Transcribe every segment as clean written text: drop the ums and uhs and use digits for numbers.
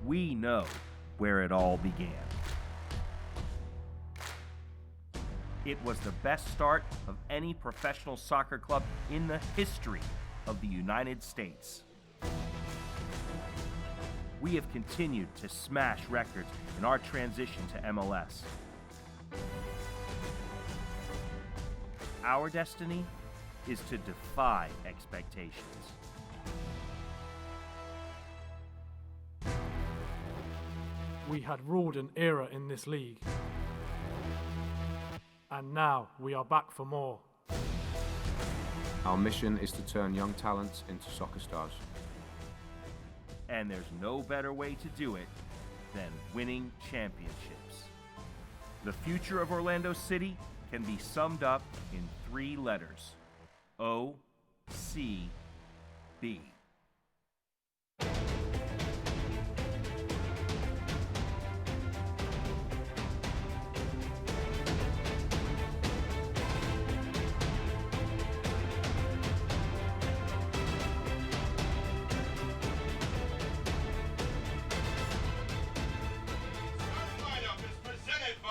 we know where it all began. It was the best start of any professional soccer club in the history of the United States. We have continued to smash records in our transition to MLS. Our destiny is to defy expectations. We had ruled an era in this league. And now we are back for more. Our mission is to turn young talents into soccer stars. And there's no better way to do it than winning championships. The future of Orlando City can be summed up in 3 letters: OCB.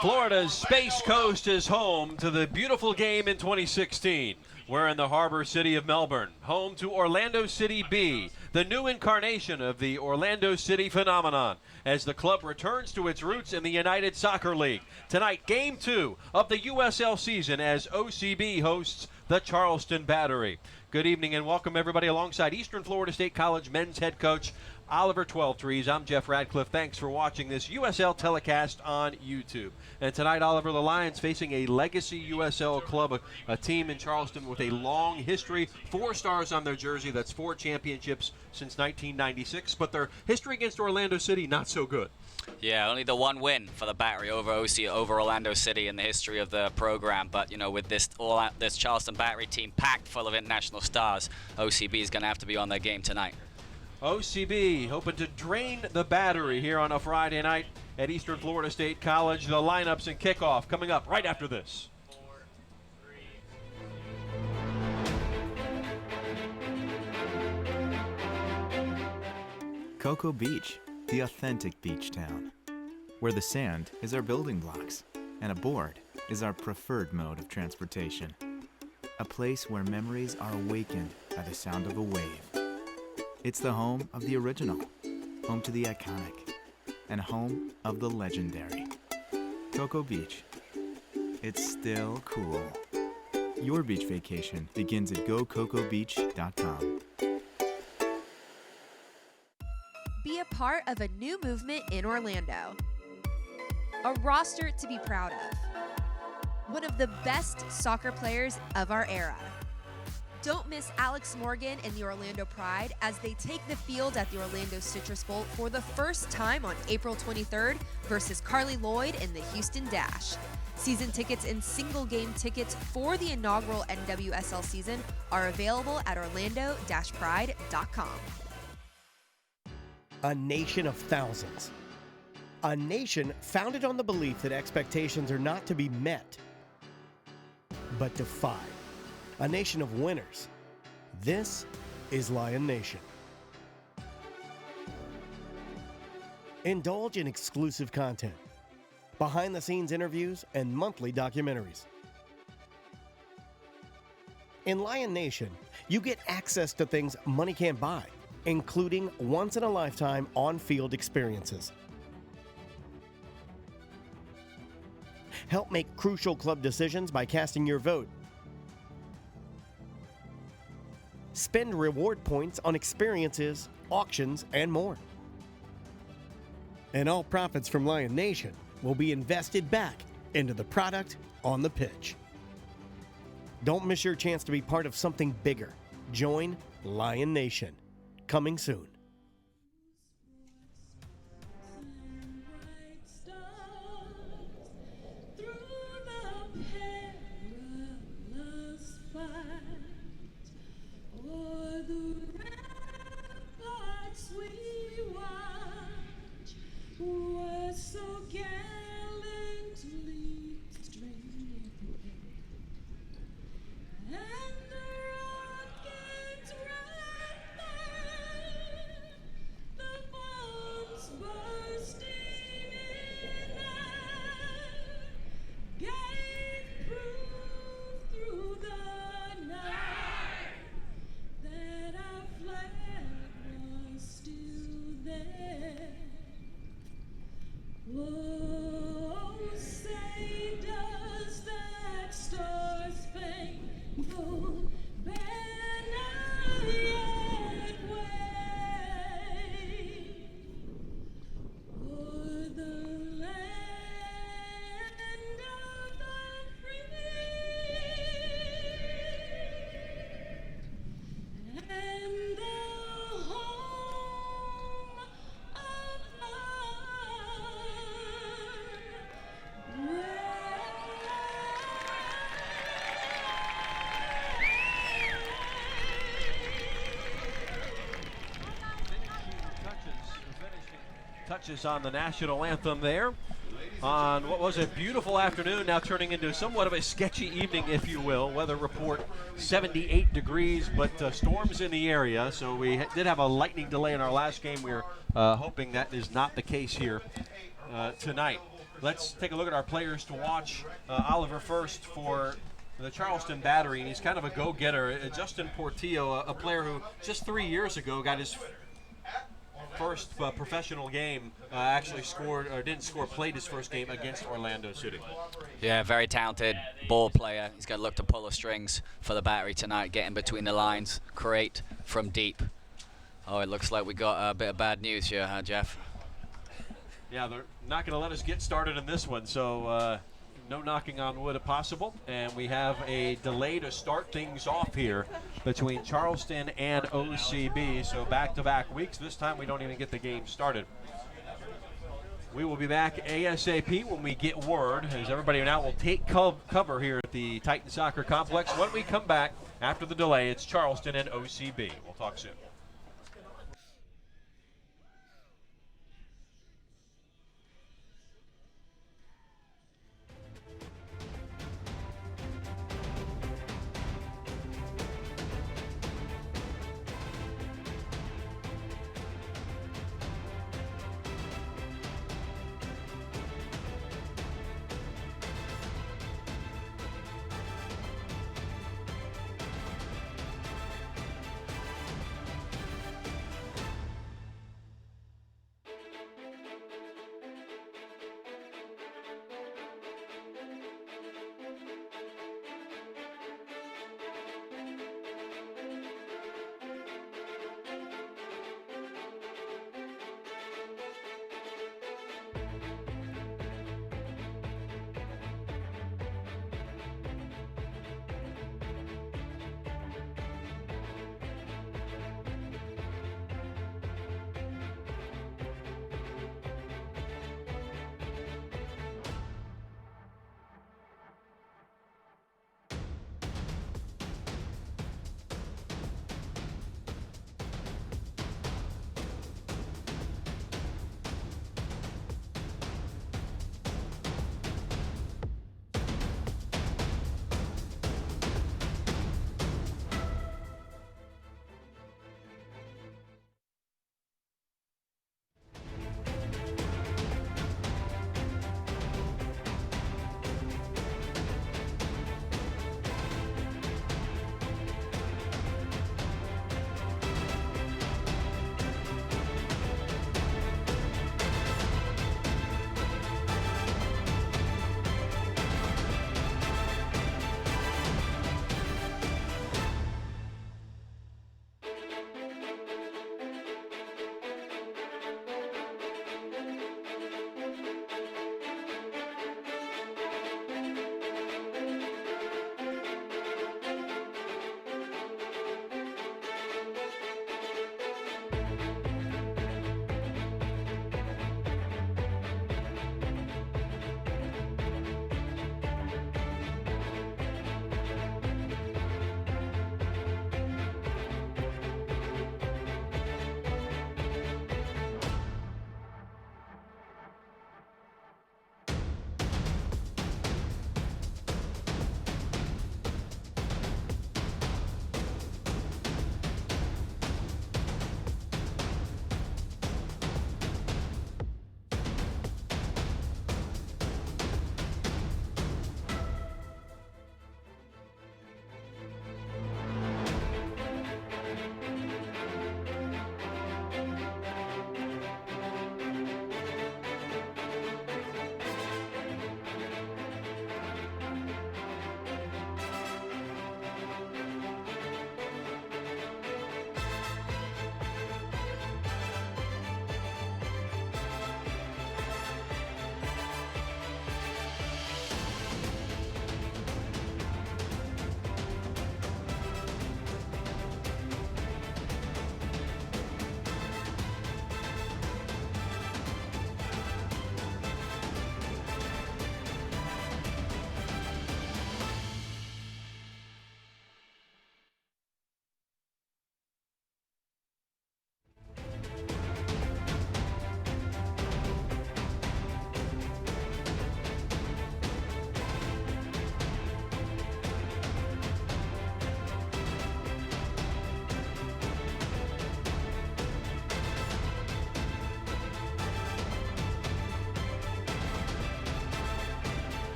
Florida's Space Coast is home to the beautiful game in 2016. We're in the harbor city of Melbourne, home to Orlando City B, the new incarnation of the Orlando City phenomenon, as the club returns to its roots in the United Soccer League. Tonight, Game 2 of the USL season as OCB hosts the Charleston Battery. Good evening and welcome everybody alongside Eastern Florida State College men's head coach Oliver Twelvetrees. I'm Jeff Radcliffe. Thanks for watching this USL telecast on YouTube. And tonight, Oliver, the Lions facing a legacy USL club, a team in Charleston with a long history, 4 stars on their jersey. That's 4 championships since 1996. But their history against Orlando City, not so good. Yeah, only the 1 win for the Battery over Orlando City in the history of the program. But you know, with this Charleston Battery team packed full of international stars, OCB is going to have to be on their game tonight. OCB hoping to drain the Battery here on a Friday night at Eastern Florida State College. The lineups and kickoff coming up right after this. Cocoa Beach, the authentic beach town, where the sand is our building blocks and a board is our preferred mode of transportation. A place where memories are awakened by the sound of a wave. It's the home of the original, home to the iconic, and home of the legendary. Cocoa Beach. It's still cool. Your beach vacation begins at GoCocoBeach.com. Be a part of a new movement in Orlando. A roster to be proud of. One of the best soccer players of our era. Don't miss Alex Morgan and the Orlando Pride as they take the field at the Orlando Citrus Bowl for the first time on April 23rd versus Carly Lloyd in the Houston Dash. Season tickets and single game tickets for the inaugural NWSL season are available at orlando-pride.com. A nation of thousands. A nation founded on the belief that expectations are not to be met, but defied. A nation of winners. This is Lion Nation. Indulge in exclusive content, behind-the-scenes interviews, and monthly documentaries. In Lion Nation, you get access to things money can't buy, including once-in-a-lifetime on-field experiences. Help make crucial club decisions by casting your vote. Spend reward points on experiences, auctions, and more. And all profits from Lion Nation will be invested back into the product on the pitch. Don't miss your chance to be part of something bigger. Join Lion Nation. Coming soon. So gallantly streaming, and the rockets ran touches on the national anthem there on what was a beautiful afternoon, now turning into somewhat of a sketchy evening, if you will. Weather report 78 degrees, but storms in the area, so we did have a lightning delay in our last game. We're hoping that is not the case here tonight. Let's take a look at our players to watch. Oliver first for the Charleston Battery, and he's kind of a go-getter. Justin Portillo, a player who just 3 years ago got his first professional game, actually played his first game against Orlando City. Yeah, very talented ball player. He's going to look to pull the strings for the Battery tonight, get in between the lines, create from deep. Oh, it looks like we got a bit of bad news here, huh, Jeff? Yeah, they're not going to let us get started in this one, so no knocking on wood if possible. And we have a delay to start things off here between Charleston and OCB. So back-to-back weeks. This time we don't even get the game started. We will be back ASAP when we get word, as everybody now will take cover here at the Titan Soccer Complex. When we come back after the delay, it's Charleston and OCB. We'll talk soon.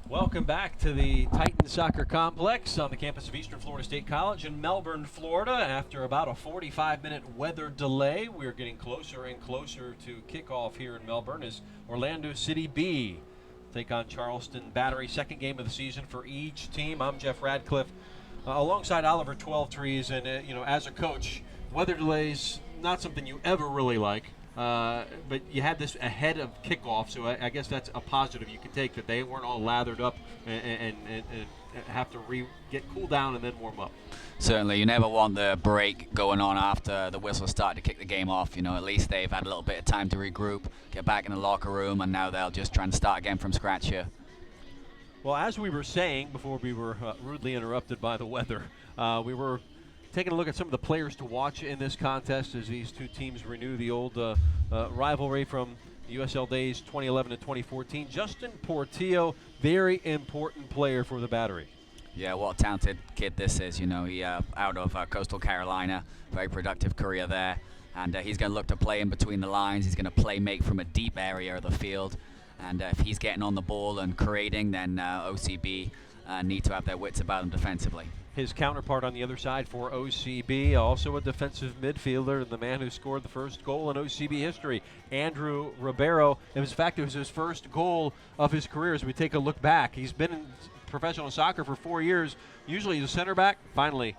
Welcome back to the Titan Soccer Complex on the campus of Eastern Florida State College in Melbourne, Florida. After about a 45-minute weather delay, we're getting closer and closer to kickoff here in Melbourne as Orlando City B take on Charleston Battery. Second game of the season for each team. I'm Jeff Radcliffe alongside Oliver Twelvetrees, and as a coach, weather delays not something you ever really like. But you had this ahead of kickoff, so I guess that's a positive you can take, that they weren't all lathered up and have to get cool down and then warm up. Certainly, you never want the break going on after the whistle started to kick the game off. At least they've had a little bit of time to regroup, get back in the locker room, and now they'll just try and start again from scratch here. Well, as we were saying before we were rudely interrupted by the weather, we were taking a look at some of the players to watch in this contest as these two teams renew the old rivalry from USL days 2011 to 2014. Justin Portillo, very important player for the Battery. Yeah, what a talented kid this is. He out of Coastal Carolina, very productive career there. And he's going to look to play in between the lines. He's going to play make from a deep area of the field. And if he's getting on the ball and creating, then OCB need to have their wits about him defensively. His counterpart on the other side for OCB, also a defensive midfielder, the man who scored the first goal in OCB history, Andrew Ribeiro. In fact, it was his first goal of his career as we take a look back. He's been in professional soccer for 4 years. Usually he's a center back. Finally,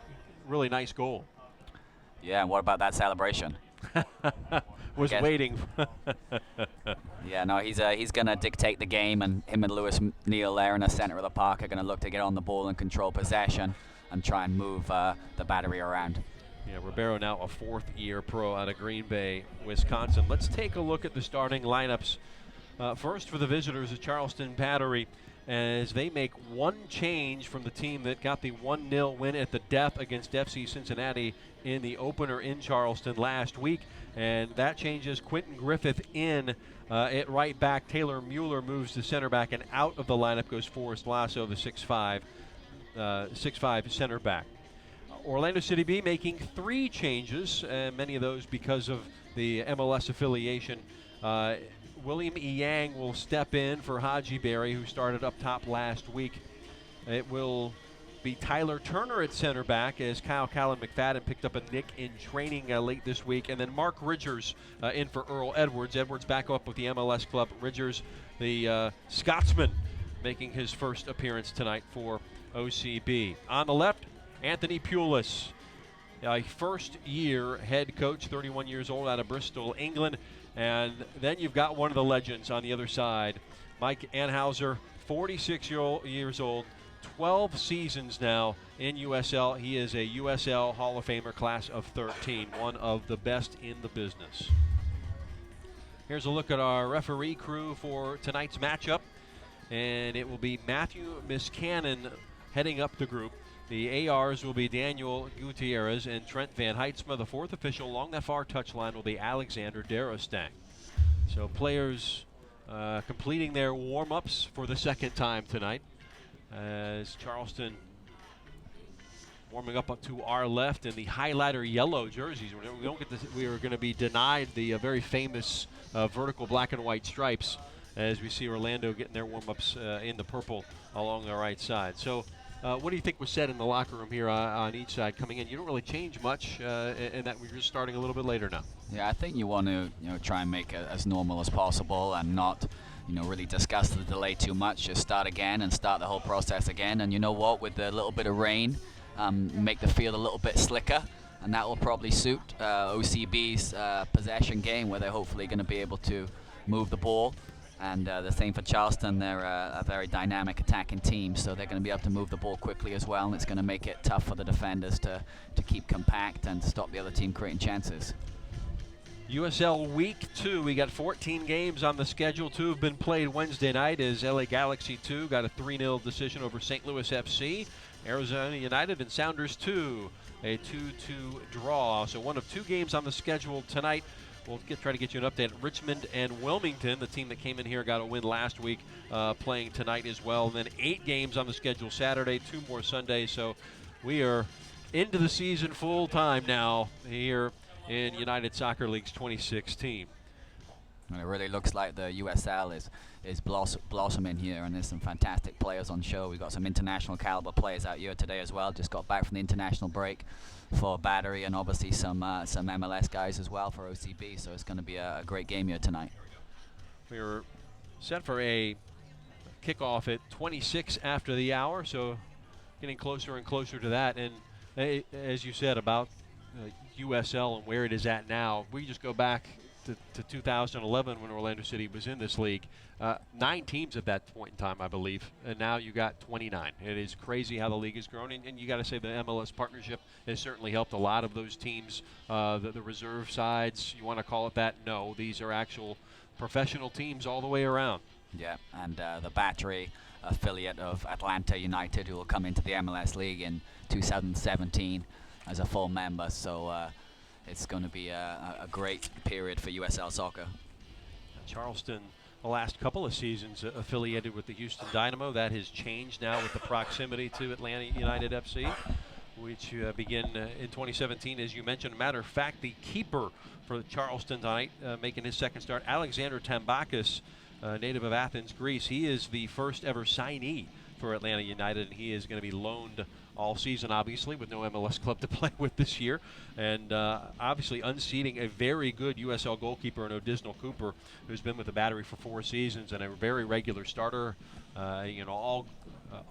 really nice goal. Yeah, and what about that celebration? Was waiting. Yeah, no, he's going to dictate the game, and him and Lewis Neal there in the center of the park are going to look to get on the ball and control possession and try and move the Battery around. Yeah, Ribeiro now a fourth-year pro out of Green Bay, Wisconsin. Let's take a look at the starting lineups. First for the visitors, the Charleston Battery, as they make one change from the team that got the 1-0 win at the death against FC Cincinnati in the opener in Charleston last week. And that changes Quentin Griffith in at right back. Taylor Mueller moves to center back, and out of the lineup goes Forrest Lasso, the 6'5" center back. Orlando City B making 3 changes, many of those because of the MLS affiliation. William Yang will step in for Haji Berry, who started up top last week. It will be Tyler Turner at center back as Kyle Callan McFadden picked up a nick in training late this week. And then Mark Ridgers in for Earl Edwards. Edwards back up with the MLS club. Ridgers, the Scotsman, making his first appearance tonight for OCB. On the left, Anthony Pulis, a first-year head coach, 31 years old, out of Bristol, England. And then you've got one of the legends on the other side, Mike Anhauser, 46 years old, 12 seasons now in USL. He is a USL Hall of Famer, class of 13, one of the best in the business. Here's a look at our referee crew for tonight's matchup, and it will be Matthew Miscannon heading up the group. The ARs will be Daniel Gutierrez and Trent Van Heidsma. The fourth official along that far touchline will be Alexander Darostang. So players completing their warm-ups for the second time tonight, as Charleston warming up to our left in the highlighter yellow jerseys. We are going to be denied the very famous vertical black and white stripes, as we see Orlando getting their warm-ups in the purple along the right side. So what do you think was said in the locker room here on each side coming in? You don't really change much, and that we're just starting a little bit later now. Yeah, I think you want to try and make it as normal as possible and not really discuss the delay too much. Just start again and start the whole process again. And you know what, with a little bit of rain, make the field a little bit slicker, and that will probably suit OCB's possession game, where they're hopefully going to be able to move the ball. And the same for Charleston. They're a very dynamic attacking team, so they're going to be able to move the ball quickly as well, and it's going to make it tough for the defenders to keep compact and stop the other team creating chances. USL Week 2, we got 14 games on the schedule. 2 have been played Wednesday night as LA Galaxy 2 got a 3-0 decision over St. Louis FC. Arizona United and Sounders 2, a 2-2 draw. So one of 2 games on the schedule tonight. We'll try to get you an update. Richmond and Wilmington, the team that came in here, got a win last week, playing tonight as well. And then 8 games on the schedule Saturday, 2 more Sunday. So we are into the season full time now here in United Soccer League's 2016. And it really looks like the USL is blossoming here, and there's some fantastic players on show. We've got some international caliber players out here today as well. Just got back from the international break for Battery, and obviously some MLS guys as well for OCB. So it's going to be a great game here tonight. We were set for a kickoff at 26 after the hour, so getting closer and closer to that. And as you said about USL and where it is at now, we just go back to 2011 when Orlando City was in this league. 9 teams at that point in time, I believe, and now you got 29. It is crazy how the league has grown, and you got to say the MLS partnership has certainly helped a lot of those teams. The reserve sides, you want to call it that? No, these are actual professional teams all the way around. Yeah, and the Battery affiliate of Atlanta United, who will come into the MLS League in 2017 as a full member. So it's going to be a great period for USL soccer. Charleston, the last couple of seasons affiliated with the Houston Dynamo. That has changed now with the proximity to Atlanta United FC, which begin in 2017, as you mentioned. Matter of fact, the keeper for Charleston tonight, making his second start, Alexander Tambakis, native of Athens, Greece. He is the first ever signee for Atlanta United, and he is going to be loaned all season, obviously, with no MLS club to play with this year. And obviously unseating a very good USL goalkeeper in Odisnell Cooper, who's been with the Battery for 4 seasons and a very regular starter, all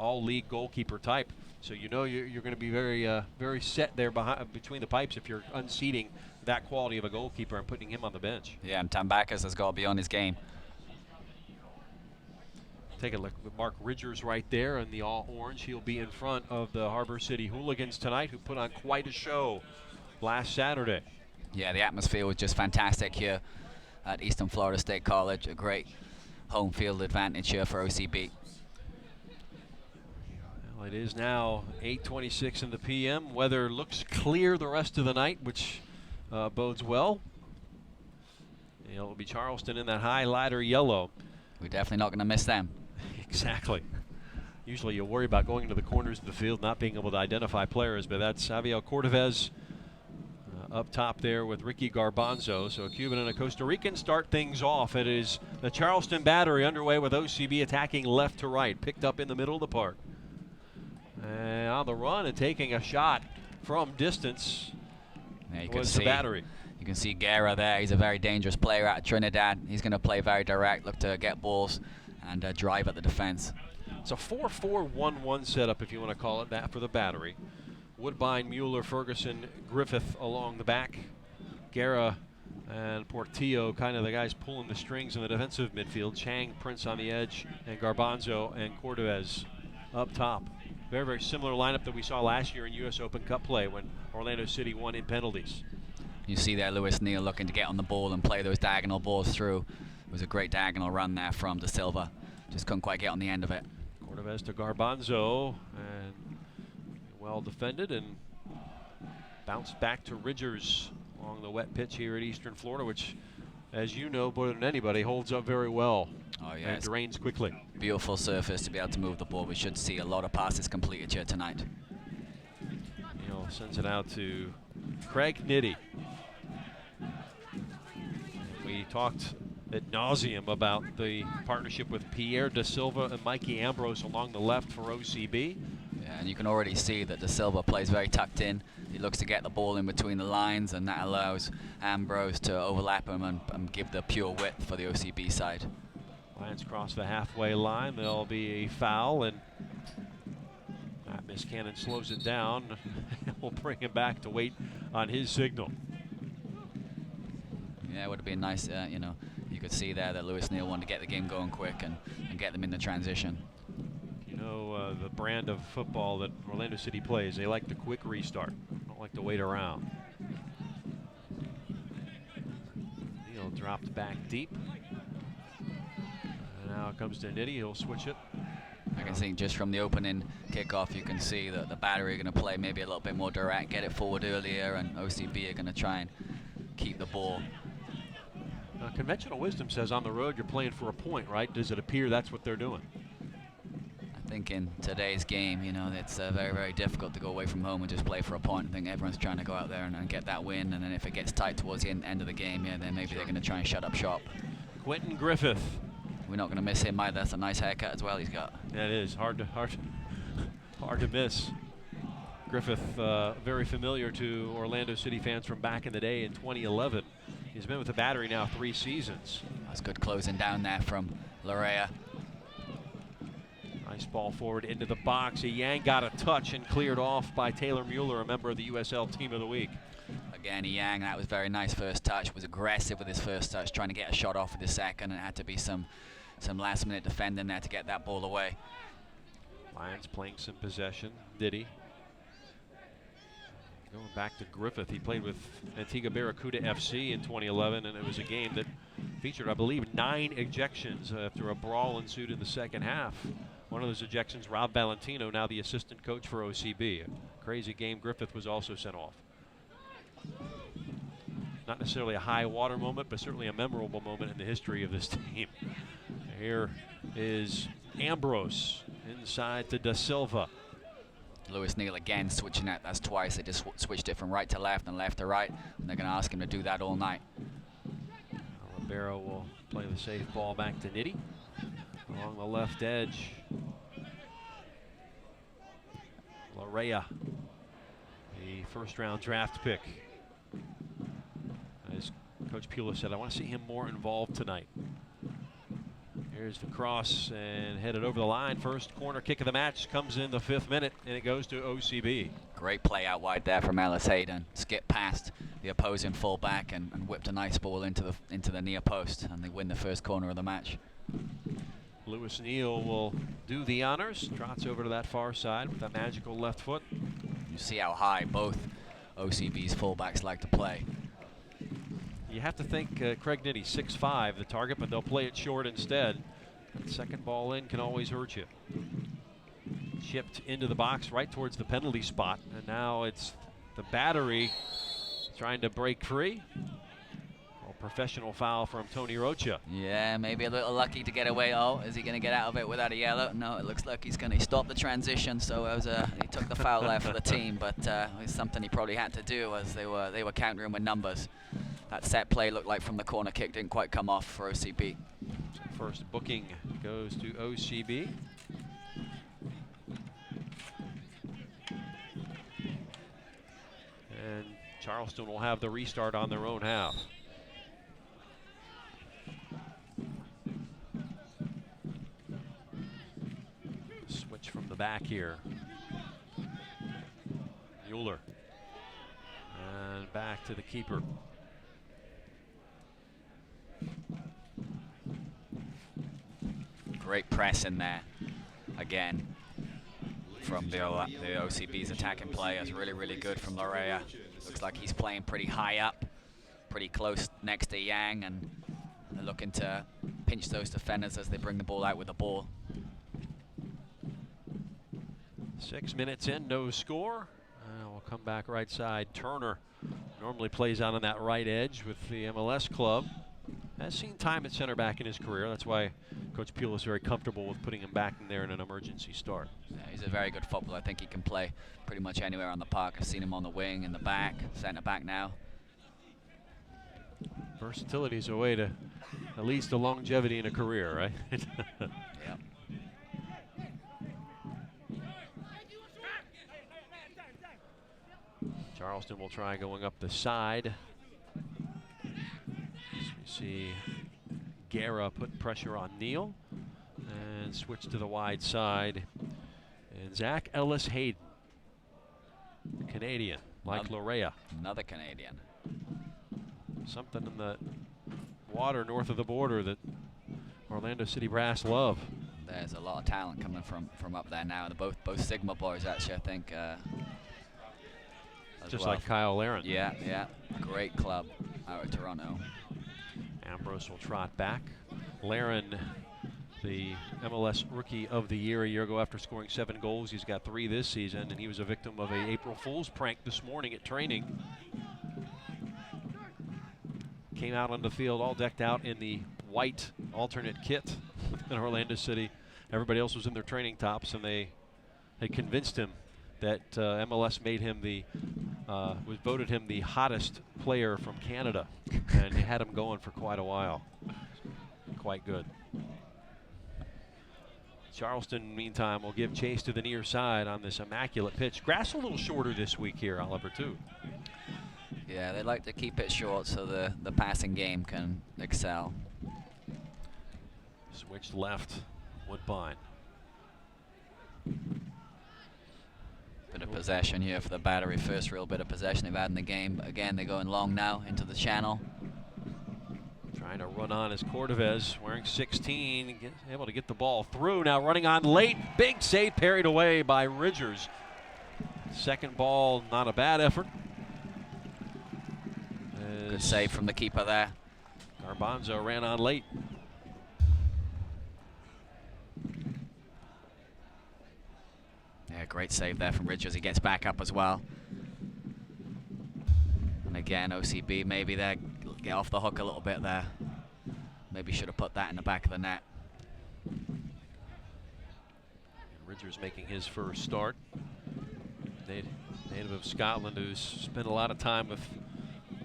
league goalkeeper type. So you know you're going to be very set there between the pipes if you're unseating that quality of a goalkeeper and putting him on the bench. Yeah, and Tambakis has got to be on his game. Take a look at Mark Ridgers right there in the all-orange. He'll be in front of the Harbor City Hooligans tonight, who put on quite a show last Saturday. Yeah, the atmosphere was just fantastic here at Eastern Florida State College. A great home field advantage here for OCB. Well, it is now 8:26 in the p.m. Weather looks clear the rest of the night, which bodes well. It'll be Charleston in that high ladder yellow. We're definitely not going to miss them. Exactly. Usually you worry about going into the corners of the field, not being able to identify players, but that's Javier Cordovez up top there with Ricky Garbanzo. So a Cuban and a Costa Rican start things off. It is the Charleston Battery underway with OCB attacking left to right, picked up in the middle of the park. And on the run and taking a shot from distance was the Battery. You can see Guerra there. He's a very dangerous player out of Trinidad. He's going to play very direct, look to get balls and drive at the defense. It's a 4-4-1-1 setup, if you want to call it that, for the Battery. Woodbine, Mueller, Ferguson, Griffith along the back. Guerra and Portillo, kind of the guys pulling the strings in the defensive midfield. Chang, Prince on the edge, and Garbanzo and Cordovez up top. Very, very similar lineup that we saw last year in U.S. Open Cup play when Orlando City won in penalties. You see there Lewis Neal looking to get on the ball and play those diagonal balls through. It was a great diagonal run there from De Silva. Just couldn't quite get on the end of it. Cordovez to Garbanzo, and well defended, and bounced back to Ridgers along the wet pitch here at Eastern Florida, which, as you know better than anybody, holds up very well. Oh yeah, and drains quickly. Beautiful surface to be able to move the ball. We should see a lot of passes completed here tonight. Neal sends it out to Craig Nitty. We talked ad nauseum about the partnership with Pierre De Silva and Mikey Ambrose along the left for OCB. Yeah, and you can already see that De Silva plays very tucked in. He looks to get the ball in between the lines, and that allows Ambrose to overlap him and give the pure width for the OCB side. Lions cross the halfway line. There'll be a foul, and Miss Cannon slows it down. We'll bring him back to wait on his signal. Yeah, it would have been nice, you could see there that Lewis Neal wanted to get the game going quick and get them in the transition. You know, the brand of football that Orlando City plays, they like the quick restart, don't like to wait around. Neal dropped back deep. And now it comes to Nitty, he'll switch it. I can think just from the opening kickoff, you can see that the Battery are going to play maybe a little bit more direct, get it forward earlier, and OCB are going to try and keep the ball. Conventional wisdom says on the road you're playing for a point, right? Does it appear that's what they're doing? I think in today's game, it's very, very difficult to go away from home and just play for a point. I think everyone's trying to go out there and get that win, and then if it gets tight towards the end of the game, then maybe they're going to try and shut up shop. Quentin Griffith. We're not going to miss him either. That's a nice haircut as well he's got. Yeah, it is hard to miss. Griffith, very familiar to Orlando City fans from back in the day in 2011. He's been with the Battery now 3 seasons. That's good closing down there from Larea. Nice ball forward into the box. Yang got a touch and cleared off by Taylor Mueller, a member of the USL Team of the Week. Again, Yang, that was very nice first touch. Was aggressive with his first touch, trying to get a shot off with his second, and it had to be some last-minute defending there to get that ball away. Lions playing some possession. Diddy. Going back to Griffith, he played with Antigua Barracuda FC in 2011, and it was a game that featured, I believe, 9 ejections after a brawl ensued in the second half. One of those ejections, Rob Valentino, now the assistant coach for OCB. A crazy game. Griffith was also sent off. Not necessarily a high water moment, but certainly a memorable moment in the history of this team. Here is Ambrose inside to Da Silva. Lewis Neal again switching out. That's twice. They just switched it from right to left and left to right. And they're going to ask him to do that all night. Libero will play the safe ball back to Nitty along the left edge. Larea, the first-round draft pick. As Coach Pula said, I want to see him more involved tonight. Here's the cross and headed over the line. First corner kick of the match comes in the 5th minute, and it goes to OCB. Great play out wide there from Ellis Hayden. Skip past the opposing fullback and whipped a nice ball into the near post, and they win the first corner of the match. Lewis Neal will do the honors. Trots over to that far side with that magical left foot. You see how high both OCB's fullbacks like to play. You have to think Craig Nitty, 6'5", the target, but they'll play it short instead. That second ball in can always hurt you. Chipped into the box right towards the penalty spot, and now it's the Battery trying to break free. Professional foul from Tony Rocha. Yeah, maybe a little lucky to get away. Oh, is he going to get out of it without a yellow? No, it looks like he's going to stop the transition. So it was he took the foul there for the team, but it was something he probably had to do as they were countering with numbers. That set play looked like from the corner kick didn't quite come off for OCB. So first booking goes to OCB. And Charleston will have the restart on their own half. Switch from the back here. Mueller. And back to the keeper. Great press in there. Again, from the OCB's attacking players. Really, really good from Larea. Looks like he's playing pretty high up, pretty close next to Yang, and they're looking to pinch those defenders as they bring the ball out with the ball. 6 minutes in, no score. We'll come back right side. Turner normally plays out on that right edge with the MLS club. Has seen time at center back in his career. That's why Coach Pula is very comfortable with putting him back in there in an emergency start. Yeah, he's a very good footballer. I think he can play pretty much anywhere on the park. I've seen him on the wing, in the back, center back now. Versatility is a way to at least the longevity in a career, right? Yeah. Charleston will try going up the side. So we see Guerra put pressure on Neal and switch to the wide side. And Zach Ellis Hayden, Canadian, like Larea. Another Canadian. Something in the water north of the border that Orlando City Brass love. There's a lot of talent coming from up there now. They're both Sigma boys, actually, I think. Just like Kyle Laren. Yeah, yeah. Great club out of Toronto. Ambrose will trot back. Laren, the MLS Rookie of the Year a year ago after scoring 7 goals. He's got 3 this season, and he was a victim of a April Fool's prank this morning at training. Came out on the field all decked out in the white alternate kit in Orlando City. Everybody else was in their training tops, and they convinced him that MLS made him voted him the hottest player from Canada, and he had him going for quite a while. quite good. Charleston, meantime, will give chase to the near side on this immaculate pitch. Grass a little shorter this week here, Oliver, too. Yeah, they like to keep it short so the passing game can excel. Switched left, Woodbine. Bit of possession here for the Battery. First real bit of possession they've had in the game. But again, they're going long now into the channel. Trying to run on is Cordovez, wearing 16, able to get the ball through. Now running on late, big save parried away by Ridgers. Second ball, not a bad effort. Good save from the keeper there. Garbanzo ran on late. Yeah, great save there from Ridgers. He gets back up as well. And again, OCB maybe there, get off the hook a little bit there. Maybe should have put that in the back of the net. Ridgers making his first start. Native of Scotland, who's spent a lot of time with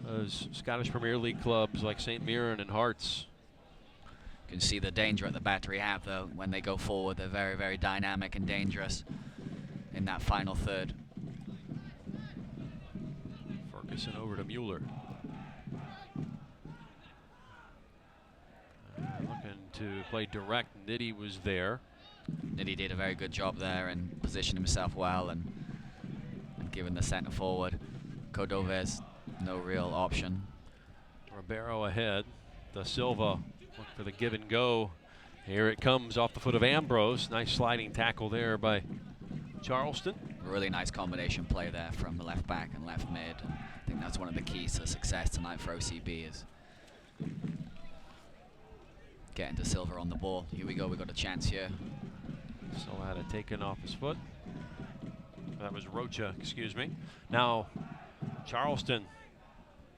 those Scottish Premier League clubs like St. Mirren and Hearts. You can see the danger at the Battery have, though. When they go forward, they're very, very dynamic and dangerous in that final third. Ferguson over to Mueller. Looking to play direct. Nitty was there. Nitty did a very good job there and positioned himself well and given the center forward. Cordovez, no real option. Ribeiro ahead. Da Silva look for the give and go. Here it comes off the foot of Ambrose. Nice sliding tackle there by Charleston. Really nice combination play there from the left back and left mid. I think that's one of the keys to success tonight for OCB is getting Da Silva on the ball. Here we go, we got a chance here. Still had it taken off his foot. That was Rocha, excuse me. Now, Charleston,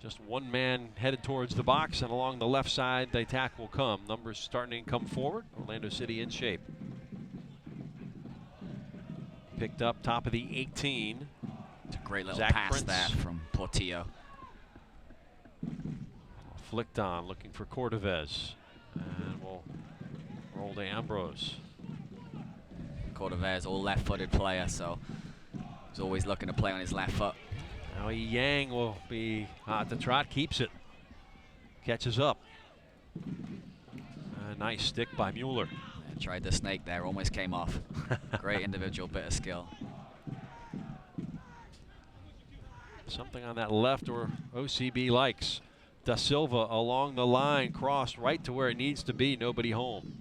just one man headed towards the box, and along the left side, the attack will come. Numbers starting to come forward. Orlando City in shape. Picked up top of the 18. It's a great little Zach pass Prince. there from Portillo. Flicked on, looking for Cordovez. And we'll roll to Ambrose. Cordovez, all left-footed player, so he's always looking to play on his left foot. Now Yang will be hot to trot, keeps it. Catches up. A nice stick by Mueller. Yeah, tried the snake there, almost came off. Great individual bit of skill. Something on that left or OCB likes. Da Silva along the line, crossed right to where it needs to be, nobody home.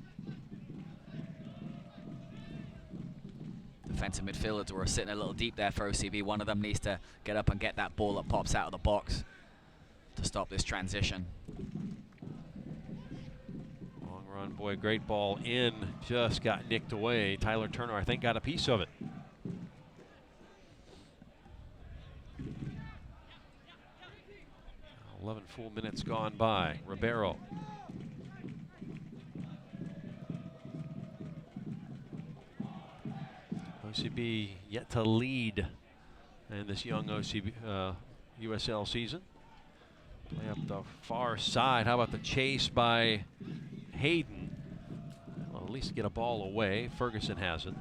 Defensive midfielders were sitting a little deep there for OCB. One of them needs to get up and get that ball that pops out of the box to stop this transition. Long run, boy, great ball in, just got nicked away. Tyler Turner, I think, got a piece of it. — 11 full minutes gone by. Ribeiro. OCB yet to lead in this young OCB USL season. Play up the far side. How about the chase by Hayden? Well, at least get a ball away. Ferguson has it.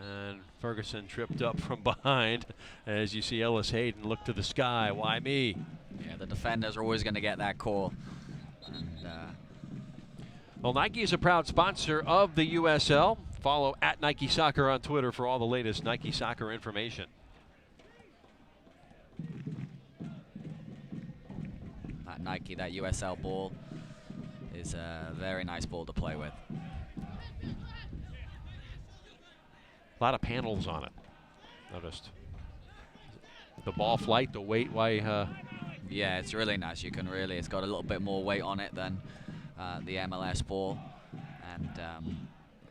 And Ferguson tripped up from behind as you see Ellis Hayden look to the sky. Why me? Yeah, the defenders are always going to get that call. And, well, Nike is a proud sponsor of the USL. Follow at Nike Soccer on Twitter for all the latest Nike Soccer information. That Nike, that USL ball is a very nice ball to play with. A lot of panels on it, noticed. The ball flight, the weight, why? Yeah, it's really nice. You can really, it's got a little bit more weight on it than the MLS ball. And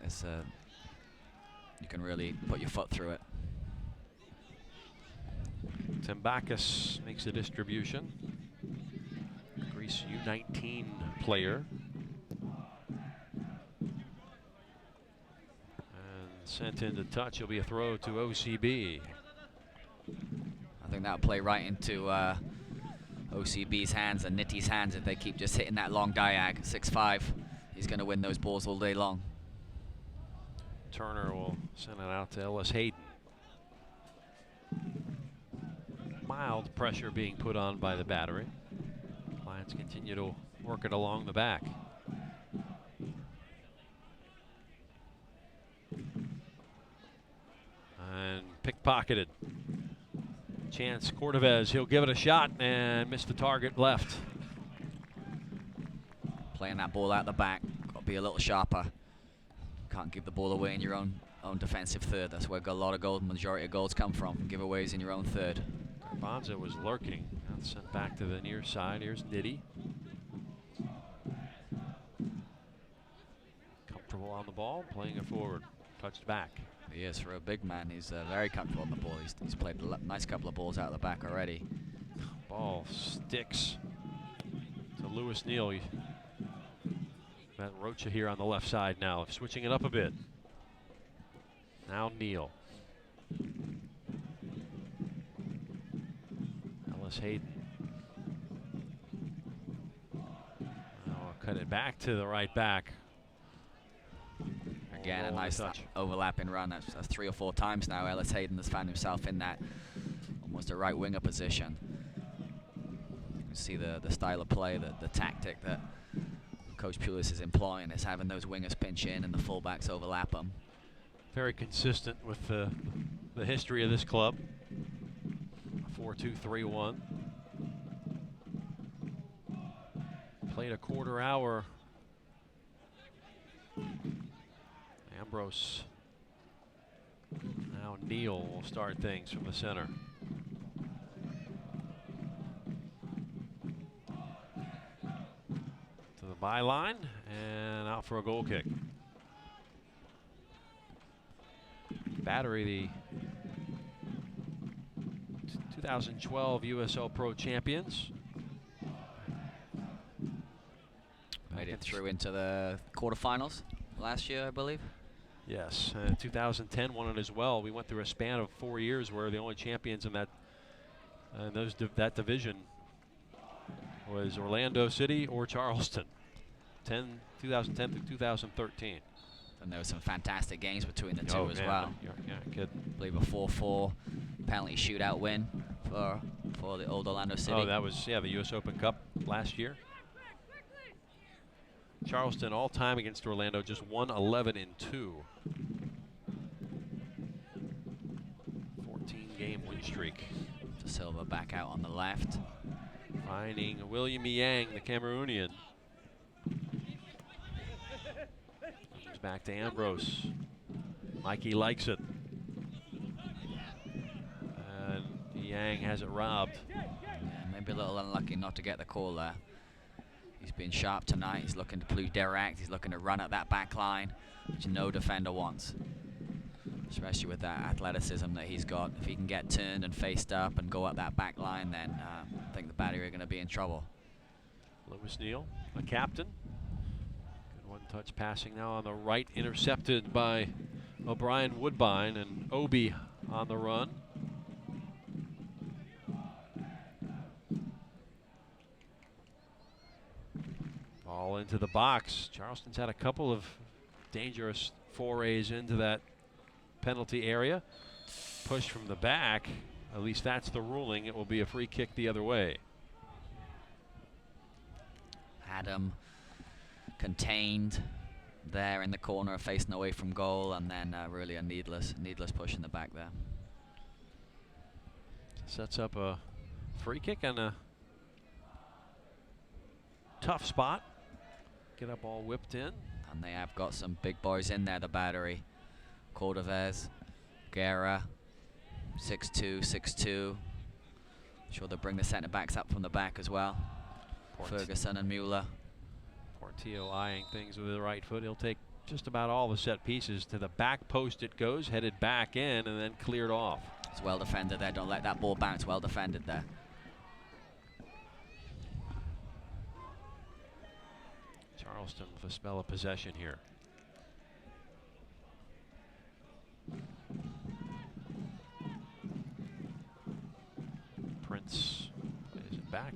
it's you can really put your foot through it. Tembakis makes a distribution. Greece U19 player. And sent into touch. It'll be a throw to OCB. I think that'll play right into OCB's hands and Nitty's hands if they keep just hitting that long diag. 6'5". He's going to win those balls all day long. Turner will send it out to Ellis Hayden. Mild pressure being put on by the battery. Lions continue to work it along the back. And pickpocketed. Chance Cordovez, he'll give it a shot and miss the target left. Playing that ball out the back, got to be a little sharper. Can't give the ball away in your own defensive third. That's where a lot of goals, majority of goals come from. Giveaways in your own third. Bonza was lurking. That's sent back to the near side. Here's Nitty. Comfortable on the ball, playing it forward. Touched back. He is, for a big man. He's very comfortable on the ball. He's played a nice couple of balls out of the back already. Ball sticks to Lewis Neal. Matt Rocha here on the left side now, switching it up a bit. Now Neal. Ellis Hayden. Now we'll cut it back to the right back. Again, a nice overlapping run. That's 3 or 4 times now Ellis Hayden has found himself in that almost a right winger position. You can see the style of play, the tactic that Coach Pulis is employing is having those wingers pinch in and the fullbacks overlap them. Very consistent with the history of this club. 4-2-3-1. Played a quarter hour. Ambrose. Now Neal will start things from the center. To the byline and out for a goal kick. Battery, the 2012 USL Pro champions. Made it through into the quarterfinals last year, I believe. Yes, 2010 won it as well. We went through a span of 4 years where the only champions in that that division was Orlando City or Charleston. 2010 through 2013. And there were some fantastic games between the two as well. Yeah, good. I believe a 4-4 penalty shootout win for the old Orlando City. Oh, that was, yeah, the U.S. Open Cup last year. Charleston all time against Orlando just 1-11-2. 14-game win streak. De Silva back out on the left. Finding William Yang, the Cameroonian. Comes back to Ambrose. Mikey likes it. And Yang has it robbed. Yeah, maybe a little unlucky not to get the call there. He's been sharp tonight. He's looking to play direct. He's looking to run at that back line, which no defender wants. Especially with that athleticism that he's got. If he can get turned and faced up and go up that back line, then I think the battery are going to be in trouble. Lewis Neal, the captain. Good one-touch passing now on the right, intercepted by O'Brien Woodbine, and Obi on the run. Ball into the box. Charleston's had a couple of dangerous forays into that penalty area. Push from the back. At least that's the ruling. It will be a free kick the other way. Adam contained there in the corner, facing away from goal, and then really a needless push in the back there. Sets up a free kick and a tough spot. Get that ball whipped in. And they have got some big boys in there, the battery. Cordovez, Guerra, 6'2", 6'2". Sure they'll bring the centre backs up from the back as well. Ferguson and Mueller. Portillo eyeing things with the right foot. He'll take just about all the set pieces. To the back post it goes, headed back in and then cleared off. It's well defended there. Don't let that ball bounce. Well defended there. Charleston with a spell of possession here. Prince plays it back.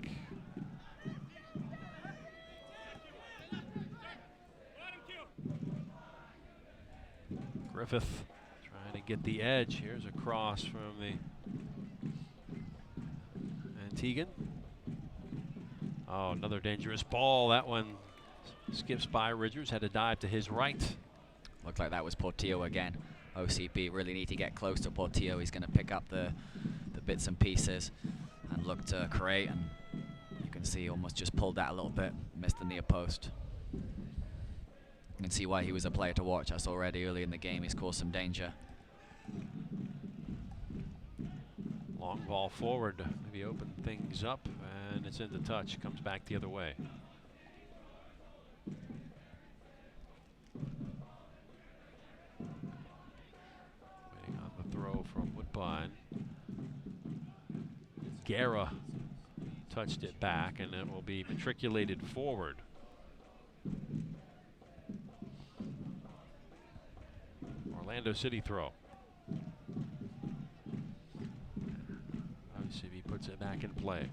Griffith trying to get the edge. Here's a cross from the Antiguan. Oh, another dangerous ball. That one skips by Ridgers, had to dive to his right. Looked like that was Portillo again. OCB really need to get close to Portillo. He's going to pick up the bits and pieces and look to create, and you can see he almost just pulled that a little bit, missed the near post. You can see why he was a player to watch. Us already early in the game, he's caused some danger. Long ball forward, maybe open things up, and it's into touch. Comes back the other way. Waiting on the throw from Woodbine. Guerra touched it back, and it will be matriculated forward. Orlando City throw. OCB puts it back in play.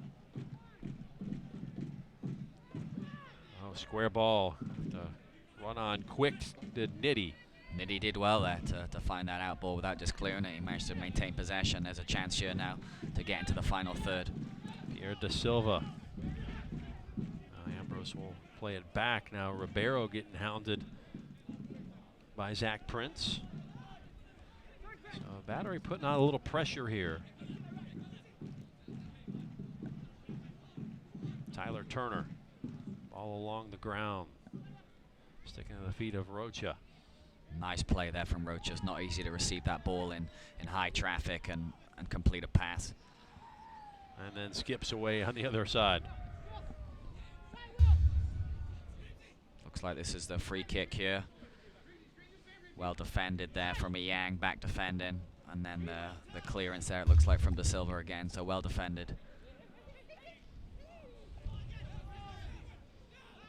Oh, square ball. The run on quick did Nitty. Nitty did well there to find that out ball without just clearing it. He managed to maintain possession. There's a chance here now to get into the final third. Pierre Da Silva. Ambrose will play it back. Now Ribeiro getting hounded by Zach Prince. So Battery putting on a little pressure here. Tyler Turner, ball along the ground, sticking to the feet of Rocha. Nice play there from Rocha. It's not easy to receive that ball in high traffic and complete a pass. And then skips away on the other side. Looks like this is the free kick here. Well defended there from Yang, back defending. And then the clearance there, it looks like from Da Silva again, so well defended.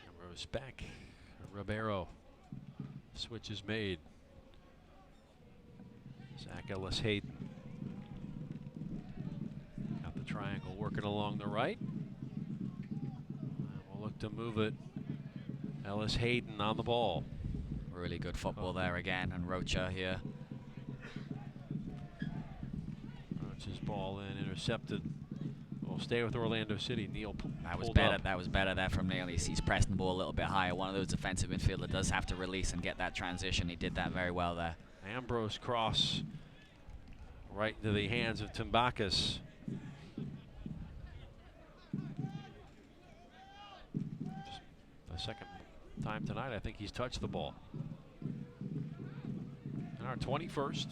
Ambrose back. Ribeiro. Switch is made. Zach Ellis Hayden. Got the triangle working along the right. And we'll look to move it. Ellis Hayden on the ball. Really good football there again, and Rocha here. Rocha's ball in, intercepted. We'll stay with Orlando City. Neal that was better. That was better there from Neal. He's pressing the ball a little bit higher. One of those defensive midfielders does have to release and get that transition. He did that very well there. Ambrose cross right into the hands of Timbakis. Just the second time tonight I think he's touched the ball. And our 21st.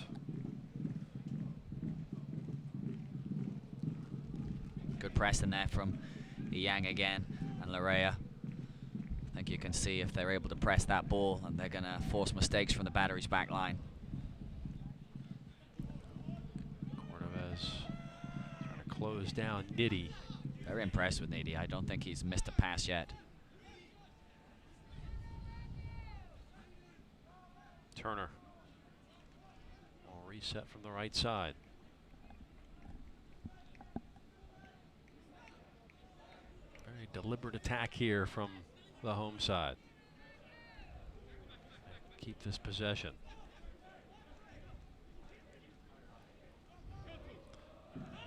Good press in there from Yang again and Larea. I think you can see if they're able to press that ball, and they're going to force mistakes from the Battery's back line. Cordovez trying to close down Nitty. Very impressed with Nitty. I don't think he's missed a pass yet. Turner. Will reset from the right side. Very deliberate attack here from the home side. Keep this possession.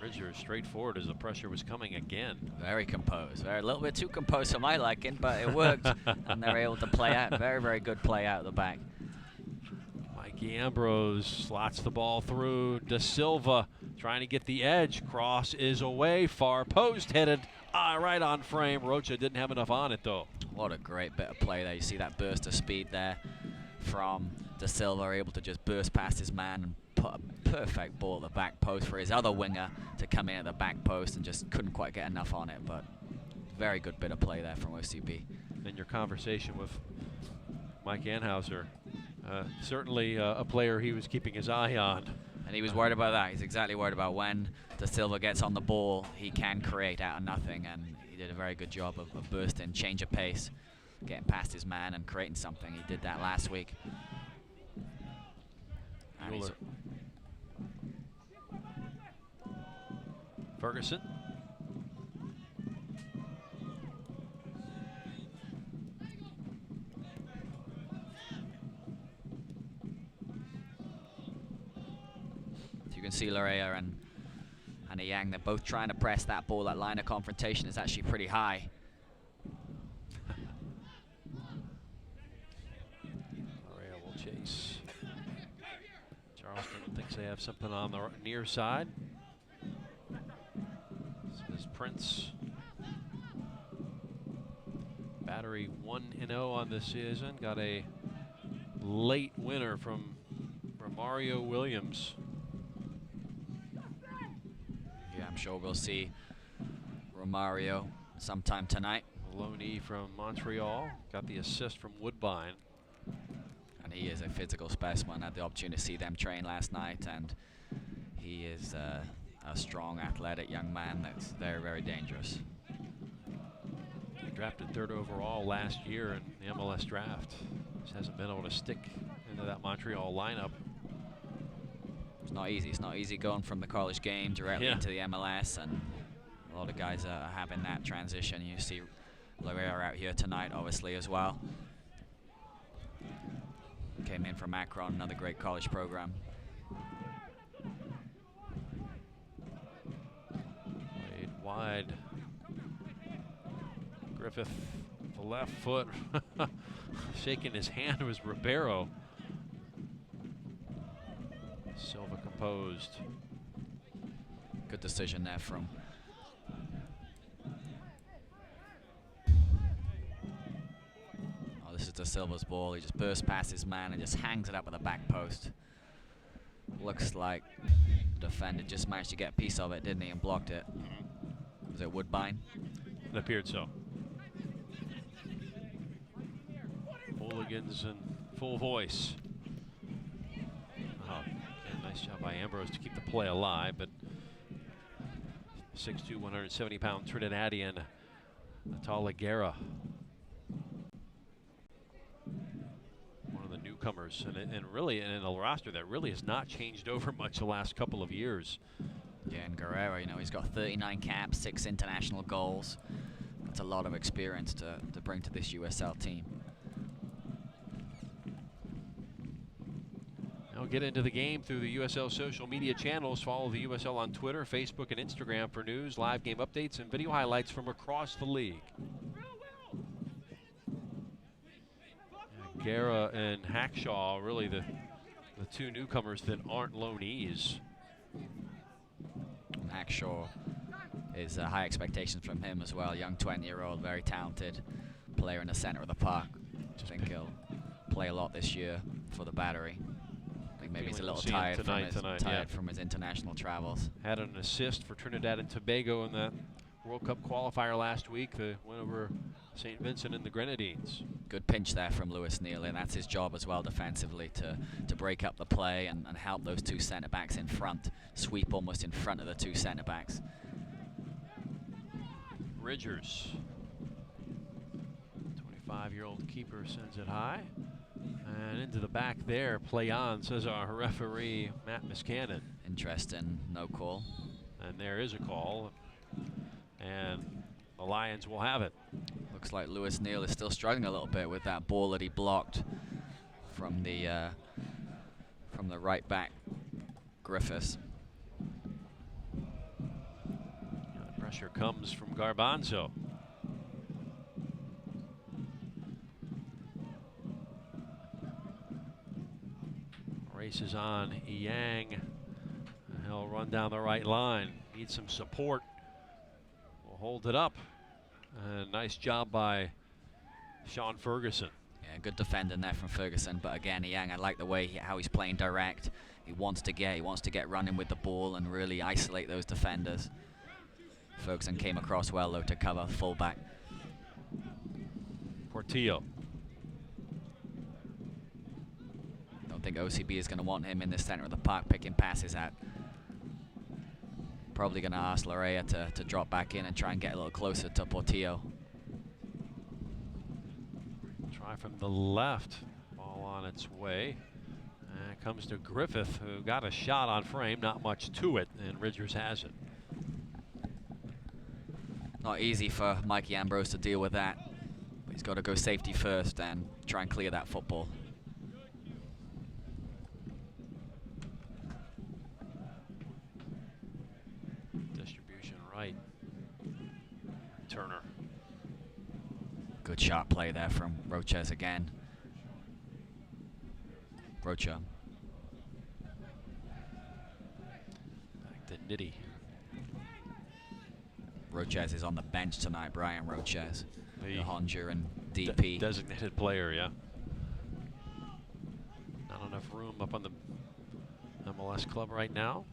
Ridgers straight forward as the pressure was coming again. Very composed. A little bit too composed for my liking, but it worked. And they're able to play out. Very, very good play out of the back. Mikey Ambrose slots the ball through. Da Silva trying to get the edge. Cross is away. Far post headed right on frame. Rocha didn't have enough on it though. What a great bit of play there. You see that burst of speed there from Da Silva, able to just burst past his man and put a perfect ball at the back post for his other winger to come in at the back post, and just couldn't quite get enough on it. But very good bit of play there from OCB. In your conversation with Mike Anhauser, certainly a player he was keeping his eye on. And he was worried about that. He's exactly worried about when Da Silva gets on the ball, he can create out of nothing, and he did a very good job of bursting, change of pace, getting past his man and creating something. He did that last week. And Ferguson. see Larea and Yang. They're both trying to press that ball. That line of confrontation is actually pretty high. Larea will chase. Charleston thinks they have something on the near side. This is Prince. Battery 1-0 on the season. Got a late winner from Mario Williams. Yeah, I'm sure we'll see Romario sometime tonight. Maloney from Montreal got the assist from Woodbine. And he is a physical specimen. I had the opportunity to see them train last night, and he is a strong, athletic young man that's very, very dangerous. He drafted 3rd overall last year in the MLS draft. Just hasn't been able to stick into that Montreal lineup. It's not easy. It's not easy going from the college game directly into the MLS, and a lot of guys are having that transition. You see Larea out here tonight, obviously, as well. Came in from Akron, another great college program. Played wide. Griffith, the left foot. Shaking his hand was Ribeiro. Silva composed. Good decision there from this is De Silva's ball. He just bursts past his man and just hangs it up at the back post. Looks like the defender just managed to get a piece of it, didn't he, and blocked it. Was it Woodbine? It appeared so. Hooligans in full voice. Oh, again, nice job by Ambrose to keep the play alive, but 6'2", 170-pound Trinidadian Natal Guerra. One of the newcomers, and really in a roster that really has not changed over much the last couple of years. Yeah, and Guerrero, you know, he's got 39 caps, 6 international goals. That's a lot of experience to bring to this USL team. Now get into the game through the USL social media channels. Follow the USL on Twitter, Facebook, and Instagram for news, live game updates, and video highlights from across the league. Guerra and Hackshaw, really the two newcomers that aren't loanees. Hackshaw is high expectations from him as well. Young 20-year-old, very talented player in the center of the park. I think he'll play a lot this year for the Battery. I think maybe he's a little tired from his international travels. Had an assist for Trinidad and Tobago in that World Cup qualifier last week. The win over St. Vincent and the Grenadines. Good pinch there from Lewis Neal, and that's his job as well defensively, to break up the play and help those two centre-backs in front, sweep almost in front of the two centre-backs. Ridgers, 25-year-old keeper, sends it high. And into the back there, play on, says our referee, Matt Miscannon. Interesting, no call. And there is a call. And the Lions will have it. Looks like Lewis Neal is still struggling a little bit with that ball that he blocked from the right back, Griffiths. The pressure comes from Garbanzo. Races on Yang. He'll run down the right line. Needs some support. Will hold it up. And nice job by Sean Ferguson. Yeah, good defending there from Ferguson. But again, Yang, I like the way how he's playing direct. He wants to get running with the ball and really isolate those defenders. Ferguson came across well though to cover fullback. Portillo. Don't think OCB is going to want him in the center of the park picking passes out. Probably going to ask Larea to drop back in and try and get a little closer to Portillo. Try from the left. Ball on its way. And it comes to Griffith, who got a shot on frame. Not much to it, and Ridgers has it. Not easy for Mikey Ambrose to deal with that. But he's got to go safety first and try and clear that football. right. Turner. Good shot play there from Roches again. Rocha. Back to Nitty. Roches is on the bench tonight, Brian Roches. The The Honduran DP. Designated player, yeah. Not enough room up on the MLS club right now.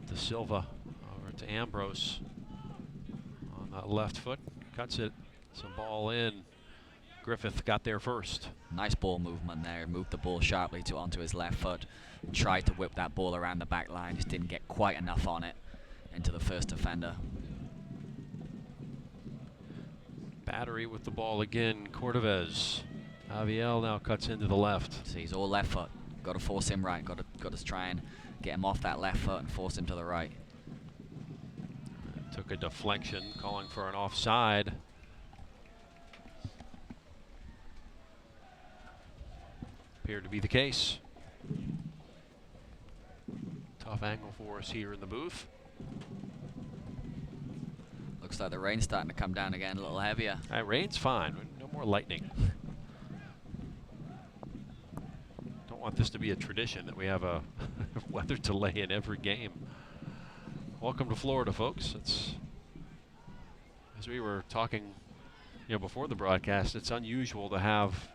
De Silva over to Ambrose on that left foot. Cuts it. It's a ball in. Griffith got there first. Nice ball movement there. Moved the ball sharply onto his left foot. Tried to whip that ball around the back line. Just didn't get quite enough on it into the first defender. Battery with the ball again. Cordovez. Aviel now cuts into the left. So he's all left foot. Got to force him right. Got to try and get him off that left foot and force him to the right. Took a deflection, calling for an offside. Appeared to be the case. Tough angle for us here in the booth. Looks like the rain's starting to come down again, a little heavier. Rain's fine. No more lightning. Don't want this to be a tradition that we have a weather delay in every game. Welcome to Florida, folks. It's, as we were talking, before the broadcast, it's unusual to have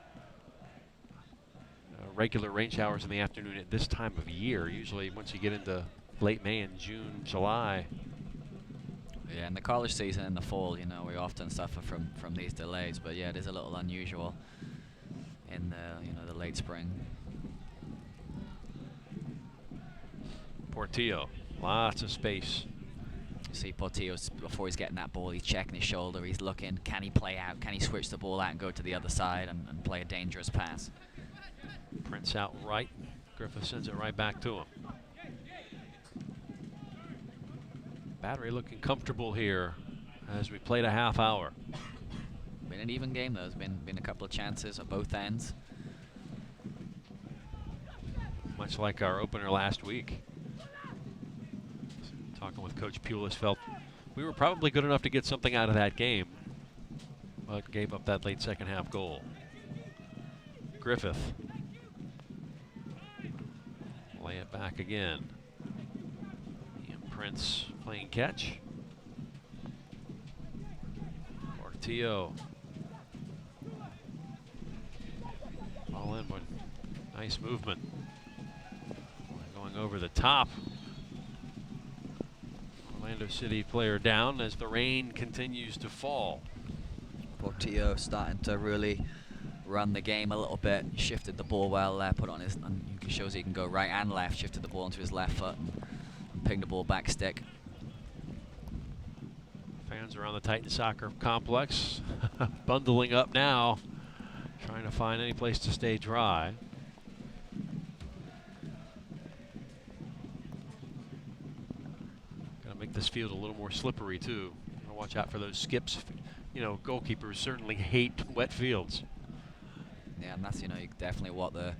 regular rain showers in the afternoon at this time of year. Usually once you get into late May and June, July. Yeah, in the college season in the fall, we often suffer from these delays, but yeah, it is a little unusual in the the late spring. Portillo, lots of space. You see Portillo, before he's getting that ball, he's checking his shoulder, he's looking, can he play out, can he switch the ball out and go to the other side and play a dangerous pass? Prince out right. Griffith sends it right back to him. Battery looking comfortable here as we played a half hour. Been an even game though. There's been a couple of chances at both ends. Much like our opener last week. Talking with Coach Pulis, felt we were probably good enough to get something out of that game, but gave up that late second half goal. Griffith. Lay it back again. And Prince playing catch. Portillo. Ball in, but nice movement. Going over the top. Orlando City player down as the rain continues to fall. Portillo starting to really run the game a little bit. Shifted the ball well there, put it on his, and shows he can go right and left. Shifted the ball onto his left foot and pinged the ball back stick. Fans around the Titan Soccer Complex bundling up now, trying to find any place to stay dry. Gotta make this field a little more slippery too. Gotta watch out for those skips. Goalkeepers certainly hate wet fields. Yeah, and that's definitely what the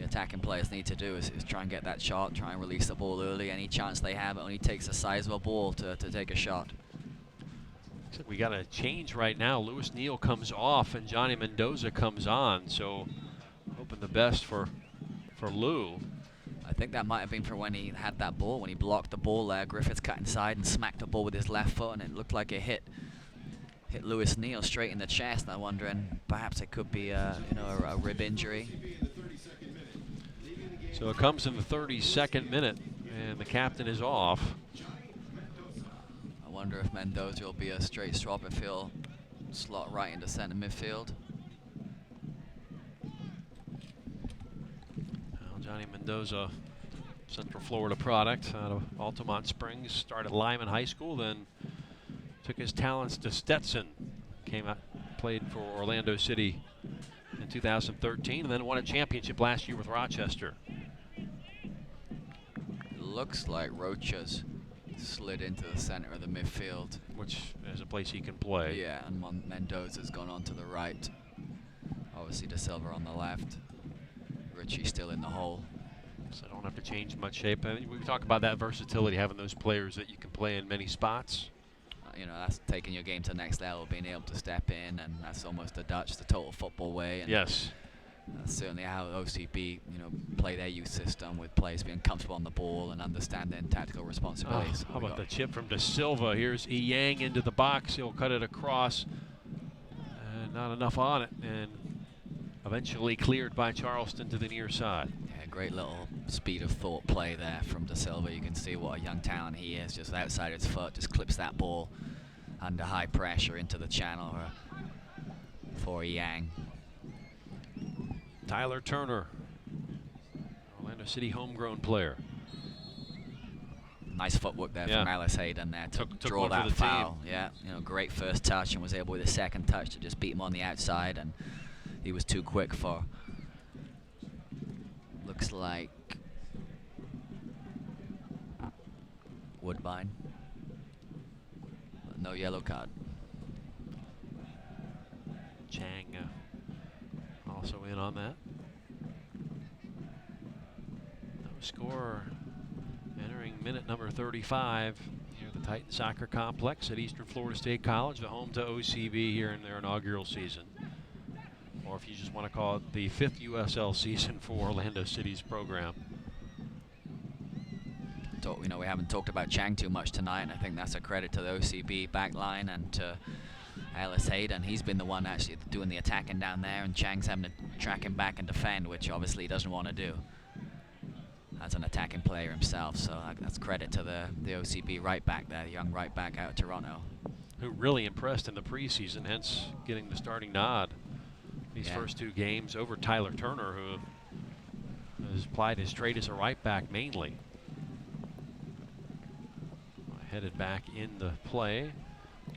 attacking players need to do is try and get that shot, try and release the ball early. Any chance they have, it only takes the size of a ball to take a shot. Except we got a change right now. Lewis Neal comes off and Johnny Mendoza comes on, so hoping the best for Lou. I think that might have been for when he had that ball, when he blocked the ball there. Griffiths cut inside and smacked the ball with his left foot, and it looked like it hit Lewis Neal straight in the chest. I'm wondering perhaps it could be a rib injury. So it comes in the 32nd minute, and the captain is off. I wonder if Mendoza will be a straight swap if he'll slot right into center midfield. Well, Johnny Mendoza, Central Florida product out of Altamont Springs, started Lyman High School, then took his talents to Stetson, came out, played for Orlando City in 2013, and then won a championship last year with Rochester. Looks like Rocha's slid into the center of the midfield, which is a place he can play. Yeah, and Mendoza's gone on to the right. Obviously De Silva on the left. Richie still in the hole. So don't have to change much shape. I mean, we talk about that versatility, having those players that you can play in many spots. You know, that's taking your game to the next level, being able to step in, and that's almost the total football way. And yes. That's certainly how OCB, you know, play their youth system, with players being comfortable on the ball and understanding tactical responsibilities. How about the chip from De Silva? Here's E. Yang into the box. He'll cut it across. Not enough on it, and eventually cleared by Charleston to the near side. Yeah, great little speed of thought play there from De Silva. You can see what a young talent he is. Just outside his foot, just clips that ball under high pressure into the channel for Yang. Tyler Turner, Orlando City homegrown player. Nice footwork there from Ellis Hayden there to draw that foul. Yeah, you know, great first touch, and was able with his second touch to just beat him on the outside, and he was too quick for, looks like, Woodbine. No yellow card. Chang also in on that. No score entering minute number 35 here at the Titan Soccer Complex at Eastern Florida State College, the home to OCB here in their inaugural season. Or if you just want to call it the 5th USL season for Orlando City's program. You know, we haven't talked about Chang too much tonight, and I think that's a credit to the OCB backline and to Ellis Hayden. He's been the one actually doing the attacking down there, and Chang's having to track him back and defend, which obviously he doesn't want to do as an attacking player himself. So that's credit to the OCB right back there, the young right back out of Toronto. Who really impressed in the preseason, hence getting the starting nod these first 2 games over Tyler Turner, who has plied his trade as a right back mainly. Headed back in the play.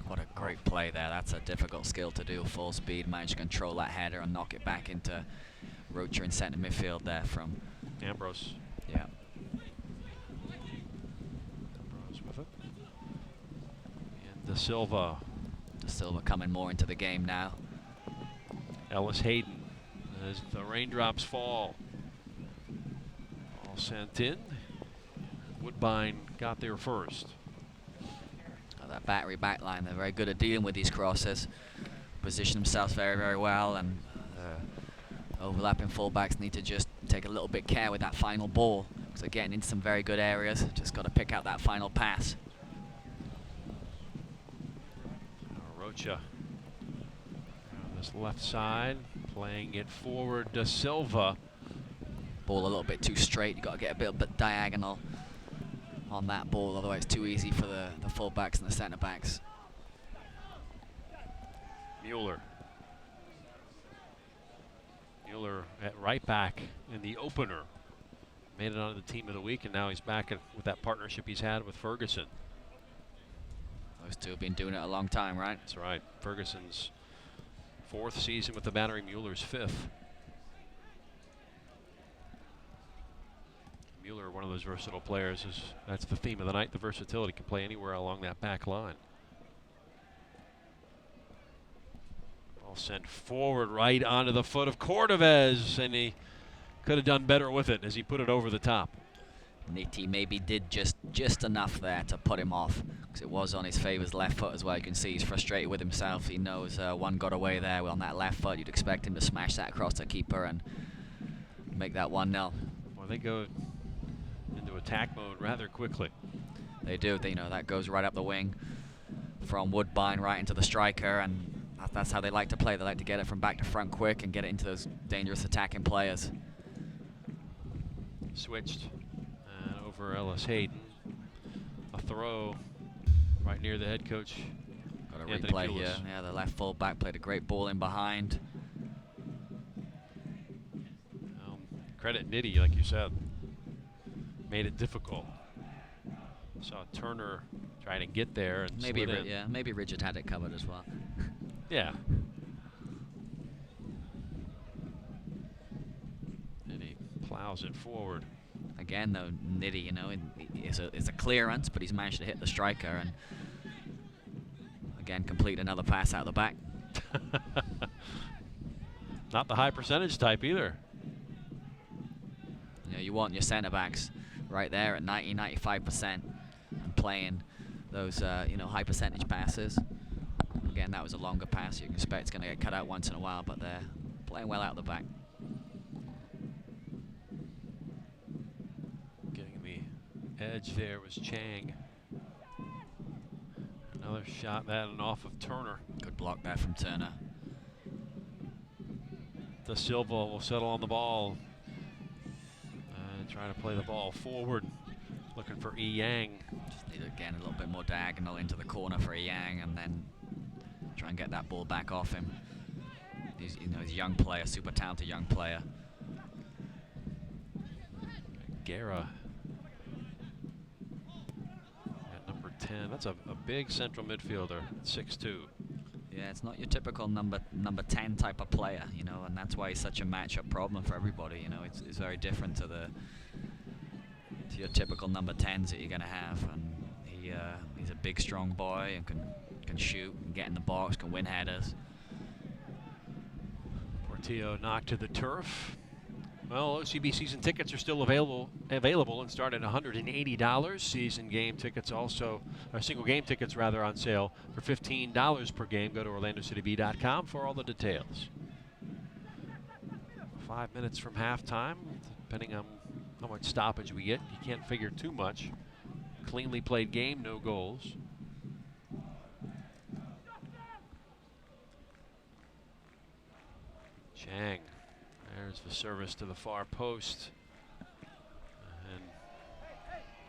What a great play there. That's a difficult skill to do. Full speed, manage to control that header and knock it back into Rocher in centre midfield there from Ambrose. Yeah. Ambrose with it. And De Silva. De Silva coming more into the game now. Ellis Hayden as the raindrops fall. All sent in. Woodbine got there first. That Battery backline, they're very good at dealing with these crosses. Position themselves very, very well, and overlapping fullbacks need to just take a little bit care with that final ball, because they're getting into some very good areas. Just got to pick out that final pass. Rocha on this left side, playing it forward to Silva. Ball a little bit too straight. You got to get a bit diagonal on that ball, otherwise it's too easy for the fullbacks and the centre backs. Mueller at right back in the opener. Made it onto the team of the week, and now he's back with that partnership he's had with Ferguson. Those two have been doing it a long time, right? That's right. Ferguson's 4th season with the Battery, Mueller's 5th. Mueller, one of those versatile players, that's the theme of the night. The versatility, can play anywhere along that back line. Ball sent forward right onto the foot of Cordovez, and he could have done better with it as he put it over the top. Nitti maybe did just enough there to put him off, because it was on his favour's left foot as well. You can see he's frustrated with himself. He knows one got away there on that left foot. You'd expect him to smash that across the keeper and make that 1-0. Well, they go into attack mode rather quickly. They do. You know, that goes right up the wing from Woodbine right into the striker, and that's how they like to play. They like to get it from back to front quick and get it into those dangerous attacking players. Switched over Ellis Hayden. A throw right near the head coach. Got a replay here. Yeah, the left full back played a great ball in behind. Credit Nitti, like you said. Made it difficult. Saw Turner trying to get there, and maybe Richard had it covered as well. Yeah. And he plows it forward. Again, though, Nitti, you know, it's a clearance, but he's managed to hit the striker and again complete another pass out the back. Not the high percentage type either. You know, you want your center backs right there at 90-95% and playing those you know, high percentage passes. Again, that was a longer pass. You can expect it's going to get cut out once in a while, but they're playing well out the back. Getting the edge there was Chang. Another shot that and off of Turner. Good block there from Turner. Da Silva will settle on the ball and try to play the ball forward, looking for Yang. Just need, again, a little bit more diagonal into the corner for Yang, and then try and get that ball back off him. He's, you know, he's a young player, super talented young player. Guerra at number 10. That's a big central midfielder, 6'2". Yeah, it's not your typical number 10 type of player, you know, and that's why he's such a matchup problem for everybody. You know, it's very different to your typical number 10s that you're going to have, and he's a big, strong boy and can shoot and get in the box, can win headers. Portillo knocked to the turf. Well, OCB season tickets are still available and start at $180. Season game tickets also, or single game tickets rather, on sale for $15 per game. Go to OrlandoCityB.com for all the details. 5 minutes from halftime, depending on how much stoppage we get. You can't figure too much. Cleanly played game, no goals. Chang. There's the service to the far post. And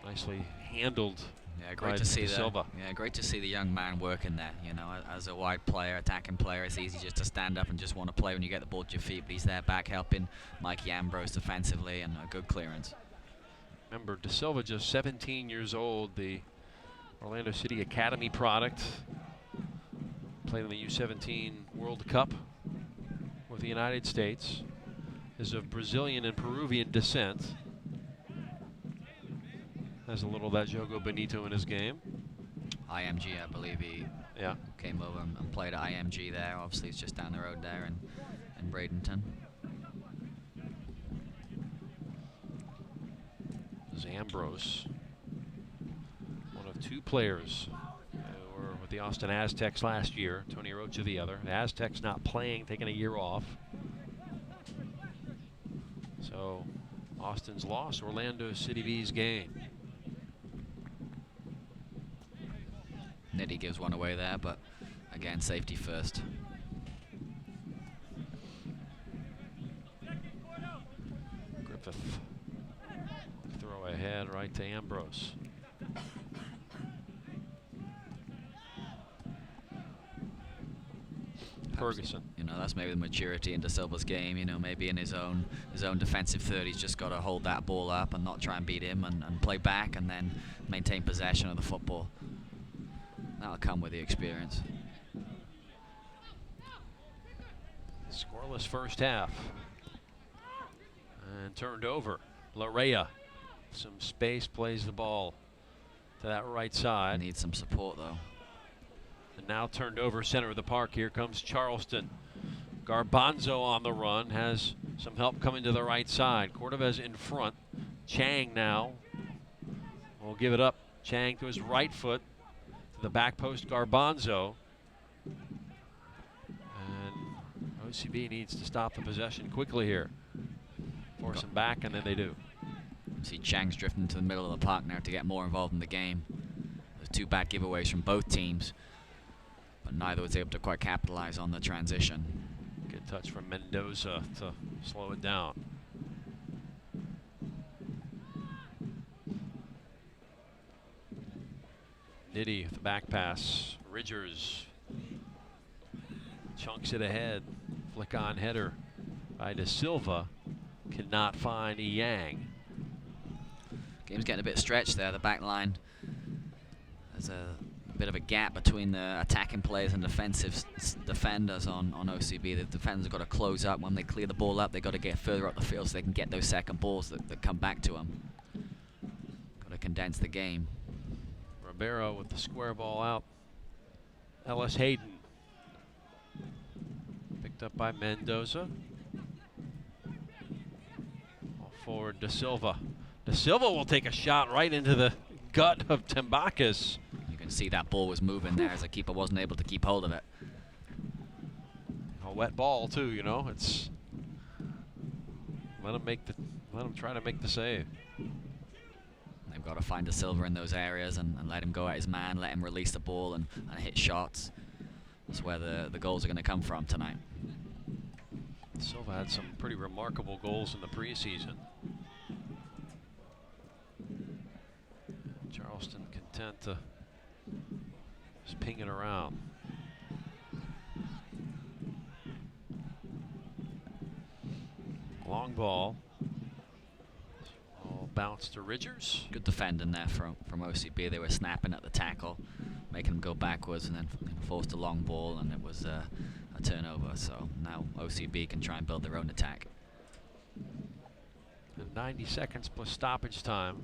nicely handled. Yeah, great to see that. Yeah, great to see the young man working there. You know, as a wide player, attacking player, it's easy just to stand up and just want to play when you get the ball to your feet. But he's there back helping Mikey Ambrose defensively, and a good clearance. Remember, Da Silva just 17 years old, the Orlando City Academy product. Played in the U17 World Cup with the United States. Is of Brazilian and Peruvian descent. Has a little of that Jogo Benito in his game. IMG, I believe he came over and played at IMG there. Obviously, it's just down the road there in Bradenton. This is Ambrose, one of two players who were with the Austin Aztecs last year. Tony Rocha the other. The Aztecs not playing, taking a year off. So Austin's lost Orlando City B's game. Nitty gives one away there, but again, safety first. Griffith throw ahead right to Ambrose. Ferguson. You know, that's maybe the maturity in Da Silva's game. You know, maybe in his own defensive third, he's just got to hold that ball up and not try and beat him, and play back and then maintain possession of the football. That'll come with the experience. Scoreless first half. And turned over. Larea. Some space, plays the ball to that right side. Needs some support though. And now turned over center of the park. Here comes Charleston. Garbanzo on the run. Has some help coming to the right side. Cordovez in front. Chang now will give it up. Chang to his right foot. To the back post, Garbanzo. And OCB needs to stop the possession quickly here. Force him back, and then they do. See Chang's drifting to the middle of the park now to get more involved in the game. There's two bad giveaways from both teams, but neither was able to quite capitalize on the transition. Good touch from Mendoza to slow it down. Nitty with the back pass. Ridgers chunks it ahead. Flick on header by Da Silva. Cannot find Yang. Game's getting a bit stretched there, the back line. There's a bit of a gap between the attacking players and defensive defenders on OCB. The defenders have got to close up. When they clear the ball up, they've got to get further up the field so they can get those second balls that come back to them. Got to condense the game. Ribeiro with the square ball out. Ellis Hayden. Picked up by Mendoza. for Da Silva. Da Silva will take a shot right into the gut of Tembakis. You can see that ball was moving there as the keeper wasn't able to keep hold of it. A wet ball too, you know. It's let him try to make the save. They've got to find Da Silva in those areas and let him go at his man, let him release the ball and hit shots. That's where the goals are going to come from tonight. Silva had some pretty remarkable goals in the preseason. Charleston content to just ping it around. Long ball. Ball bounce to Ridgers. Good defending there from OCB. They were snapping at the tackle, making them go backwards, and then forced a long ball, and it was a turnover. So now OCB can try and build their own attack. And 90 seconds plus stoppage time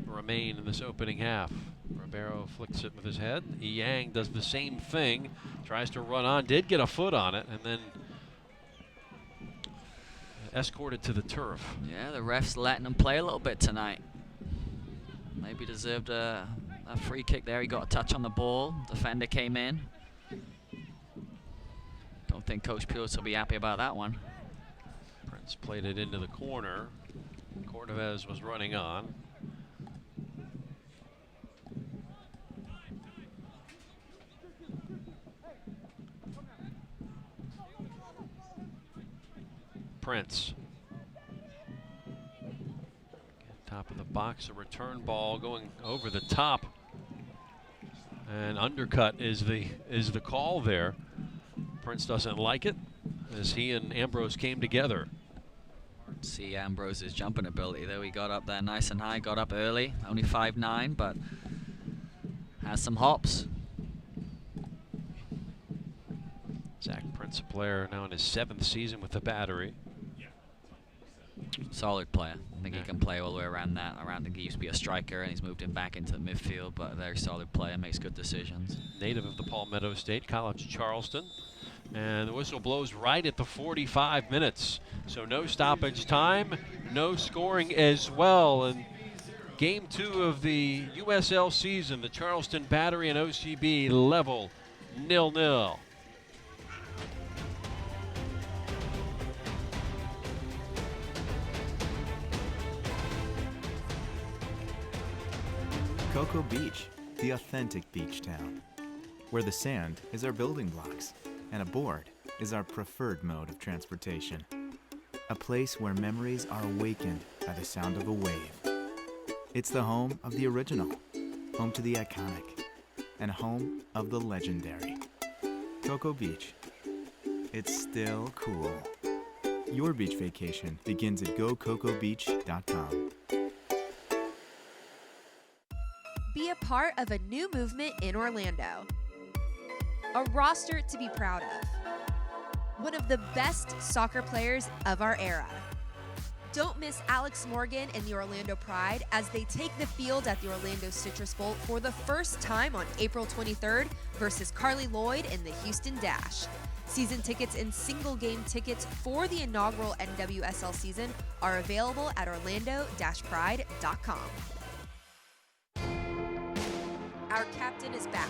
remain in this opening half. Ribeiro flicks it with his head. Yang does the same thing, tries to run on, did get a foot on it, and then escorted to the turf. Yeah, the refs letting him play a little bit tonight. Maybe deserved a free kick there. He got a touch on the ball. Defender came in. Don't think Coach Pulis will be happy about that one. Prince played it into the corner. Cordovez was running on. Prince. Top of the box, a return ball going over the top. And undercut is the call there. Prince doesn't like it as he and Ambrose came together. See Ambrose's jumping ability though. He got up there nice and high, got up early, only 5'9", but has some hops. Zach Prince, a player now in his 7th season with the Battery. Solid player. I think he can play all the way around that. I think he used to be a striker and he's moved him back into the midfield, but a very solid player, makes good decisions. Native of the Palmetto State College, Charleston. And the whistle blows right at the 45 minutes. So no stoppage time, no scoring as well. And game 2 of the USL season, the Charleston Battery and OCB level 0-0. Cocoa Beach, the authentic beach town, where the sand is our building blocks and a board is our preferred mode of transportation. A place where memories are awakened by the sound of a wave. It's the home of the original, home to the iconic, and home of the legendary. Cocoa Beach. It's still cool. Your beach vacation begins at gococobeach.com. Be a part of a new movement in Orlando. A roster to be proud of. One of the best soccer players of our era. Don't miss Alex Morgan and the Orlando Pride as they take the field at the Orlando Citrus Bowl for the first time on April 23rd versus Carly Lloyd in the Houston Dash. Season tickets and single game tickets for the inaugural NWSL season are available at orlando-pride.com. Our captain is back.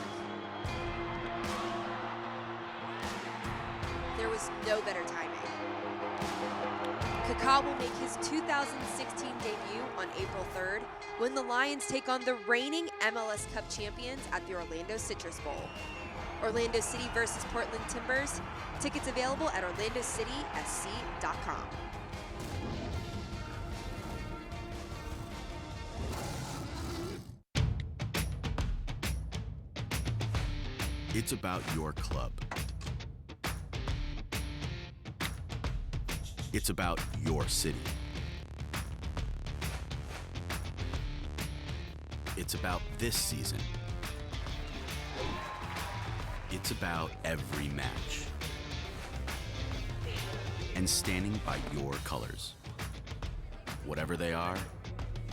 There was no better timing. Kaká will make his 2016 debut on April 3rd when the Lions take on the reigning MLS Cup champions at the Orlando Citrus Bowl. Orlando City versus Portland Timbers. Tickets available at orlandocitysc.com. It's about your club. It's about your city. It's about this season. It's about every match. And standing by your colors. Whatever they are,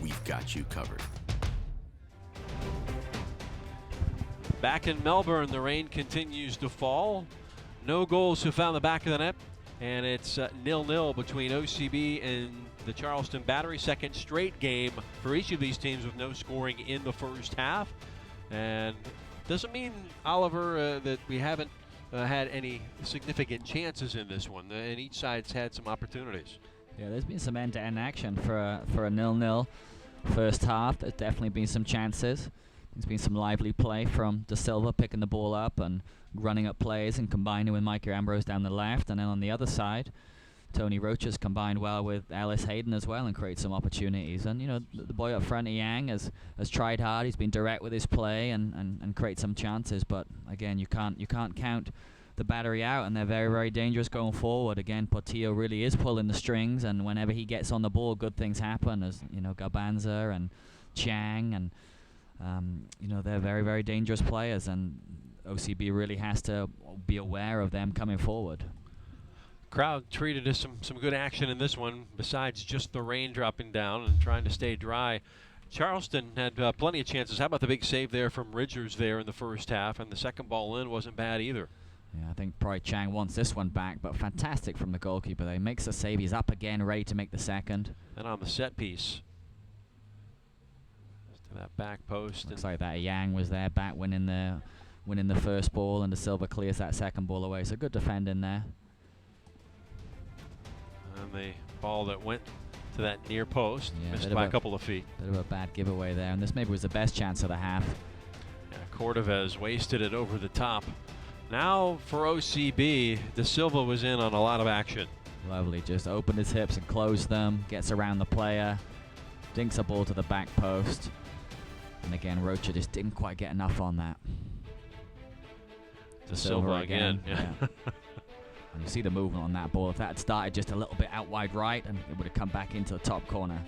we've got you covered. Back in Melbourne, the rain continues to fall. No goals have found the back of the net, and it's 0-0 between OCB and the Charleston Battery, second straight game for each of these teams with no scoring in the first half. And doesn't mean, Oliver, that we haven't had any significant chances in this one, and each side's had some opportunities. Yeah, there's been some end-to-end action for a 0-0 first half. There's definitely been some chances. There's been some lively play from De Silva picking the ball up and running up plays and combining with Micah Ambrose down the left. And then on the other side, Tony Rocha's combined well with Ellis Hayden as well and create some opportunities. And, you know, the boy up front, Yang, has tried hard. He's been direct with his play and create some chances. But, again, you can't count the Battery out, and they're very, very dangerous going forward. Again, Portillo really is pulling the strings, and whenever he gets on the ball, good things happen, as, you know, Garbanza and Chang, and, you know, they're very, very dangerous players, and OCB really has to be aware of them coming forward. Crowd treated as some good action in this one, besides just the rain dropping down and trying to stay dry. Charleston had plenty of chances. How about the big save there from Ridgers there in the first half, and the second ball in wasn't bad either. Yeah, I think probably Chang wants this one back, but fantastic from the goalkeeper there. He makes the save. He's up again, ready to make the second. And on the set piece, to that back post. Looks like that Yang was there, back winning the first ball, and De Silva clears that second ball away. So good defending there. And the ball that went to that near post, missed by a couple of feet. Bit of a bad giveaway there, and this maybe was the best chance of the half. Yeah, Cordovez wasted it over the top. Now for OCB, De Silva was in on a lot of action. Lovely, just opened his hips and closed them, gets around the player, dinks a ball to the back post. And again, Rocha just didn't quite get enough on that. De Silva again. Yeah. And you see the movement on that ball. If that had started just a little bit out wide right, and it would have come back into the top corner.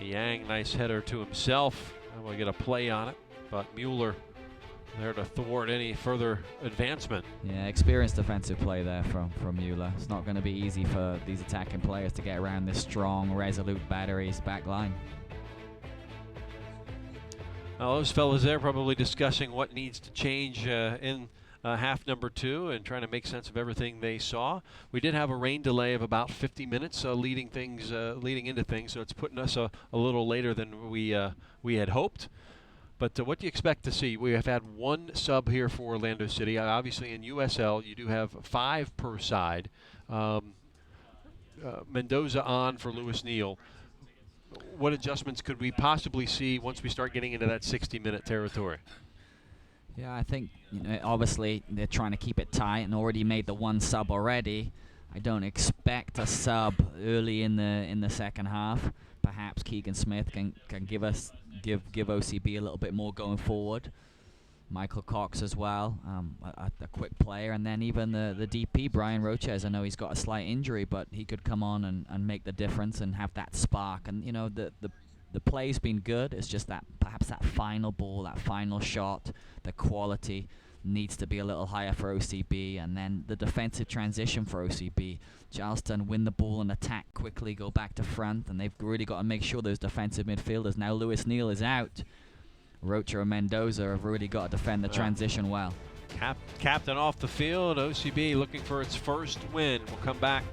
Yang, nice header to himself. We'll get a play on it, but Mueller there to thwart any further advancement. Yeah, experienced defensive play there from Mueller. It's not going to be easy for these attacking players to get around this strong, resolute Battery's back line. Well, those fellas there probably discussing what needs to change in half number 2 and trying to make sense of everything they saw. We did have a rain delay of about 50 minutes leading into things, so it's putting us a little later than we had hoped. But what do you expect to see? We have had one sub here for Orlando City. Obviously, in USL, you do have 5 per side. Mendoza on for Lewis Neal. What adjustments could we possibly see once we start getting into that 60-minute territory? Yeah, I think, you know, obviously they're trying to keep it tight and already made the one sub already. I don't expect a sub early in the second half. Perhaps Keegan Smith can give OCB a little bit more going forward. Michael Cox as well, a quick player, and then even the DP Brian Rochez. I know he's got a slight injury, but he could come on and make the difference and have that spark. And you know the play's been good. It's just that perhaps that final ball, that final shot, the quality needs to be a little higher for OCB, and then the defensive transition for OCB. Charleston win the ball and attack quickly, go back to front, and they've really got to make sure those defensive midfielders. Now Lewis Neal is out. Rocha and Mendoza have really got to defend the transition well. Captain off the field, OCB looking for its first win. We'll come back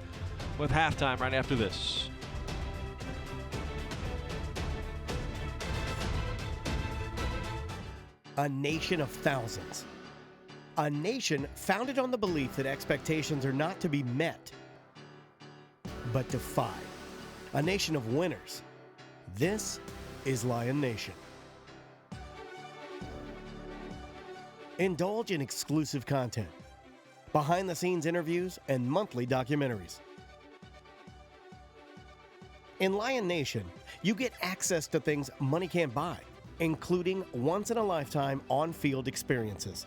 with halftime right after this. A nation of thousands. A nation founded on the belief that expectations are not to be met, but defied. A nation of winners. This is Lion Nation. Indulge in exclusive content, behind-the-scenes interviews, and monthly documentaries. In Lion Nation, you get access to things money can't buy, including once-in-a-lifetime on-field experiences.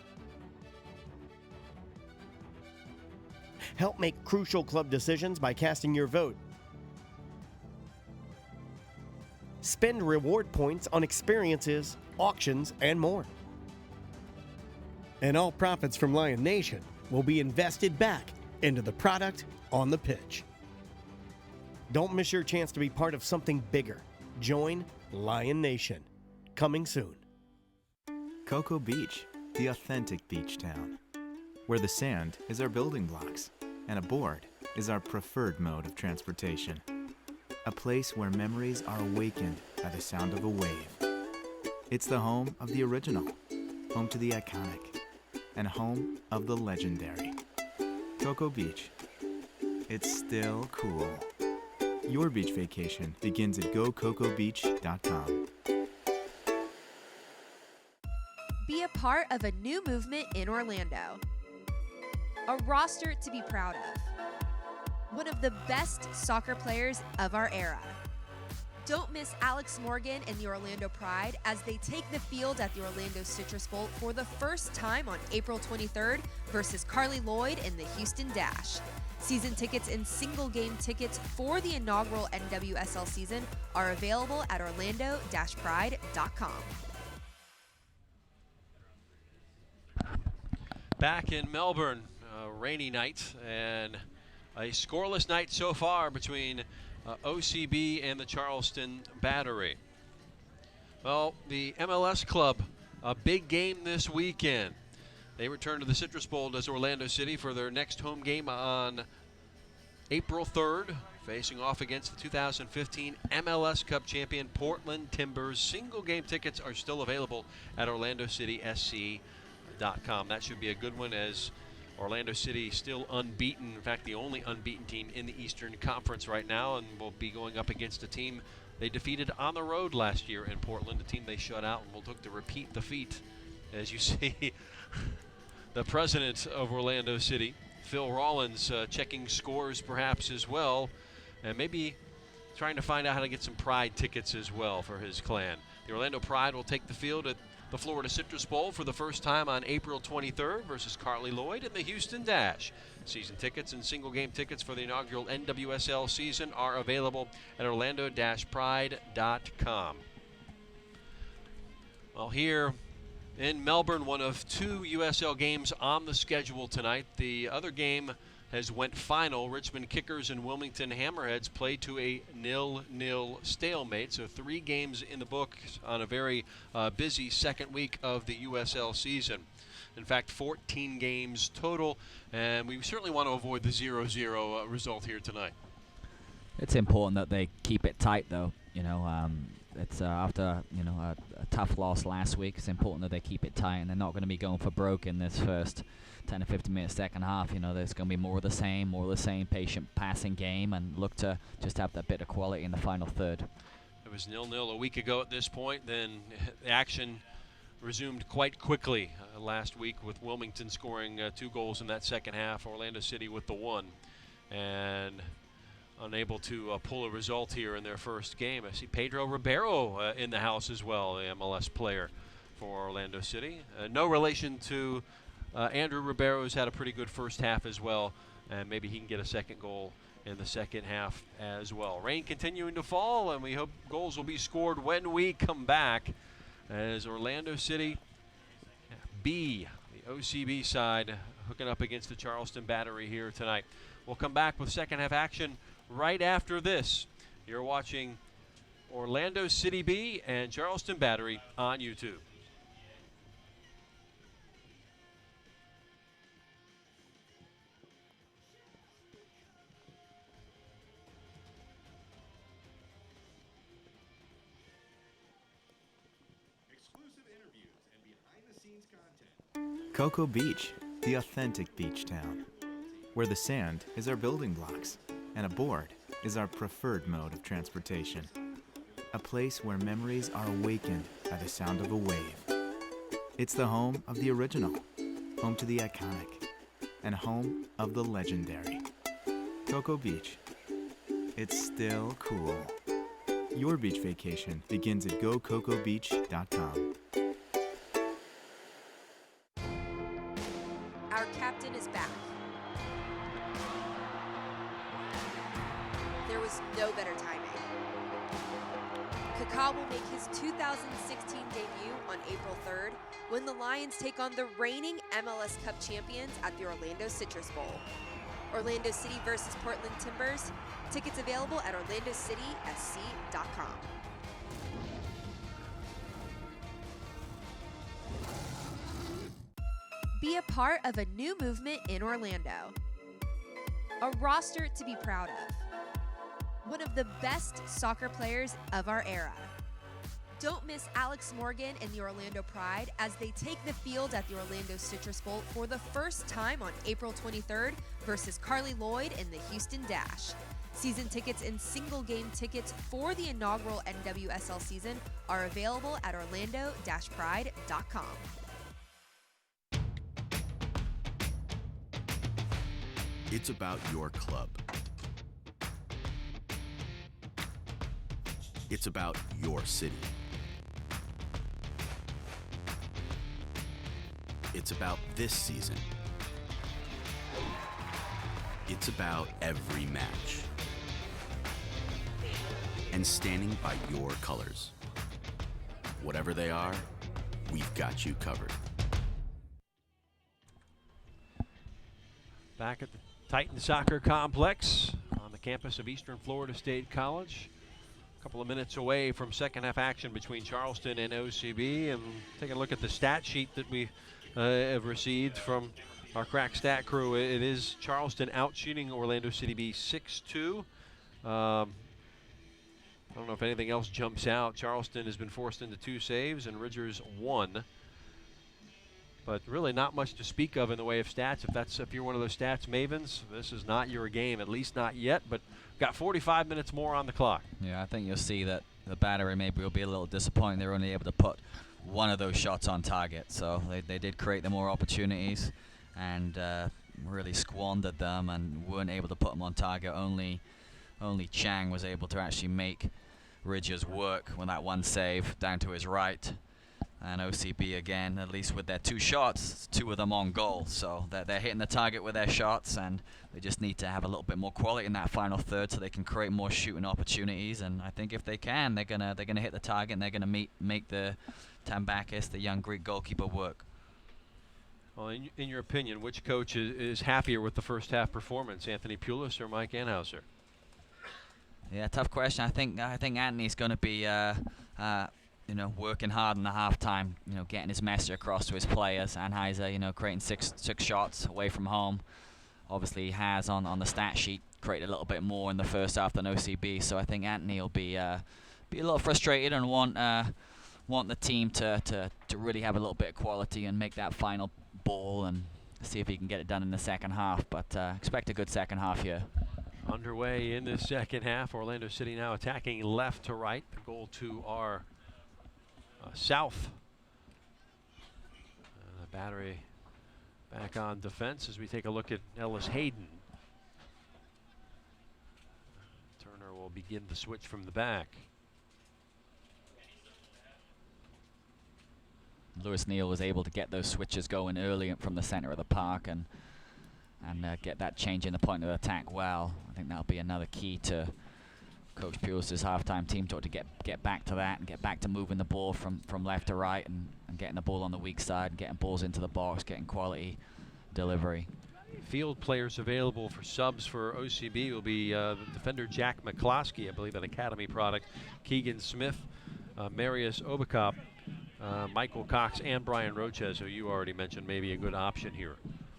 Help make crucial club decisions by casting your vote. Spend reward points on experiences, auctions, and more. And all profits from Lion Nation will be invested back into the product on the pitch. Don't miss your chance to be part of something bigger. Join Lion Nation. Coming soon. Cocoa Beach, the authentic beach town, where the sand is our building blocks and a board is our preferred mode of transportation. a place where memories are awakened by the sound of a wave. It's the home of the original, home to the iconic, and home of the legendary. Cocoa Beach. It's still cool. Your beach vacation begins at gococobeach.com. Be a part of a new movement in Orlando. A roster to be proud of. One of the best soccer players of our era. Don't miss Alex Morgan and the Orlando Pride as they take the field at the Orlando Citrus Bowl for the first time on April 23rd versus Carly Lloyd in the Houston Dash. Season tickets and single game tickets for the inaugural NWSL season are available at orlando-pride.com. Back in Melbourne, a rainy night and a scoreless night so far between OCB and the Charleston Battery. Well, the MLS club, a big game this weekend. They return to the Citrus Bowl as Orlando City for their next home game on April 3rd, facing off against the 2015 MLS Cup champion Portland Timbers. Single game tickets are still available at OrlandoCitySC.com. That should be a good one, as Orlando City still unbeaten. In fact, the only unbeaten team in the Eastern Conference right now, and will be going up against a team they defeated on the road last year in Portland, a team they shut out, and will look to repeat the feat. As you see, the president of Orlando City, Phil Rollins, checking scores perhaps as well, and maybe trying to find out how to get some Pride tickets as well for his clan. The Orlando Pride will take the field at the Florida Citrus Bowl for the first time on April 23rd versus Carly Lloyd in the Houston Dash. Season tickets and single game tickets for the inaugural NWSL season are available at orlando-pride.com. Well, here in Melbourne, one of two USL games on the schedule tonight. The other game has went final. Richmond Kickers and Wilmington Hammerheads played to a 0-0 stalemate. So 3 games in the books on a very busy second week of the USL season. In fact, 14 games total, and we certainly want to avoid the 0-0 result here tonight. It's important that they keep it tight, though. You know, it's after a tough loss last week. It's important that they keep it tight, and they're not going to be going for broke in this first 10 to 15 minute second half. You know, there's going to be more of the same, patient passing game, and look to just have that bit of quality in the final third. It was 0-0 a week ago at this point. Then the action resumed quite quickly last week, with Wilmington scoring 2 goals in that second half, Orlando City with the 1, and unable to pull a result here in their first game. I see Pedro Ribeiro in the house as well, the MLS player for Orlando City. No relation to Andrew Ribeiro, who's had a pretty good first half as well, and maybe he can get a second goal in the second half as well. Rain continuing to fall, and we hope goals will be scored when we come back, as Orlando City B, the OCB side, hooking up against the Charleston Battery here tonight. We'll come back with second half action right after this. You're watching Orlando City B and Charleston Battery on YouTube. Cocoa Beach, the authentic beach town, where the sand is our building blocks and a board is our preferred mode of transportation. A place where memories are awakened by the sound of a wave. It's the home of the original, home to the iconic, and home of the legendary. Cocoa Beach. It's still cool. Your beach vacation begins at gococobeach.com. Our captain is back. There was no better timing. Kaká will make his 2016 debut on April 3rd when the Lions take on the reigning MLS Cup champions at the Orlando Citrus Bowl. Orlando City versus Portland Timbers. Tickets available at orlandocitysc.com. Be a part of a new movement in Orlando. A roster to be proud of. one of the best soccer players of our era. Don't miss Alex Morgan and the Orlando Pride as they take the field at the Orlando Citrus Bowl for the first time on April 23rd versus Carly Lloyd in the Houston Dash. Season tickets and single game tickets for the inaugural NWSL season are available at orlando-pride.com. It's about your club. It's about your city. It's about this season. It's about every match. And standing by your colors. Whatever they are, we've got you covered. Back at the Titan Soccer Complex on the campus of Eastern Florida State College. A couple of minutes away from second half action between Charleston and OCB. And taking a look at the stat sheet that we have received from our crack stat crew. It is Charleston out-shooting Orlando City B 6-2. I don't know if anything else jumps out. Charleston has been forced into 2 saves and Ridgers 1. But really not much to speak of in the way of stats. If you're one of those stats mavens, this is not your game, at least not yet. But got 45 minutes more on the clock. Yeah, I think you'll see that the Battery maybe will be a little disappointed they were only able to put one of those shots on target. So they did create the more opportunities and really squandered them and weren't able to put them on target. Only Chang was able to actually make Ridgers work with that one save down to his right. And OCB again, at least with their 2 shots, 2 of them on goal. So they're hitting the target with their shots, and they just need to have a little bit more quality in that final third so they can create more shooting opportunities. And I think if they can, they're gonna hit the target and they're gonna make the Tambakis, the young Greek goalkeeper, work. Well, in your opinion, which coach is happier with the first half performance, Anthony Pulis or Mike Anhauser? Yeah, tough question. I think Anthony's going to be working hard in the halftime, getting his message across to his players. Anheuser, creating six shots away from home. Obviously, he has on the stat sheet created a little bit more in the first half than OCB. So I think Anthony will be a little frustrated and want the team to really have a little bit of quality and make that final ball and see if he can get it done in the second half. But expect a good second half here. Underway in the second half. Orlando City now attacking left to right. The goal to our south. The Battery back on defense as we take a look at Ellis Hayden. Turner will begin the switch from the back. Lewis Neal was able to get those switches going early from the center of the park and get that change in the point of attack well. I think that'll be another key to Coach Pulis' halftime team talk to get back to that and get back to moving the ball from left to right and getting the ball on the weak side and getting balls into the box, getting quality delivery. Field players available for subs for OCB will be the defender Jack McCloskey, I believe an academy product, Keegan Smith, Marius Obakop, Michael Cox, and Brian Roches, who you already mentioned, maybe a good option here.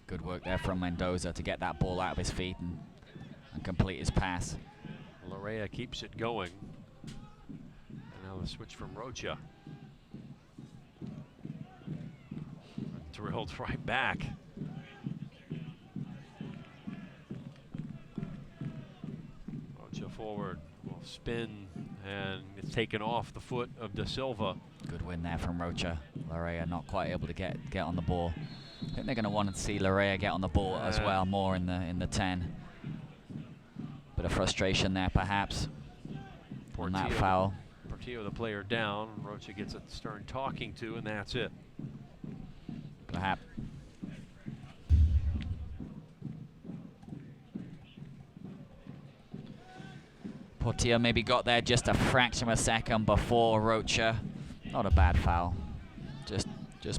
Good work there from Mendoza to get that ball out of his feet and complete his pass. Larea keeps it going. And now the switch from Rocha. Drilled right back. Rocha forward, will spin, and it's taken off the foot of Da Silva. Good win there from Rocha. Larea not quite able to get on the ball. I think they're going to want to see Larea get on the ball as well, more in the 10. Bit of frustration there, perhaps, on that foul. Portillo, the player, down. Rocha gets a stern talking to, and that's it. Perhaps. Portillo maybe got there just a fraction of a second before Rocha. Not a bad foul. Just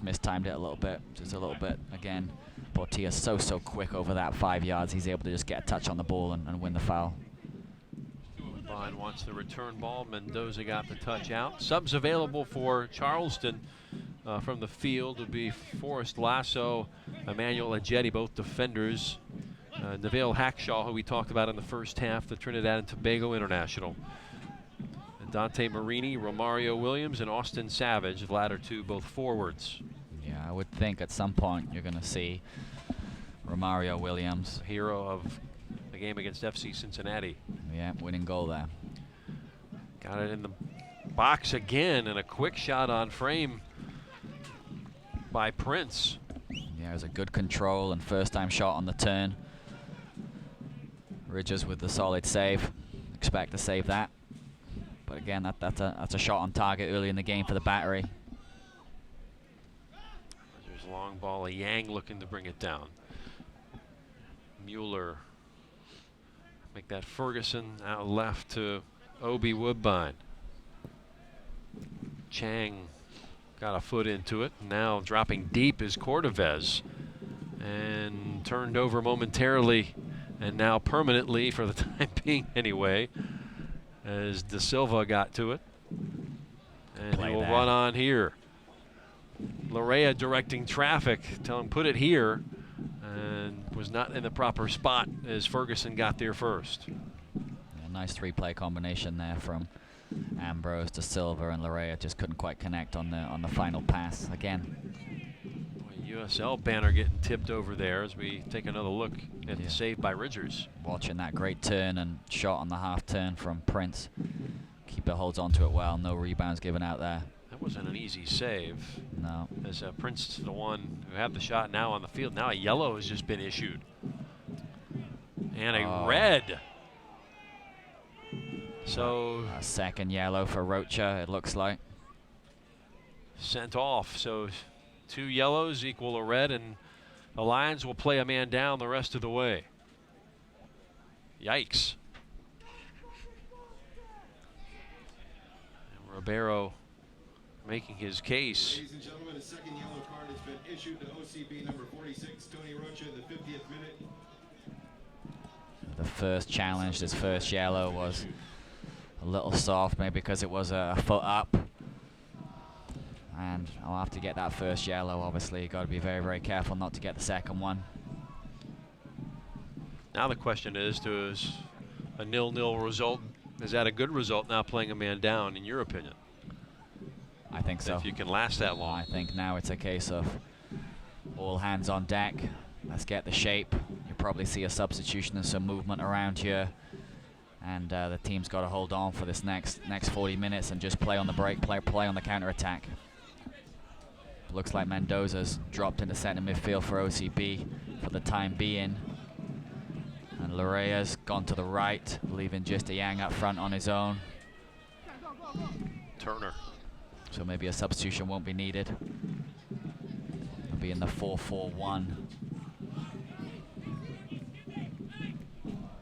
mistimed it a little bit. Just a little bit. Again, Portillo's so quick over that 5 yards. He's able to just get a touch on the ball and win the foul. Vine wants the return ball. Mendoza got the touch out. Subs available for Charleston from the field would be Forrest Lasso, Emmanuel Agetti, both defenders. Neville Hackshaw, who we talked about in the first half, the Trinidad and Tobago international. And Dante Marini, Romario Williams, and Austin Savage, the latter two both forwards. Yeah, I would think at some point you're going to see Romario Williams, hero of the game against FC Cincinnati. Yeah, winning goal there. Got it in the box again, and a quick shot on frame by Prince. Yeah, it was a good control and first time shot on the turn. Ridges with the solid save. Expect to save that. But again, that's a shot on target early in the game for the Battery. There's a long ball, Yang looking to bring it down. Mueller. Make that Ferguson out left to Obi Woodbine. Chang got a foot into it. Now dropping deep is Cordovez. And turned over momentarily and now permanently for the time being anyway, as De Silva got to it. And he will run on here. Larea directing traffic, tell him put it here, and was not in the proper spot as Ferguson got there first. A nice three-play combination there from Ambrose, De Silva, and Larea. Just couldn't quite connect on the final pass again. USL banner getting tipped over there as we take another look at the save by Ridgers. Watching that great turn and shot on the half turn from Prince. Keeper holds onto it well, no rebounds given out there. That wasn't an easy save. No. As Prince, the one who had the shot now on the field. Now a yellow has just been issued. And a red. So a second yellow for Rocha, it looks like. Sent off, so 2 yellows equal a red, and the Lions will play a man down the rest of the way. Yikes. And Ribeiro making his case. Ladies and gentlemen, a second yellow card has been issued to OCB number 46, Tony Rocha, in the 50th minute. The first challenge, this first yellow, was a little soft, maybe because it was a foot up. And I'll have to get that first yellow, obviously. You've got to be very, very careful not to get the second one. Now the question is a 0-0 result, is that a good result now playing a man down, in your opinion? I think so. If you can last that long. I think now it's a case of all hands on deck. Let's get the shape. You'll probably see a substitution and some movement around here. And the team's got to hold on for this next 40 minutes and just play on the break, play on the counter-attack. Looks like Mendoza's dropped into centre midfield for OCB for the time being. And Larea's gone to the right, leaving just a Yang up front on his own. Turner. So maybe a substitution won't be needed. It'll be in the 4-4-1.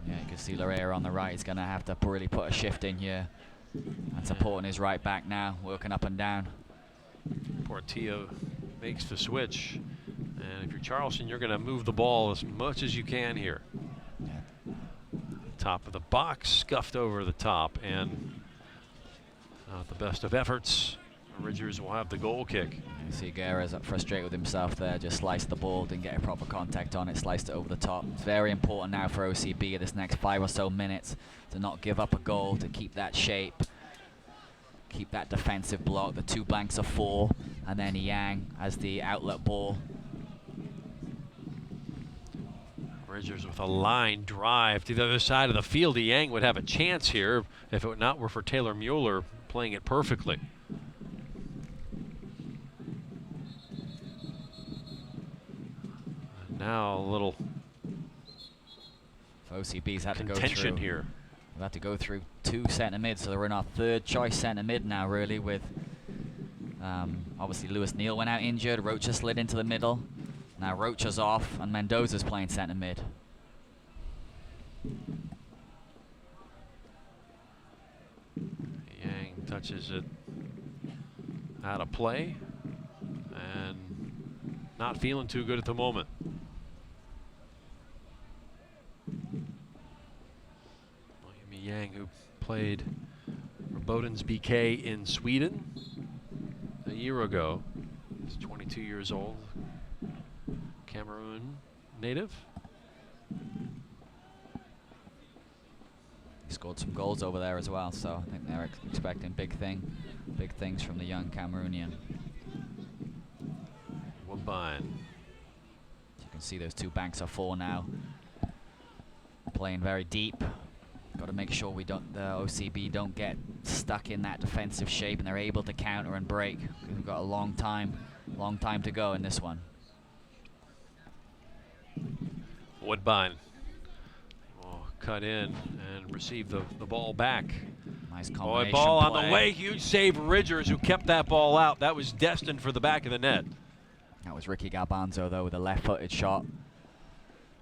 Yeah, you can see Larea on the right. He's going to have to really put a shift in here. And supporting his right back now, working up and down. Portillo makes the switch. And if you're Charleston, you're going to move the ball as much as you can here. Yeah. Top of the box, scuffed over the top, and not the best of efforts. Ridgers will have the goal kick. You see Guerra's frustrated with himself there, just sliced the ball, didn't get a proper contact on it, sliced it over the top. It's very important now for OCB in this next 5 or so minutes to not give up a goal, to keep that shape, keep that defensive block, the 2 blanks of 4, and then Yang as the outlet ball. Ridgers with a line drive to the other side of the field. Yang would have a chance here if it not were for Taylor Mueller playing it perfectly. And now a little OCB's had to go contention through here. We've had to go through 2 centre mids, so they're in our 3rd choice centre mid now, really, with obviously Lewis Neal went out injured, Rocha slid into the middle. Now Rocha's off, and Mendoza's playing centre mid. Yang touches it out of play, and not feeling too good at the moment. William Yang, who played for Bodens BK in Sweden a year ago. He's 22 years old, Cameroon native. Scored some goals over there as well, so I think they're expecting big things from the young Cameroonian. Woodbine. You can see those two banks are full now. Playing very deep. Got to make sure the OCB don't get stuck in that defensive shape and they're able to counter and break. We've got a long time to go in this one. Woodbine will cut in and receive the ball back. Nice combination ball play. on the way. Huge save, Ridgers, who kept that ball out. That was destined for the back of the net. That was Ricky Garbanzo, though, with a left-footed shot.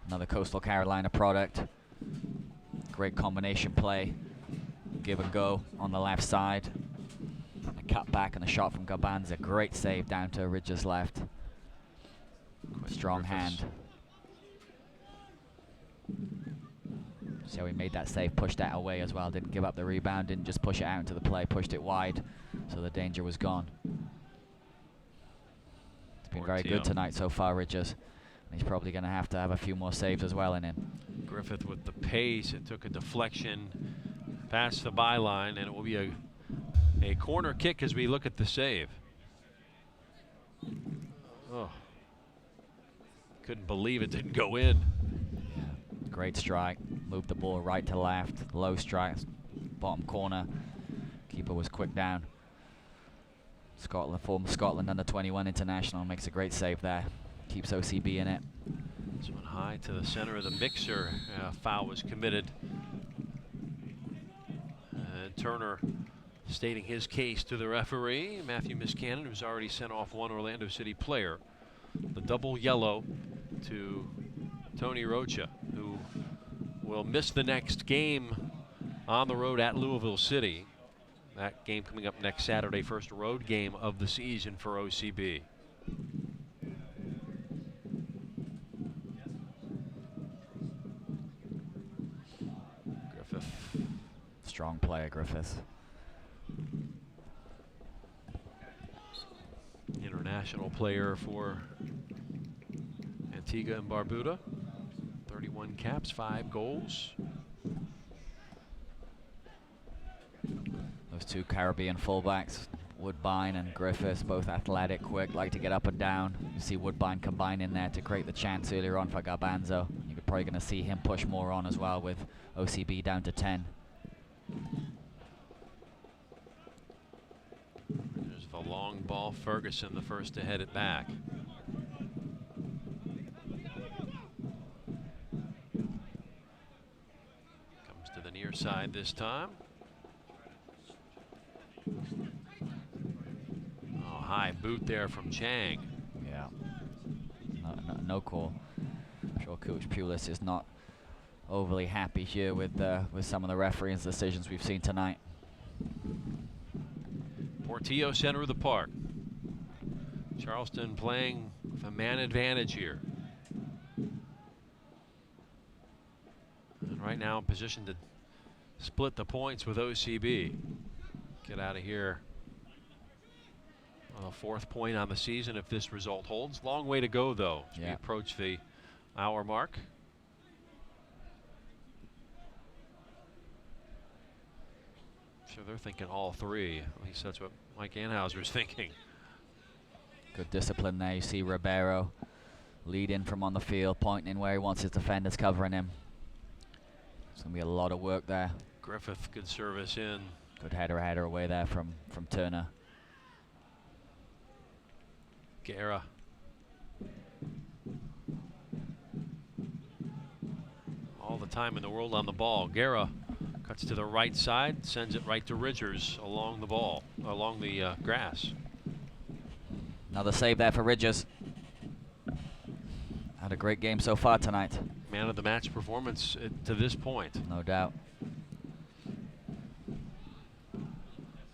Another Coastal Carolina product. Great combination play. Give and go on the left side. A cut back and a shot from Garbanzo. Great save down to Ridgers' left. Strong hand. See how he made that save, pushed that away as well. Didn't give up the rebound, didn't just push it out into the play, pushed it wide, so the danger was gone. It's been very good tonight so far, Ridgers. He's probably going to have a few more saves as well in him. Griffith with the pace. It took a deflection past the byline, and it will be a corner kick as we look at the save. Oh, couldn't believe it didn't go in. Yeah, great strike. Moved the ball right to left. Low strike, bottom corner. Keeper was quick down. Scotland, former Scotland under-21 international, makes a great save there. Keeps OCB in it. This one high to the center of the mixer. Foul was committed. Turner stating his case to the referee, Matthew Miscannon, who's already sent off one Orlando City player. The double yellow to Tony Rocha, who will miss the next game on the road at Louisville City. That game coming up next Saturday, first road game of the season for OCB. Strong player, Griffith. International player for Antigua and Barbuda. 31 caps, 5 goals. Those two Caribbean fullbacks, Woodbine and Griffiths, both athletic, quick, like to get up and down. You see Woodbine combine in there to create the chance earlier on for Garbanzo. You're probably going to see him push more on as well with OCB down to 10. There's the long ball. Ferguson, the first to head it back. Comes to the near side this time. Oh, high boot there from Chang. Yeah. No call. I'm sure Coach Pulis is not overly happy here with some of the referee's decisions we've seen tonight. Portillo, center of the park. Charleston playing with a man advantage here. And right now in position to split the points with OCB. Get out of here. A 4th point on the season if this result holds. Long way to go though as we approach the hour mark. Sure, they're thinking all 3. At least that's what Mike Anhauser's thinking. Good discipline there. You see Ribeiro lead in from on the field, pointing in where he wants his defenders covering him. It's going to be a lot of work there. Griffith, good service in. Good header away there from Turner. Guerra. All the time in the world on the ball. Guerra cuts to the right side, sends it right to Ridgers along the ball, along the grass. Another save there for Ridgers. Had a great game so far tonight. Man of the match performance to this point. No doubt.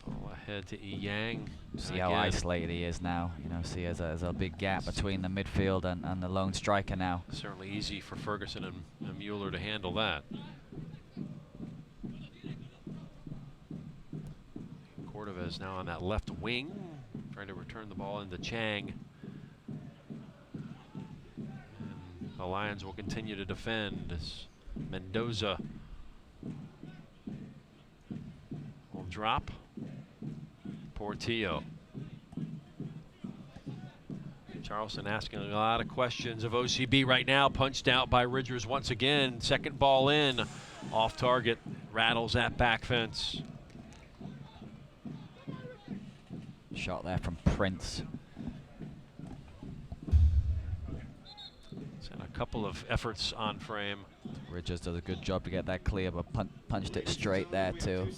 Ball ahead to E. Yang. See how isolated he is now. You know, see there's a big gap between the midfield and the lone striker now. Certainly easy for Ferguson and Mueller to handle that. Cordova now on that left wing, trying to return the ball into Chang. And the Lions will continue to defend as Mendoza drop. Portillo. Charleston asking a lot of questions of OCB right now. Punched out by Ridgers once again. Second ball in. Off target. Rattles that back fence. Shot there from Prince. He's had a couple of efforts on frame. Ridgers does a good job to get that clear, but punched it straight there too.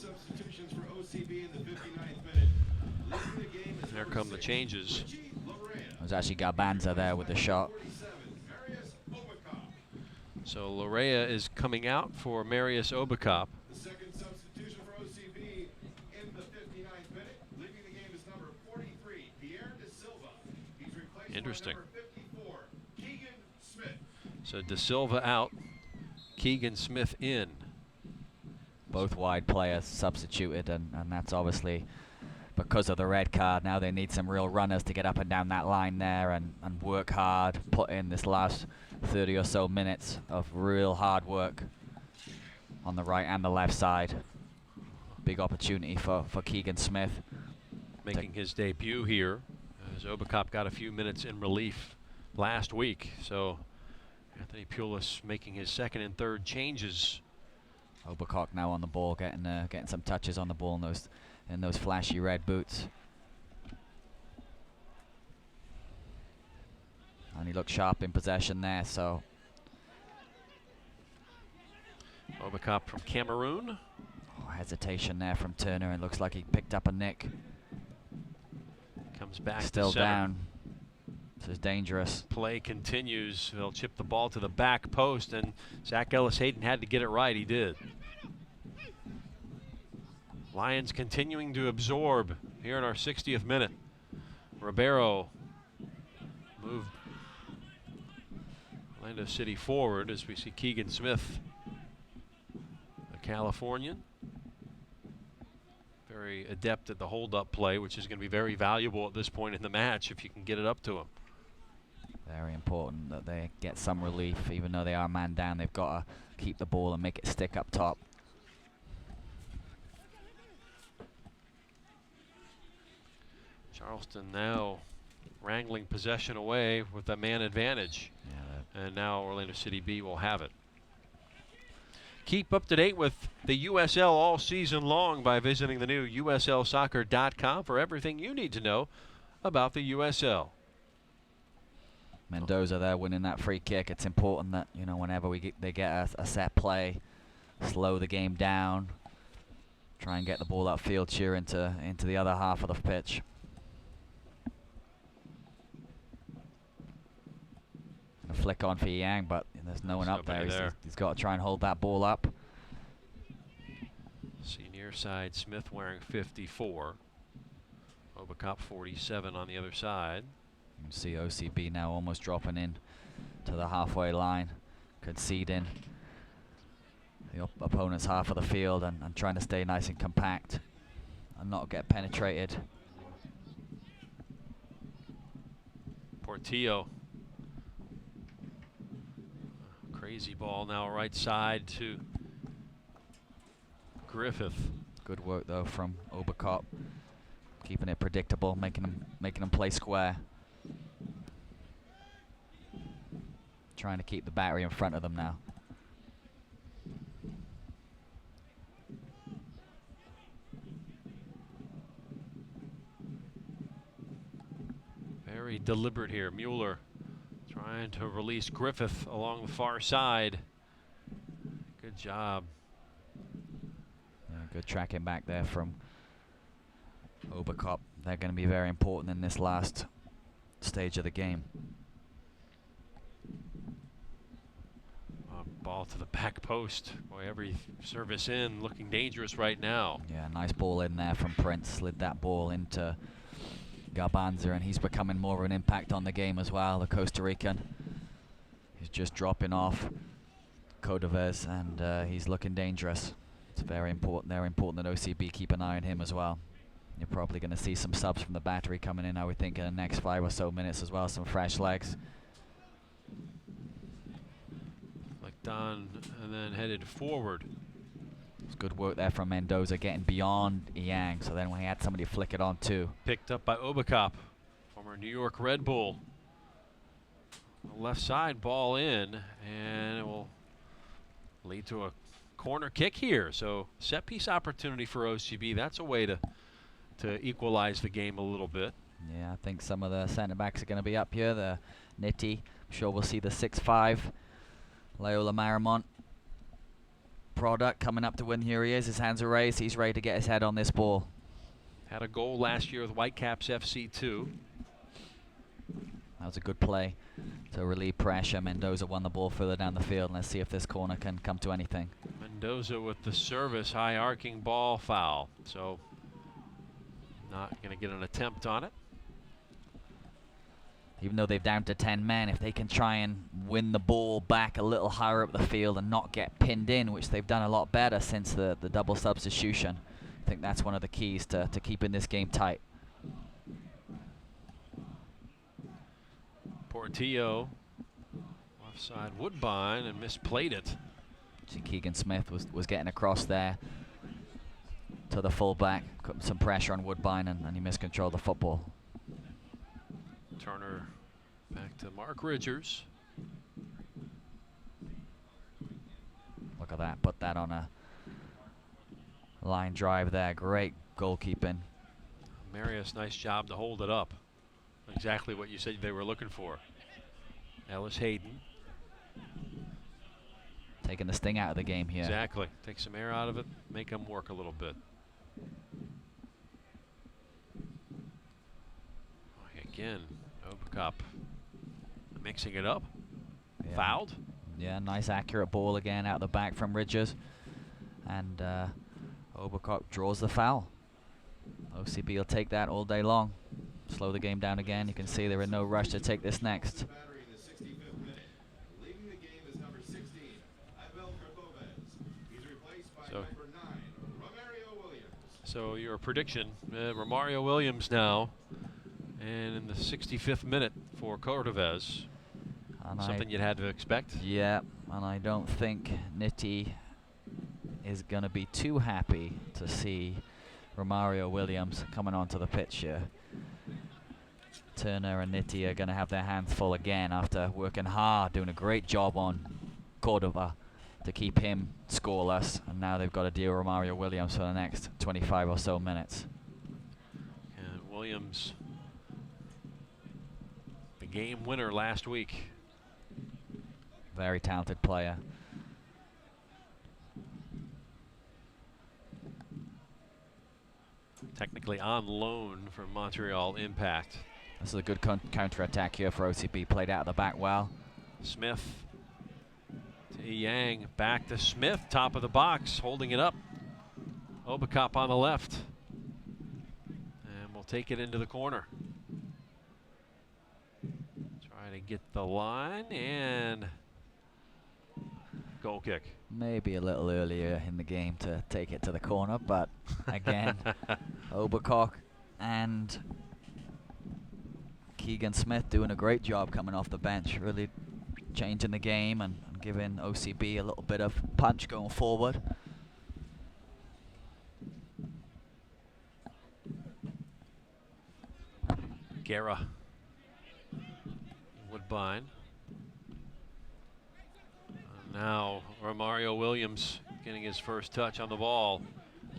There come the changes. It was actually Garbanza there with the shot. So Lorea is coming out for Marius Obacop. The second substitution for OCB in the 59th minute. Leaving the game is number 43, Pierre De Silva. He's replaced Interesting. by number 54, Keegan Smith. So De Silva out, Keegan Smith in. Both wide players substituted, and that's obviously because of the red card. Now they need some real runners to get up and down that line there and work hard, put in this last 30 or so minutes of real hard work on the right and the left side. Big opportunity for Keegan Smith. Making his debut here, as Obacop got a few minutes in relief last week. So Anthony Pulis making his second and third changes. Obacop now on the ball, getting some touches on the ball in those flashy red boots. And he looked sharp in possession there, so. Obacop from Cameroon. Oh, hesitation there from Turner. It looks like he picked up a nick. Comes back Still to center. down. This is dangerous. Play continues. They'll chip the ball to the back post, and Zach Ellis-Hayden had to get it right. He did. Lions continuing to absorb here in our 60th minute. Ribeiro moved Orlando City forward as we see Keegan Smith, a Californian. Very adept at the hold-up play, which is going to be very valuable at this point in the match if you can get it up to him. Very important that they get some relief. Even though they are man down, they've got to keep the ball and make it stick up top. Charleston now wrangling possession away with a man advantage. Yeah, and now Orlando City B will have it. Keep up to date with the USL all season long by visiting the new USLsoccer.com for everything you need to know about the USL. Mendoza there winning that free kick. It's important that, you know, whenever they get a set play, slow the game down, try and get the ball upfield here into the other half of the pitch. A flick on for Yang, but there's no one up there. He's got to try and hold that ball up. See near side, Smith wearing 54. Obacop 47 on the other side. You can see OCB now almost dropping in to the halfway line, conceding the opponent's half of the field and trying to stay nice and compact and not get penetrated. Portillo. Crazy ball now right side to Griffith. Good work though from Obacop, keeping it predictable, making them play square. Trying to keep the battery in front of them now. Very deliberate here. Mueller trying to release Griffith along the far side. Good job. Yeah, good tracking back there from Obacop. They're going to be very important in this last stage of the game. Ball to the back post. Boy, every service in looking dangerous right now. Yeah, nice ball in there from Prince. Slid that ball into Garbanza, and he's becoming more of an impact on the game as well, the Costa Rican. He's just dropping off Cordovez, and he's looking dangerous. It's very important. They're important that OCB keep an eye on him as well. You're probably going to see some subs from the battery coming in, I would think, in the next 5 or so minutes as well, some fresh legs. Done and then headed forward. It's good work there from Mendoza, getting beyond Yang. So then when he had somebody flick it on too. Picked up by Obakop, former New York Red Bull. Left side, ball in, and it will lead to a corner kick here. So set piece opportunity for OCB. That's a way to equalize the game a little bit. Yeah, I think some of the centre backs are going to be up here. The Nitti, I'm sure we'll see the 6'5" Loyola Marymount product coming up to win. Here he is. His hands are raised. He's ready to get his head on this ball. Had a goal last year with Whitecaps FC 2. That was a good play to relieve pressure. Mendoza won the ball further down the field. Let's see if this corner can come to anything. Mendoza with the service, high arcing ball foul. So not going to get an attempt on it. Even though they've down to 10 men, if they can try and win the ball back a little higher up the field and not get pinned in, which they've done a lot better since the double substitution, I think that's one of the keys to keeping this game tight. Portillo, left side Woodbine, and misplayed it. See, Keegan Smith was getting across there to the fullback, putting some pressure on Woodbine, and he miscontrolled the football. Turner back to Mark Ridgers. Look at that, put that on a line drive there. Great goalkeeping. Marius, nice job to hold it up. Exactly what you said they were looking for. Ellis Hayden. Taking the sting out of the game here. Exactly. Take some air out of it, make them work a little bit. Again, Obakop mixing it up. Yeah. Fouled. Yeah, nice accurate ball again out the back from Ridgers. And Obakop draws the foul. OCB will take that all day long. Slow the game down again. You can see they're in no rush to take this next. So your prediction, Romario Williams now, and in the 65th minute for Cordovez. Something you'd had to expect? Yeah, and I don't think Nitti is going to be too happy to see Romario Williams coming onto the pitch here. Turner and Nitti are going to have their hands full again after working hard, doing a great job on Cordova to keep him scoreless, and now they've got to deal with Romario Williams for the next 25 or so minutes. And Williams, the game winner last week. Very talented player. Technically on loan from Montreal Impact. This is a good counter-attack here for OCB. Played out of the back well. Smith to Yang, back to Smith, top of the box, holding it up. Obakop on the left. And we'll take it into the corner. Try to get the line, and goal kick. Maybe a little earlier in the game to take it to the corner, but again, Obakop and Keegan Smith doing a great job coming off the bench, really changing the game and giving OCB a little bit of punch going forward. Guerra. Woodbine. Now Romario Williams getting his first touch on the ball.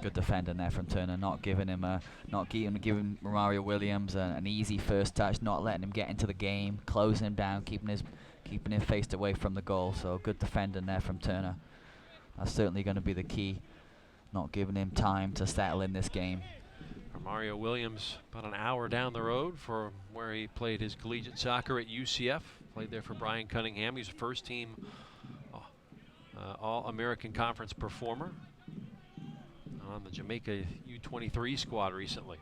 Good defending there from Turner, not giving giving Romario Williams an easy first touch, not letting him get into the game, closing him down, keeping him faced away from the goal. So good defending there from Turner. That's certainly going to be the key, not giving him time to settle in this game. Romario Williams about an hour down the road from where he played his collegiate soccer at UCF. Played there for Brian Cunningham. He's a first team All-American Conference performer on the Jamaica U23 squad recently.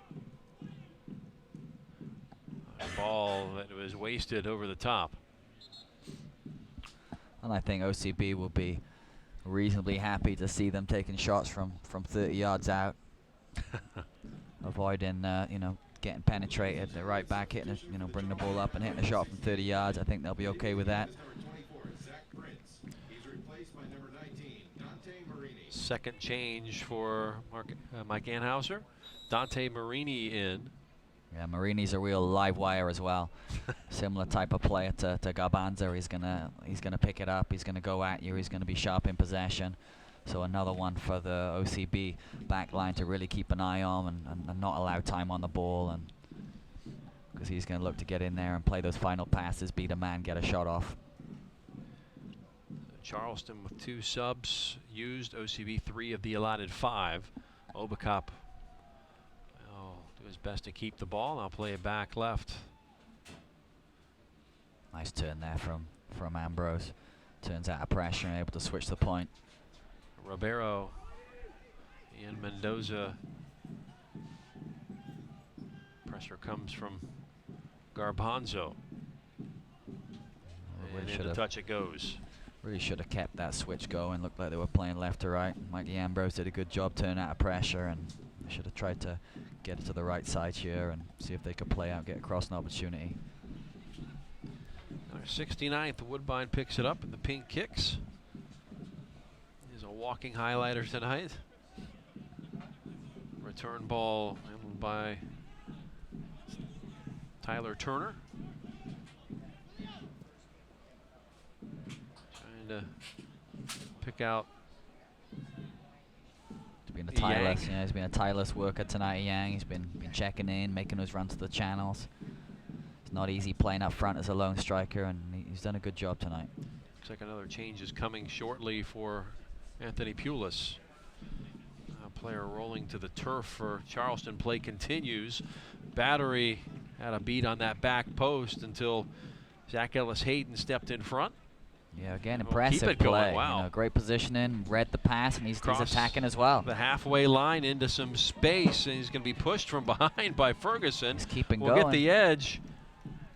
A ball that was wasted over the top. And I think OCB will be reasonably happy to see them taking shots from 30 yards out, avoiding getting penetrated. The right back hitting, bring the ball up and hitting a shot from 30 yards. I think they'll be okay with that. Second change for Mike Anhauser. Dante Marini in. Yeah, Marini's a real live wire as well. Similar type of player to Garbanzo. He's gonna pick it up. He's gonna go at you. He's gonna be sharp in possession. So another one for the OCB back line to really keep an eye on and not allow time on the ball, and because he's gonna look to get in there and play those final passes, beat a man, get a shot off. Charleston with 2 subs used. OCB 3 of the allotted 5. Obacop do his best to keep the ball. I'll play it back left. Nice turn there from Ambrose. Turns out of pressure and able to switch the point. Ribeiro, Ian Mendoza. Pressure comes from Garbanzo. And in the touch it goes. Really should have kept that switch going. Looked like they were playing left to right. Mikey Ambrose did a good job turning out of pressure, and should have tried to get it to the right side here and see if they could play out, get across an opportunity. Our 69th, Woodbine picks it up and the pink kicks. He's a walking highlighter tonight. Return ball handled by Tyler Turner. Trying to pick out he's been a tireless worker tonight, Yang. He's been checking in, making those runs to the channels. It's not easy playing up front as a lone striker, and he's done a good job tonight. Looks like another change is coming shortly for Anthony Pulis. A player rolling to the turf for Charleston. Play continues. Battery had a beat on that back post until Zach Ellis Hayden stepped in front. Yeah, again, impressive keep it play. going. Wow. You know, great positioning, read the pass, and he's attacking as well. The halfway line into some space, and he's going to be pushed from behind by Ferguson. He's keeping going. Will Get the edge,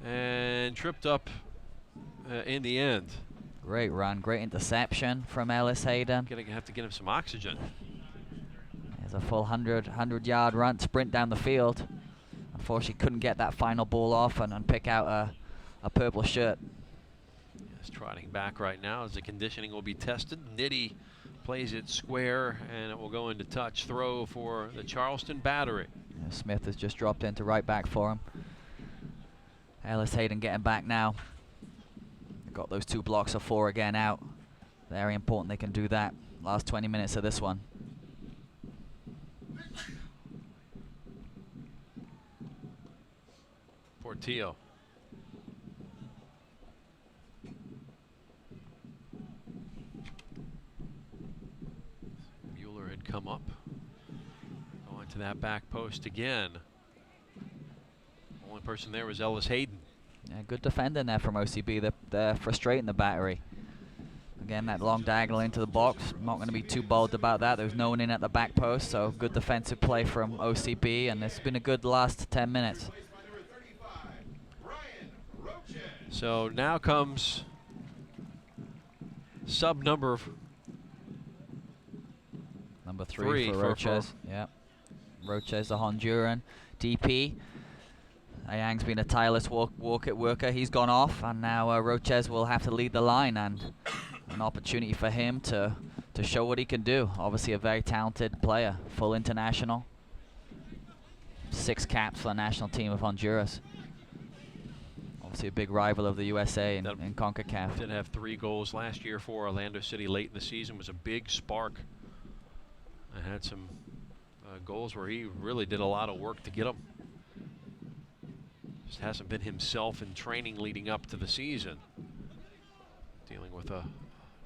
and tripped up in the end. Great run, great interception from Ellis Hayden. Going to have to get him some oxygen. There's a full 100-yard run, sprint down the field. Unfortunately, couldn't get that final ball off and pick out a purple shirt. Trotting back right now as the conditioning will be tested. Nitty plays it square, and it will go into touch. Throw for the Charleston Battery. Yeah, Smith has just dropped into right back for him. Ellis Hayden getting back now. Got those 2 blocks of 4 again out. Very important they can do that. Last 20 minutes of this one. Portillo. Come up, going to that back post again. Only person there was Ellis Hayden. Yeah, good defending there from OCB. They're frustrating the Battery. Again, that long diagonal into the box. Not going to be too bold about that. There's no one in at the back post, so good defensive play from OCB, and it's been a good last 10 minutes. So now comes sub number 3 for Roches. Yeah, Roches, the Honduran DP. Ayang's been a tireless worker. He's gone off, and now Roches will have to lead the line, and an opportunity for him to show what he can do. Obviously a very talented player, full international. 6 caps for the national team of Honduras. Obviously a big rival of the USA in CONCACAF. Did have 3 goals last year for Orlando City late in the season. Was a big spark. I had some goals where he really did a lot of work to get them. Just hasn't been himself in training leading up to the season. Dealing with a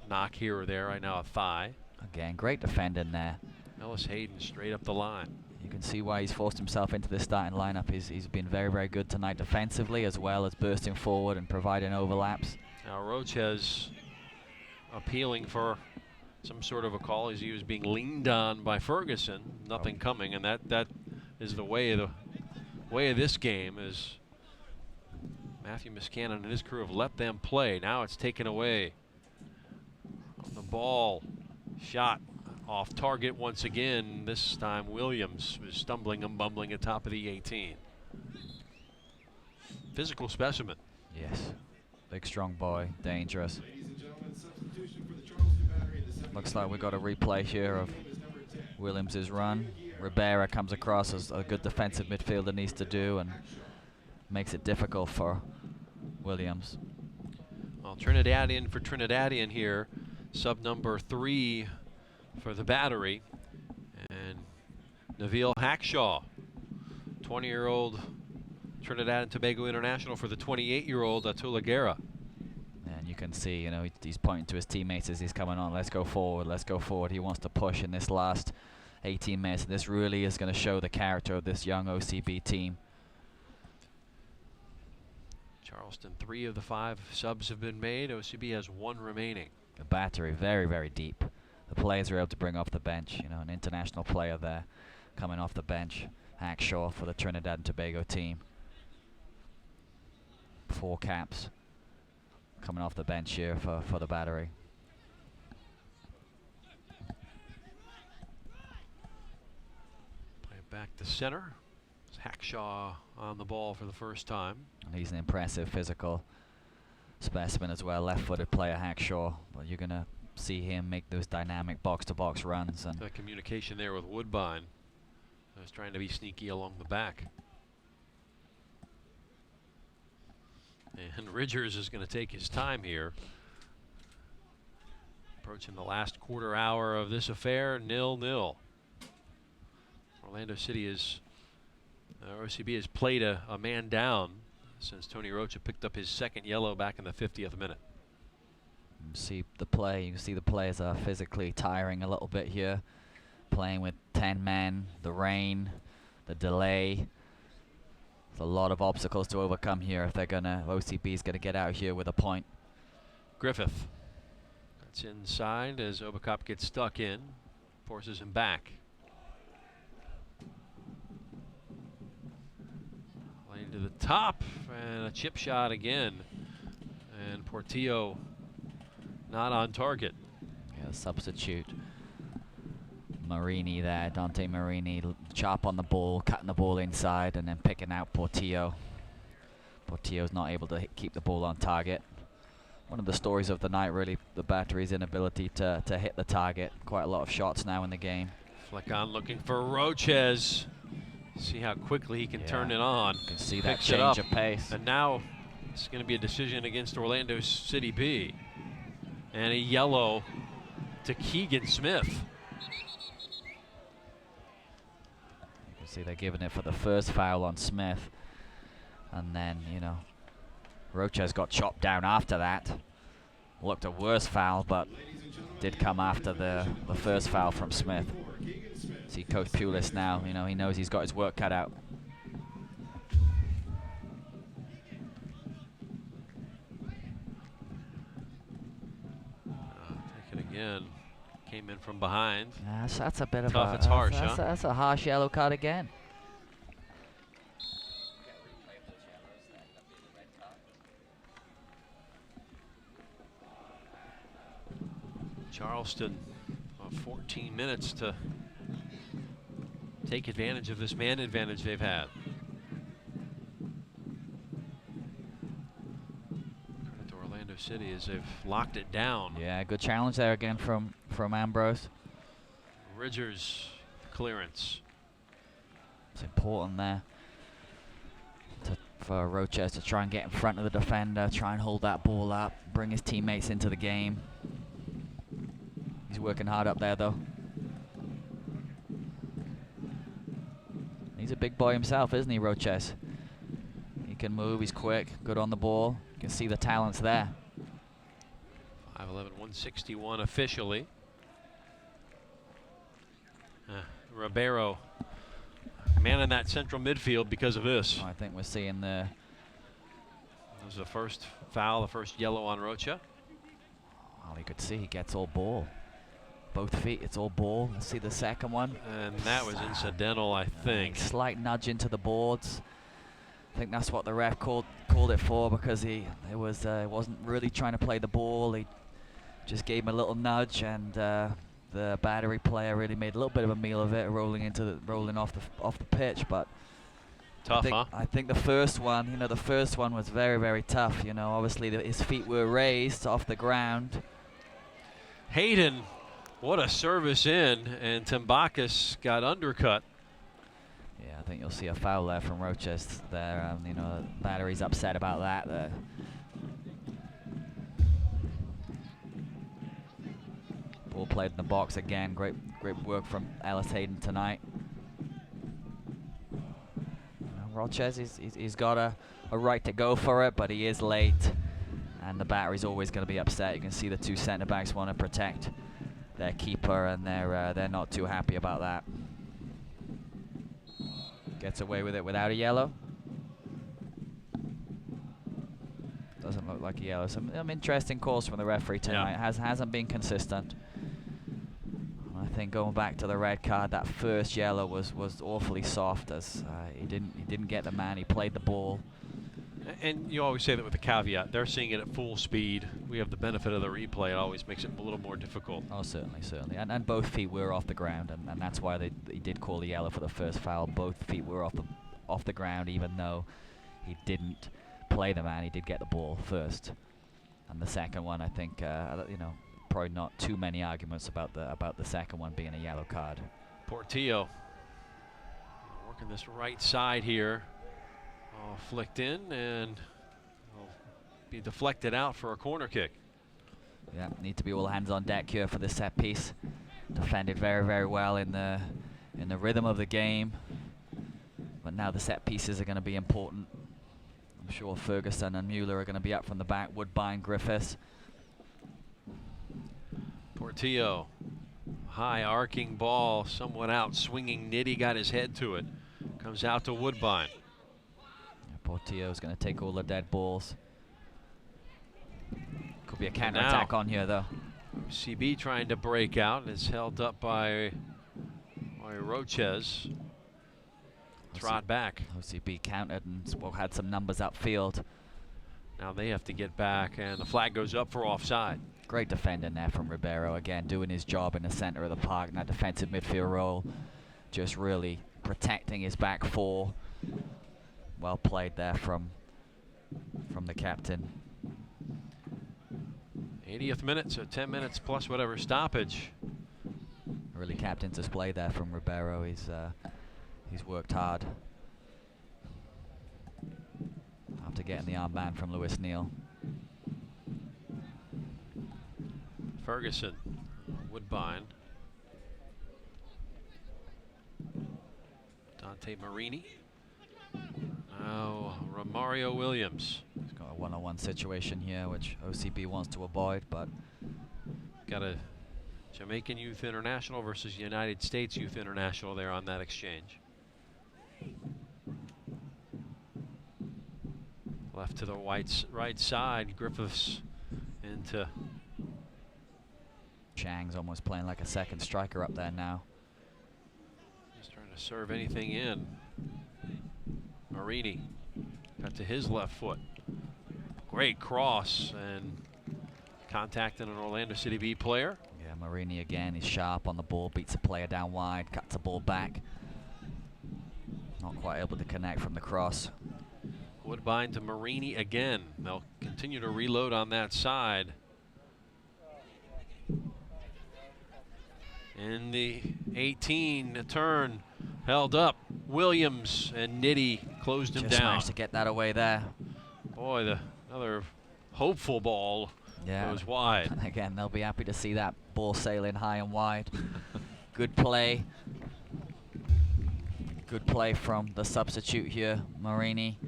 knock here or there. Right now a thigh. Again, great defending there. Ellis Hayden straight up the line. You can see why he's forced himself into the starting lineup. He's been very, very good tonight defensively, as well as bursting forward and providing overlaps. Now Roches appealing for some sort of a call as he was being leaned on by Ferguson. Nothing coming, and that is the way of this game. Is Matthew Miscannon and his crew have let them play. Now it's taken away. The ball shot off target once again. This time Williams was stumbling and bumbling at top of the 18. Physical specimen. Yes. Big strong boy, dangerous. Ladies and gentlemen, substitution for the Charleston Battery in the Looks like we got a replay here of Williams' run. Ribera comes across as a good defensive midfielder needs to do, and makes it difficult for Williams. Well, Trinidadian for Trinidadian here, sub number 3 for the Battery, and Nabil Hackshaw, 20-year-old Trinidad and Tobago international for the 28-year-old Atula Guerra. And you can see, you know, he's pointing to his teammates as he's coming on. Let's go forward, let's go forward. He wants to push in this last 18 minutes. This really is going to show the character of this young OCB team. Charleston, 3 of the 5 subs have been made. OCB has 1 remaining. The Battery very, very deep. The players are able to bring off the bench. You know, an international player there coming off the bench. Hackshaw for the Trinidad and Tobago team. 4 caps coming off the bench here for the Battery. Play it back to center. It's Hackshaw on the ball for the first time. And he's an impressive physical specimen as well. Left-footed player Hackshaw. But you're going to see him make those dynamic box-to-box runs. And the communication there with Woodbine. I was trying to be sneaky along the back. And Ridgers is going to take his time here. Approaching the last quarter hour of this affair, 0-0. Orlando City is, OCB has played a man down since Tony Rocha picked up his second yellow back in the 50th minute. You see the play, you can see the players are physically tiring a little bit here. Playing with 10 men, the rain, the delay. There's a lot of obstacles to overcome here if they're gonna, OCB's gonna get out here with a point. Griffith. That's inside as Obacop gets stuck in, forces him back. Lane to the top, and a chip shot again. And Portillo not on target. Yeah, substitute. Marini there, Dante Marini, chop on the ball, cutting the ball inside, and then picking out Portillo. Portillo's not able to keep the ball on target. One of the stories of the night, really, the Battery's inability to hit the target. Quite a lot of shots now in the game. Flick on looking for Roches. See how quickly he can turn it on. You can see that Picks change of pace. And now it's going to be a decision against Orlando City B. And a yellow to Keegan Smith. See, they're giving it for the first foul on Smith, and then, you know, Roches got chopped down after that. Looked a worse foul, but did come after the first foul from Smith. See Coach Pulis now, you know, he knows he's got his work cut out. Take it again. Came in from behind. That's a bit of tough. a It's harsh, huh? That's a harsh yellow card again. Charleston, 14 minutes to take advantage of this man advantage they've had. Credit to Orlando City as they've locked it down. Yeah, good challenge there again from Ambrose. Ridgers clearance. It's important there for Roches to try and get in front of the defender, try and hold that ball up, bring his teammates into the game. He's working hard up there, though. He's a big boy himself, isn't he, Roches? He can move, he's quick, good on the ball. You can see the talents there. 5'11", 161 officially. Ribeiro, man in that central midfield because of this. I think we're seeing the... That was the first foul, the first yellow on Rocha. Well, you could see he gets all ball. Both feet, it's all ball. Let's see the second one. And that was incidental, I think. Slight nudge into the boards. I think that's what the ref called it for, because he wasn't really trying to play the ball. He just gave him a little nudge, and the Battery player really made a little bit of a meal of it, rolling off the pitch. But tough, I think the first one, you know, the first one was very, very tough. You know, obviously his feet were raised off the ground. Hayden What a service in, and Timbakis got undercut. Yeah, I think you'll see a foul there from Roches there. You know, Battery's upset about that. Ball played in the box again. Great work from Ellis Hayden tonight. Roches, he's got a right to go for it, but he is late, and the Battery's always going to be upset. You can see the two centre backs want to protect their keeper, and they're not too happy about that. Gets away with it without a yellow. Doesn't look like a yellow. Some interesting calls from the referee tonight. Yeah. Hasn't been consistent. I think going back to the red card, that first yellow was awfully soft, as he didn't get the man. He played the ball. And you always say that with a caveat. They're seeing it at full speed. We have the benefit of the replay. It always makes it a little more difficult. Oh, certainly. And both feet were off the ground, and that's why he did call the yellow for the first foul. Both feet were off the ground, even though he didn't play the man. He did get the ball first. And the second one, I think, you know, probably not too many arguments about the second one being a yellow card. Portillo working this right side here. All flicked in and will be deflected out for a corner kick. Yeah, need to be all hands on deck here for this set piece. Defended very, very well in the rhythm of the game. But now the set pieces are going to be important. I'm sure Ferguson and Mueller are going to be up from the back. Woodbine, Griffiths. Portillo, high arcing ball, someone out swinging. Nitty got his head to it. Comes out to Woodbine. Yeah, Portillo's going to take all the dead balls. Could be a counter attack on here, though. CB trying to break out. Is held up by Roches. Trot back. OCB countered and had some numbers upfield. Now they have to get back, and the flag goes up for offside. Great defending there from Ribeiro, again doing his job in the center of the park in that defensive midfield role, just really protecting his back four. Well played there from the captain. 80th minute, so 10 minutes plus whatever stoppage. Really captain's display there from Ribeiro. He's worked hard after getting the armband from Lewis Neal. Ferguson, Woodbine, Dante Marini. Now Romario Williams. He's got a one-on-one situation here, which OCB wants to avoid, but got a Jamaican Youth International versus United States Youth International there on that exchange. Left to the right side, Griffiths into. Chang's almost playing like a second striker up there now. Just trying to serve anything in. Marini got to his left foot. Great cross and contacting an Orlando City B player. Yeah, Marini again, he's sharp on the ball, beats a player down wide, cuts the ball back. Not quite able to connect from the cross. Woodbine to Marini again. They'll continue to reload on that side. In the 18 turn, held up. Williams and Nitty closed him Just down. managed to get that away there. Boy, another hopeful ball goes wide. Again, they'll be happy to see that ball sailing high and wide. Good play. Good play from the substitute here, Marini.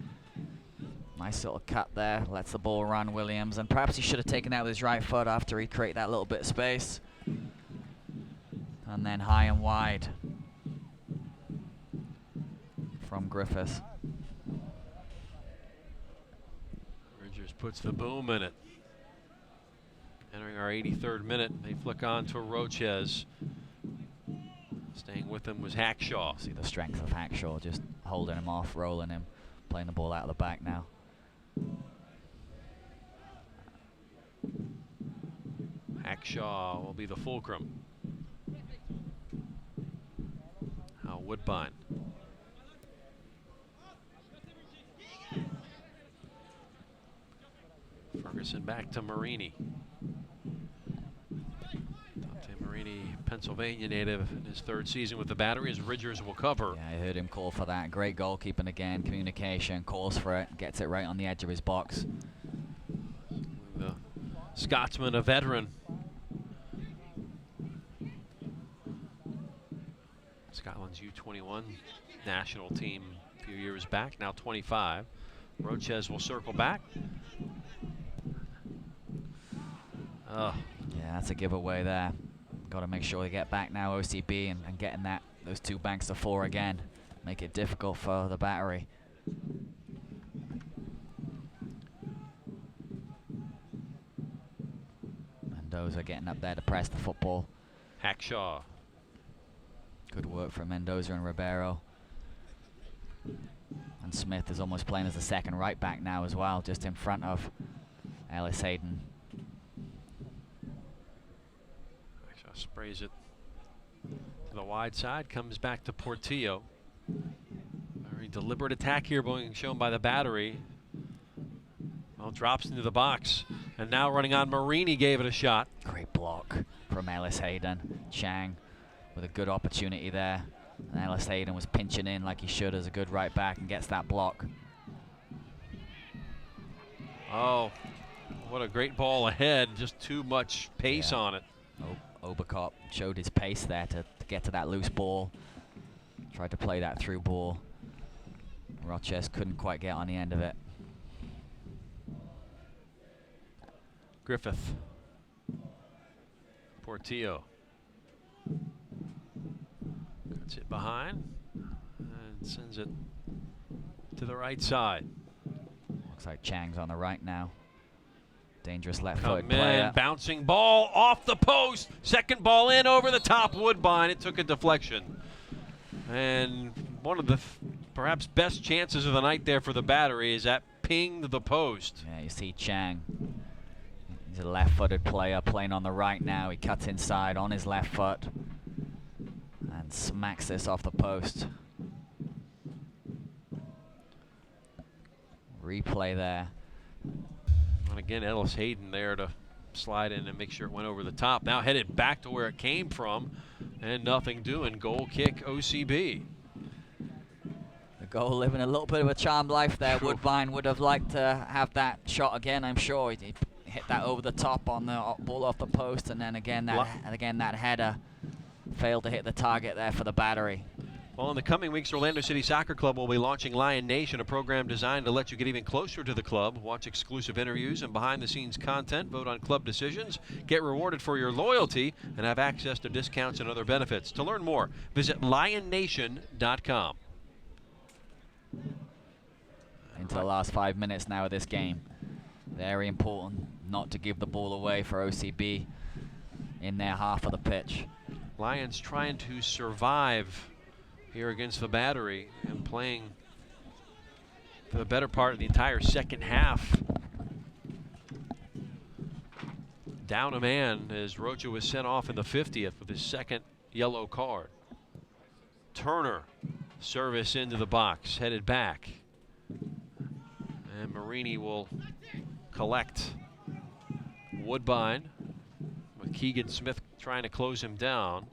Nice little cut there, lets the ball run, Williams. And perhaps he should have taken that with his right foot after he created that little bit of space. And then high and wide from Griffiths. Bridgers puts the boom in it. Entering our 83rd minute, they flick on to Roches. Staying with him was Hackshaw. See the strength of Hackshaw, just holding him off, rolling him, playing the ball out of the back now. Hackshaw will be the fulcrum. Now Woodbine. Ferguson back to Marini. Dante Marini Pennsylvania native in his 3rd season with the Battery, as Ridgers will cover. Yeah, I heard him call for that. Great goalkeeping again, communication, calls for it, gets it right on the edge of his box. The Scotsman, a veteran. Scotland's U21 national team a few years back, now 25. Roches will circle back. Oh. Yeah, that's a giveaway there. Got to make sure they get back now, OCB, and getting those 2 banks to 4 again. Make it difficult for the Battery. Mendoza getting up there to press the football. Hackshaw. Good work from Mendoza and Ribeiro. And Smith is almost playing as the second right back now as well, just in front of Ellis Hayden. Hackshaw sprays it to the wide side, comes back to Portillo. Very deliberate attack here being shown by the Battery. Well, drops into the box, and now running on Marini gave it a shot. Great block from Ellis Hayden. Chang with a good opportunity there. And Ellis Hayden was pinching in like he should as a good right back and gets that block. Oh, what a great ball ahead. Just too much pace on it. Oberkop showed his pace there to get to that loose ball. Tried to play that through ball. Roches couldn't quite get on the end of it. Griffith. Portillo. Cuts it behind and sends it to the right side. Looks like Chang's on the right now. Dangerous left-footed Come in, player. bouncing ball off the post. Second ball in over the top. Woodbine. It took a deflection. And one of the perhaps best chances of the night there for the Battery is that pinged the post. Yeah, you see Chang. He's a left-footed player playing on the right now. He cuts inside on his left foot and smacks this off the post. Replay there. And again, Ellis Hayden there to slide in and make sure it went over the top. Now headed back to where it came from, and nothing doing. Goal kick, OCB. The goal living a little bit of a charmed life there. Sure. Woodbine would have liked to have that shot again, I'm sure. He hit that over the top on the ball off the post, and then again that header failed to hit the target there for the Battery. Well, in the coming weeks, Orlando City Soccer Club will be launching Lion Nation, a program designed to let you get even closer to the club, watch exclusive interviews and behind-the-scenes content, vote on club decisions, get rewarded for your loyalty, and have access to discounts and other benefits. To learn more, visit lionnation.com. Into the last 5 minutes now of this game. Very important not to give the ball away for OCB in their half of the pitch. Lions trying to survive here against the Battery and playing for the better part of the entire second half. Down a man as Rocha was sent off in the 50th with his second yellow card. Turner, service into the box, headed back. And Marini will collect. Woodbine with Keegan Smith trying to close him down.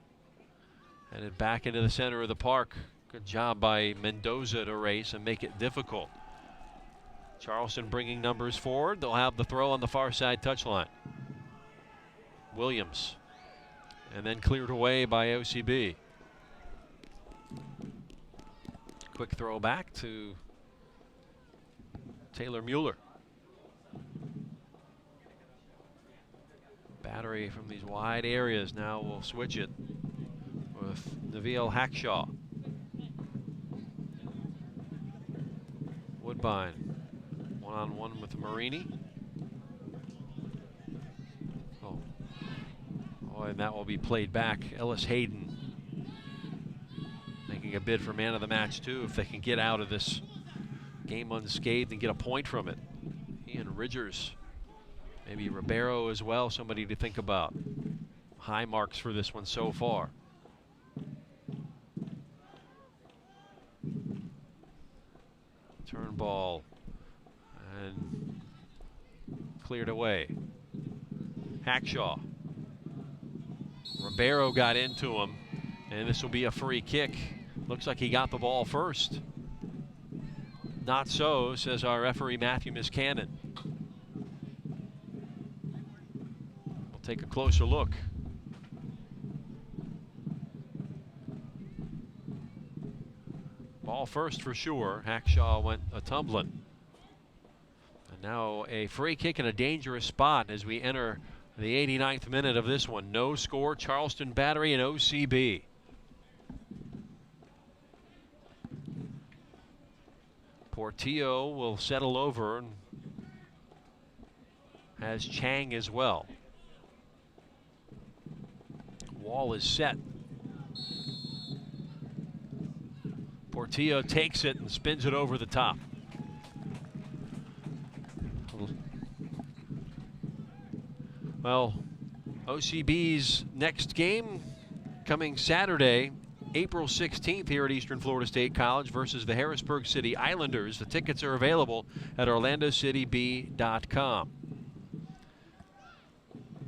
Headed back into the center of the park. Good job by Mendoza to race and make it difficult. Charleston bringing numbers forward. They'll have the throw on the far side touchline. Williams. And then cleared away by OCB. Quick throw back to Taylor Mueller. Battery from these wide areas now will switch it with Naveal Hackshaw. Woodbine one-on-one with Marini. Oh, and that will be played back. Ellis Hayden making a bid for man of the match too, if they can get out of this game unscathed and get a point from it. He and Ridgers, maybe Ribeiro as well, somebody to think about. High marks for this one so far. Turn ball and cleared away. Hackshaw. Ribeiro got into him, and this will be a free kick. Looks like he got the ball first. Not so, says our referee Matthew Miscannon. We'll take a closer look. Ball first for sure. Hackshaw went a tumbling. And now a free kick in a dangerous spot as we enter the 89th minute of this one. No score, Charleston Battery and OCB. Portillo will settle over and has Chang as well. Wall is set. Portillo takes it and spins it over the top. Well, OCB's next game coming Saturday, April 16th here at Eastern Florida State College versus the Harrisburg City Islanders. The tickets are available at orlandocityb.com.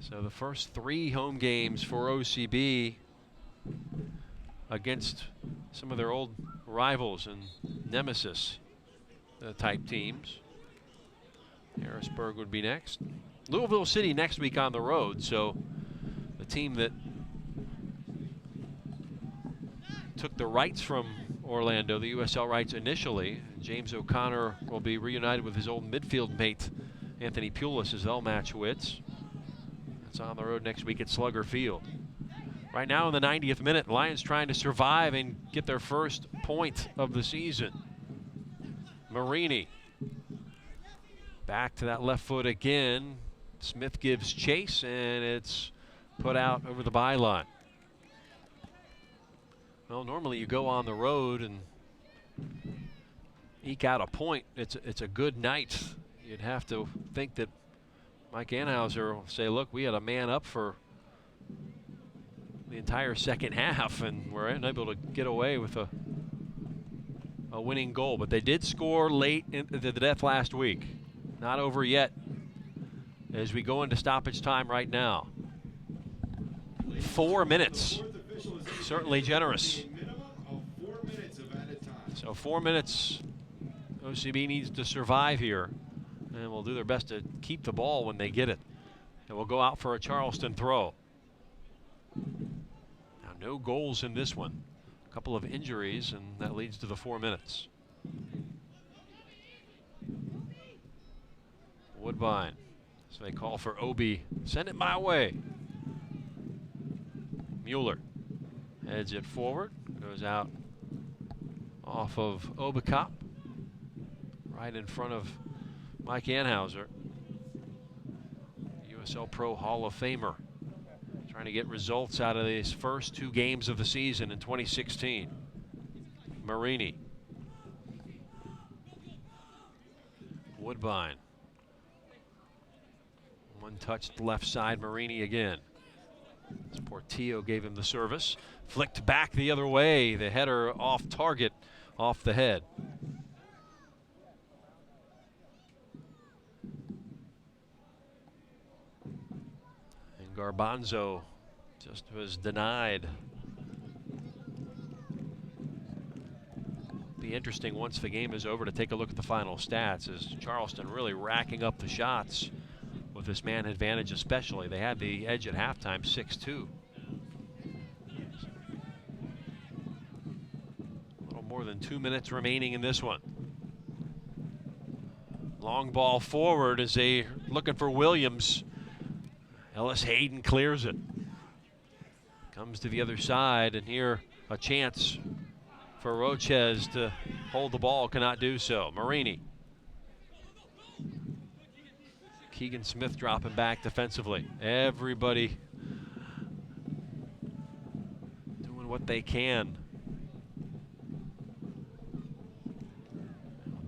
So the first 3 home games for OCB against some of their old rivals and nemesis type teams. Harrisburg would be next. Louisville City next week on the road, so the team that took the rights from Orlando, the USL rights initially. James O'Connor will be reunited with his old midfield mate, Anthony Pulis, as they'll match wits. It's on the road next week at Slugger Field. Right now in the 90th minute, Lions trying to survive and get their first point of the season. Marini. Back to that left foot again. Smith gives chase, and it's put out over the byline. Well, normally you go on the road and eke out a point. It's a good night. You'd have to think that Mike Anhauser will say, look, we had a man up for the entire second half, and we're unable to get away with a winning goal. But they did score late into the death last week. Not over yet as we go into stoppage time right now. 4 minutes. Certainly generous. So 4 minutes. OCB needs to survive here, and will do their best to keep the ball when they get it. And we'll go out for a Charleston throw. Now, no goals in this one. A couple of injuries, and that leads to the 4 minutes. Woodbine. So they call for Obi. Send it my way. Mueller heads it forward. Goes out off of Obicop. Right in front of Mike Anhauser. USL Pro Hall of Famer. Trying to get results out of these first 2 games of the season in 2016. Marini. Woodbine. One touched left side, Marini again. As Portillo gave him the service. Flicked back the other way. The header off target, off the head. And Garbanzo just was denied. Be interesting once the game is over to take a look at the final stats, as Charleston really racking up the shots with this man advantage especially. They had the edge at halftime, 6-2. A little more than 2 minutes remaining in this one. Long ball forward as they looking for Williams. Ellis Hayden clears it. Comes to the other side, and here a chance for Rochez to hold the ball, cannot do so. Marini. Keegan Smith dropping back defensively. Everybody doing what they can.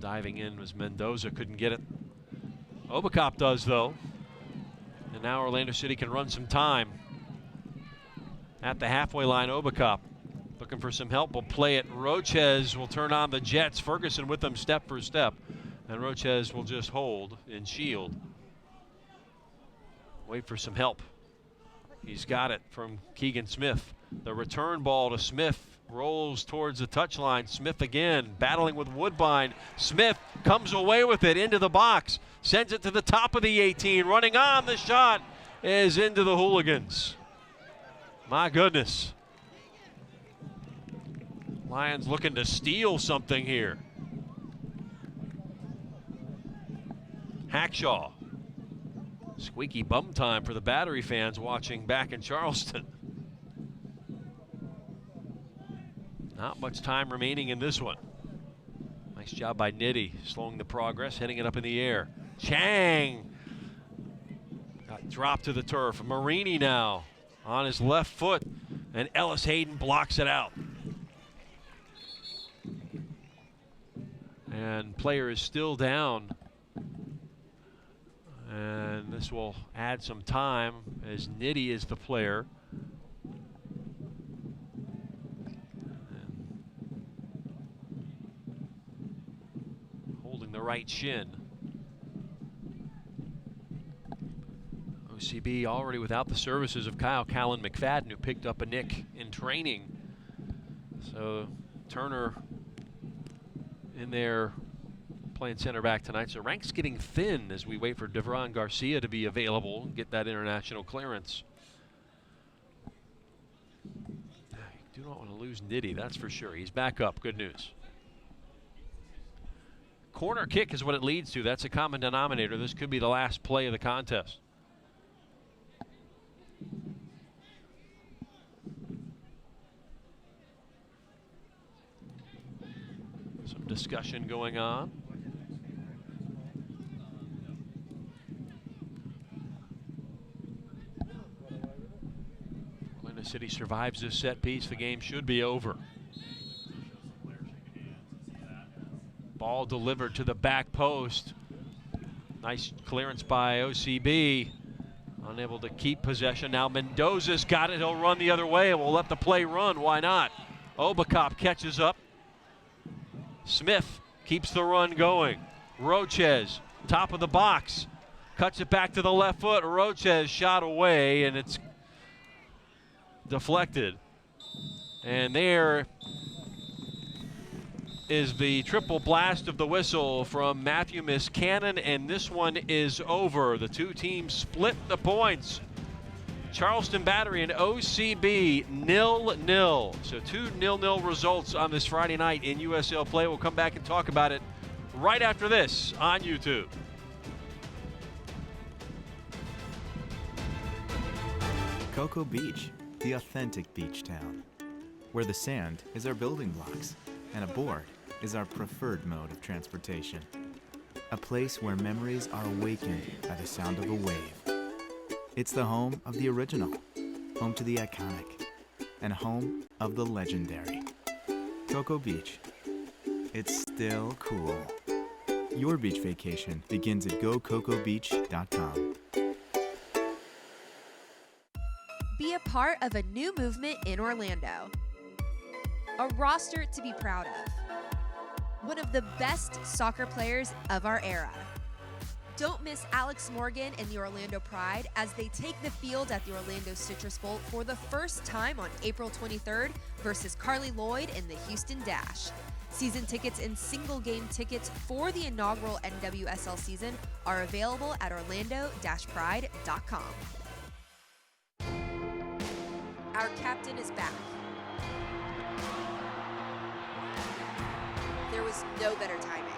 Diving in was Mendoza, couldn't get it. Obicop does though. And now Orlando City can run some time. At the halfway line, Obicop looking for some help, will play it. Rochez will turn on the Jets. Ferguson with them step for step. And Rochez will just hold and shield. Wait for some help. He's got it from Keegan Smith. The return ball to Smith. Rolls towards the touchline. Smith again battling with Woodbine. Smith comes away with it into the box. Sends it to the top of the 18. Running on, the shot is into the hooligans. My goodness. Lions looking to steal something here. Hackshaw. Squeaky bum time for the Battery fans watching back in Charleston. Not much time remaining in this one. Nice job by Nitty, slowing the progress, hitting it up in the air. Chang got dropped to the turf. Marini now on his left foot, and Ellis Hayden blocks it out. And player is still down. And this will add some time as Nitty is the player. Holding the right shin. OCB already without the services of Kyle Callan McFadden, who picked up a nick in training. So Turner in there playing center back tonight. So ranks getting thin as we wait for Devron Garcia to be available and get that international clearance. You do not want to lose Nitty, that's for sure. He's back up, good news. Corner kick is what it leads to. That's a common denominator. This could be the last play of the contest. Some discussion going on. Orlando City survives this set piece. The game should be over. Ball delivered to the back post. Nice clearance by OCB. Unable to keep possession. Now Mendoza's got it. He'll run the other way. We'll let the play run. Why not? Obacop catches up. Smith keeps the run going. Roches, top of the box. Cuts it back to the left foot. Roches shot away, and it's deflected. And there is the triple blast of the whistle from Matthew Miscannon, and this one is over. The two teams split the points. Charleston Battery and OCB 0-0. So 2 0-0 results on this Friday night in USL play. We'll come back and talk about it right after this on YouTube. Cocoa Beach, the authentic beach town, where the sand is our building blocks and a board is our preferred mode of transportation. A place where memories are awakened by the sound of a wave. It's the home of the original, home to the iconic, and home of the legendary. Cocoa Beach. It's still cool. Your beach vacation begins at gococobeach.com. Be a part of a new movement in Orlando. A roster to be proud of. One of the best soccer players of our era. Don't miss Alex Morgan and the Orlando Pride as they take the field at the Orlando Citrus Bowl for the first time on April 23rd versus Carly Lloyd and the Houston Dash. Season tickets and single game tickets for the inaugural NWSL season are available at orlando-pride.com. Our captain is back. There was no better timing.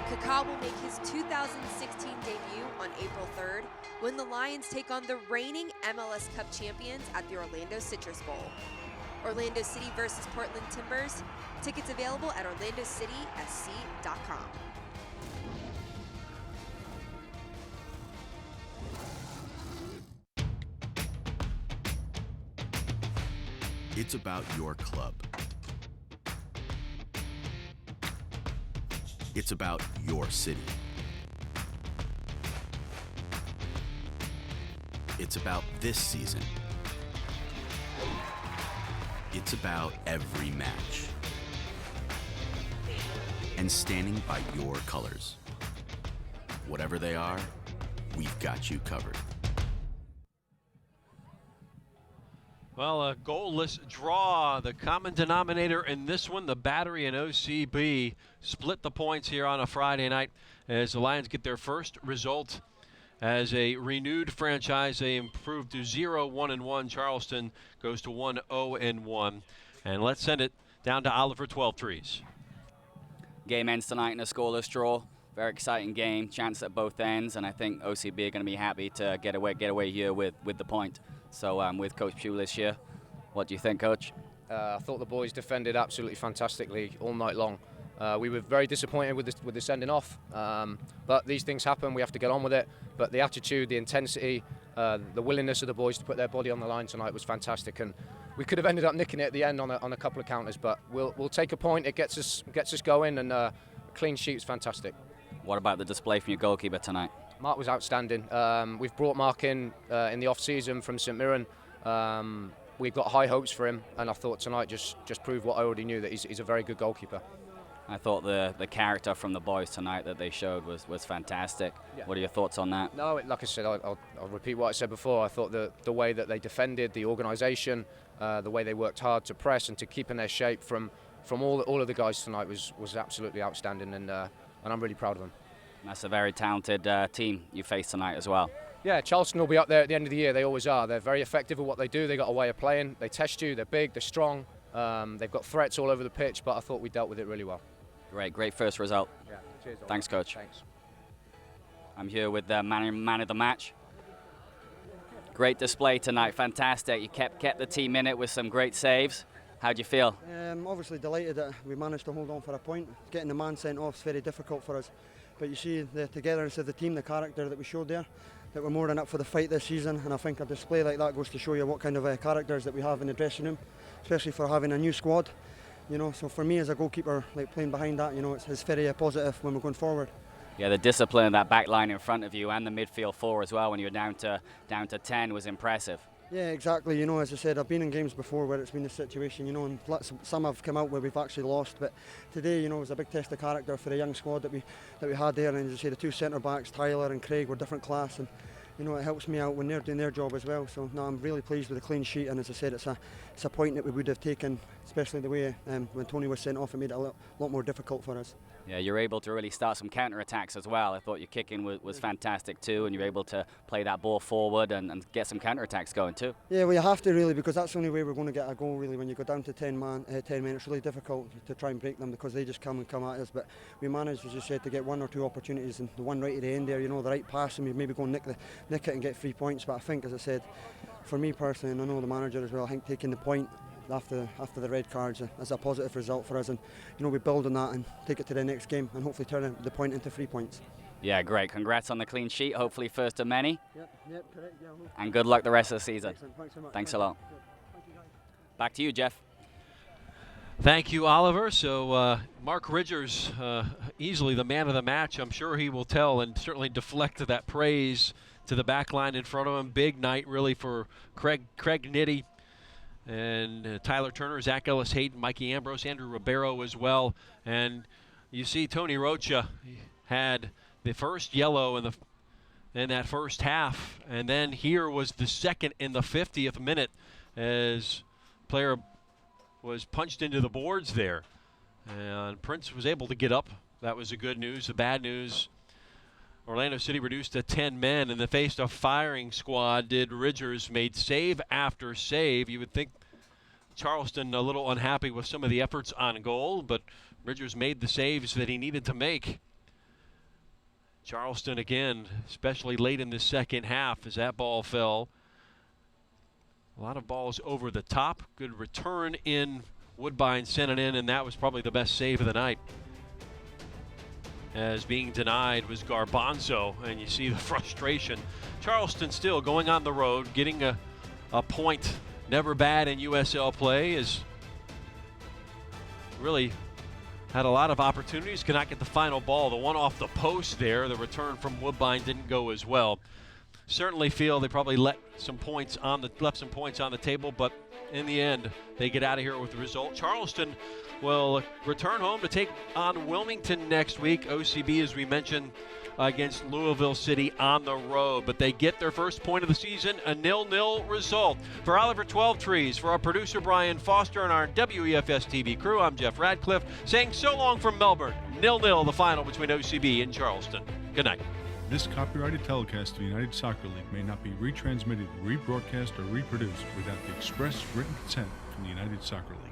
Kaká will make his 2016 debut on April 3rd when the Lions take on the reigning MLS Cup champions at the Orlando Citrus Bowl. Orlando City versus Portland Timbers. Tickets available at orlandocitysc.com. It's about your club. It's about your city. It's about this season. It's about every match. And standing by your colors. Whatever they are, we've got you covered. Well, a goalless draw. The common denominator in this one, the Battery and OCB split the points here on a Friday night as the Lions get their first result as a renewed franchise. They improved to 0-1-1. Charleston goes to 1-0-1. And let's send it down to Oliver 12 Trees. Game ends tonight in a scoreless draw. Very exciting game, chance at both ends, and I think OCB are going to be happy to get away here with the point. So with Coach Pulis here, what do you think, Coach? I thought the boys defended absolutely fantastically all night long. We were very disappointed with the sending off, but these things happen. We have to get on with it. But the attitude, the intensity, the willingness of the boys to put their body on the line tonight was fantastic. And we could have ended up nicking it at the end on a couple of counters, but we'll take a point. It gets us going, and a clean sheet's fantastic. What about the display from your goalkeeper tonight? Mark was outstanding. We've brought Mark in the off-season from St Mirren. We've got high hopes for him, and I thought tonight just proved what I already knew, that he's a very good goalkeeper. I thought the character from the boys tonight that they showed was fantastic. Yeah. What are your thoughts on that? No, like I said, I'll repeat what I said before. I thought the way that they defended, the organisation, the way they worked hard to press and to keep in their shape from all of the guys tonight was absolutely outstanding, and I'm really proud of them. That's a very talented team you face tonight as well. Yeah, Charleston will be up there at the end of the year. They always are. They're very effective at what they do. They got a way of playing. They test you. They're big. They're strong. They've got threats all over the pitch, but I thought we dealt with it really well. Great first result. Yeah, cheers. Thanks, Coach. Thanks. I'm here with the man of the match. Great display tonight. Fantastic. You kept the team in it with some great saves. How'd you feel? Obviously delighted that we managed to hold on for a point. Getting the man sent off is very difficult for us. But you see the togetherness of the team, the character that we showed there, that we're more than up for the fight this season. And I think a display like that goes to show you what kind of characters that we have in the dressing room, especially for having a new squad. You know, so for me as a goalkeeper, like playing behind that, you know, it's very positive when we're going forward. Yeah, the discipline of that back line in front of you and the midfield four as well when you're down to 10 was impressive. Yeah, exactly. You know, as I said, I've been in games before where it's been the situation, you know, and some have come out where we've actually lost. But today, you know, it was a big test of character for the young squad that we had there. And as I say, the two centre backs, Tyler and Craig, were different class, and you know, it helps me out when they're doing their job as well. So no, I'm really pleased with the clean sheet. And as I said, it's a point that we would have taken, especially the way when Tony was sent off. It made it a lot more difficult for us. Yeah, you're able to really start some counter-attacks as well. I thought your kicking was fantastic too, and you're able to play that ball forward and get some counter-attacks going too. Yeah, well, you have to really, because that's the only way we're going to get a goal really. When you go down to 10 men, it's really difficult to try and break them because they just come at us. But we managed, as you said, to get one or two opportunities, and the one right at the end there, you know, the right pass, and we maybe go and nick it and get 3 points. But I think, as I said, for me personally, and I know the manager as well, I think taking the point after the red cards is a positive result for us, and you know, we build on that and take it to the next game and hopefully turn the point into 3 points. Yeah, great. Congrats on the clean sheet. Hopefully first of many. Yep, correct. Yeah, and good luck the rest of the season. Excellent. Thanks so much. Thanks a lot. Back to you, Jeff. Thank you, Oliver. So Mark Ridgers, easily the man of the match. I'm sure he will tell and certainly deflect that praise to the back line in front of him. Big night really for Craig Nitty and Tyler Turner, Zach Ellis Hayden, Mikey Ambrose, Andrew Ribeiro as well. And you see Tony Rocha had the first yellow in that first half, and then here was the second in the 50th minute as player was punched into the boards there. And Prince was able to get up. That was the good news. The bad news, Orlando City reduced to 10 men, and they faced a firing squad. Did Ridgers made save after save. You would think Charleston a little unhappy with some of the efforts on goal, but Ridgers made the saves that he needed to make. Charleston again, especially late in the second half as that ball fell. A lot of balls over the top. Good return in. Woodbine sent it in, and that was probably the best save of the night. As being denied was Garbanzo, and you see the frustration. Charleston still going on the road, getting a point. Never bad in USL play, is really had a lot of opportunities, could not get the final ball. The one off the post there, the return from Woodbine didn't go as well. Certainly feel they probably left some points on the table, but in the end, they get out of here with the result. Charleston will return home to take on Wilmington next week. OCB, as we mentioned, against Louisville City on the road. But they get their first point of the season, a 0-0 result. For Oliver 12 Trees, for our producer Brian Foster and our WEFS TV crew, I'm Jeff Radcliffe, saying so long from Melbourne. 0-0 the final between OCB and Charleston. Good night. This copyrighted telecast of the United Soccer League may not be retransmitted, rebroadcast, or reproduced without the express written consent from the United Soccer League.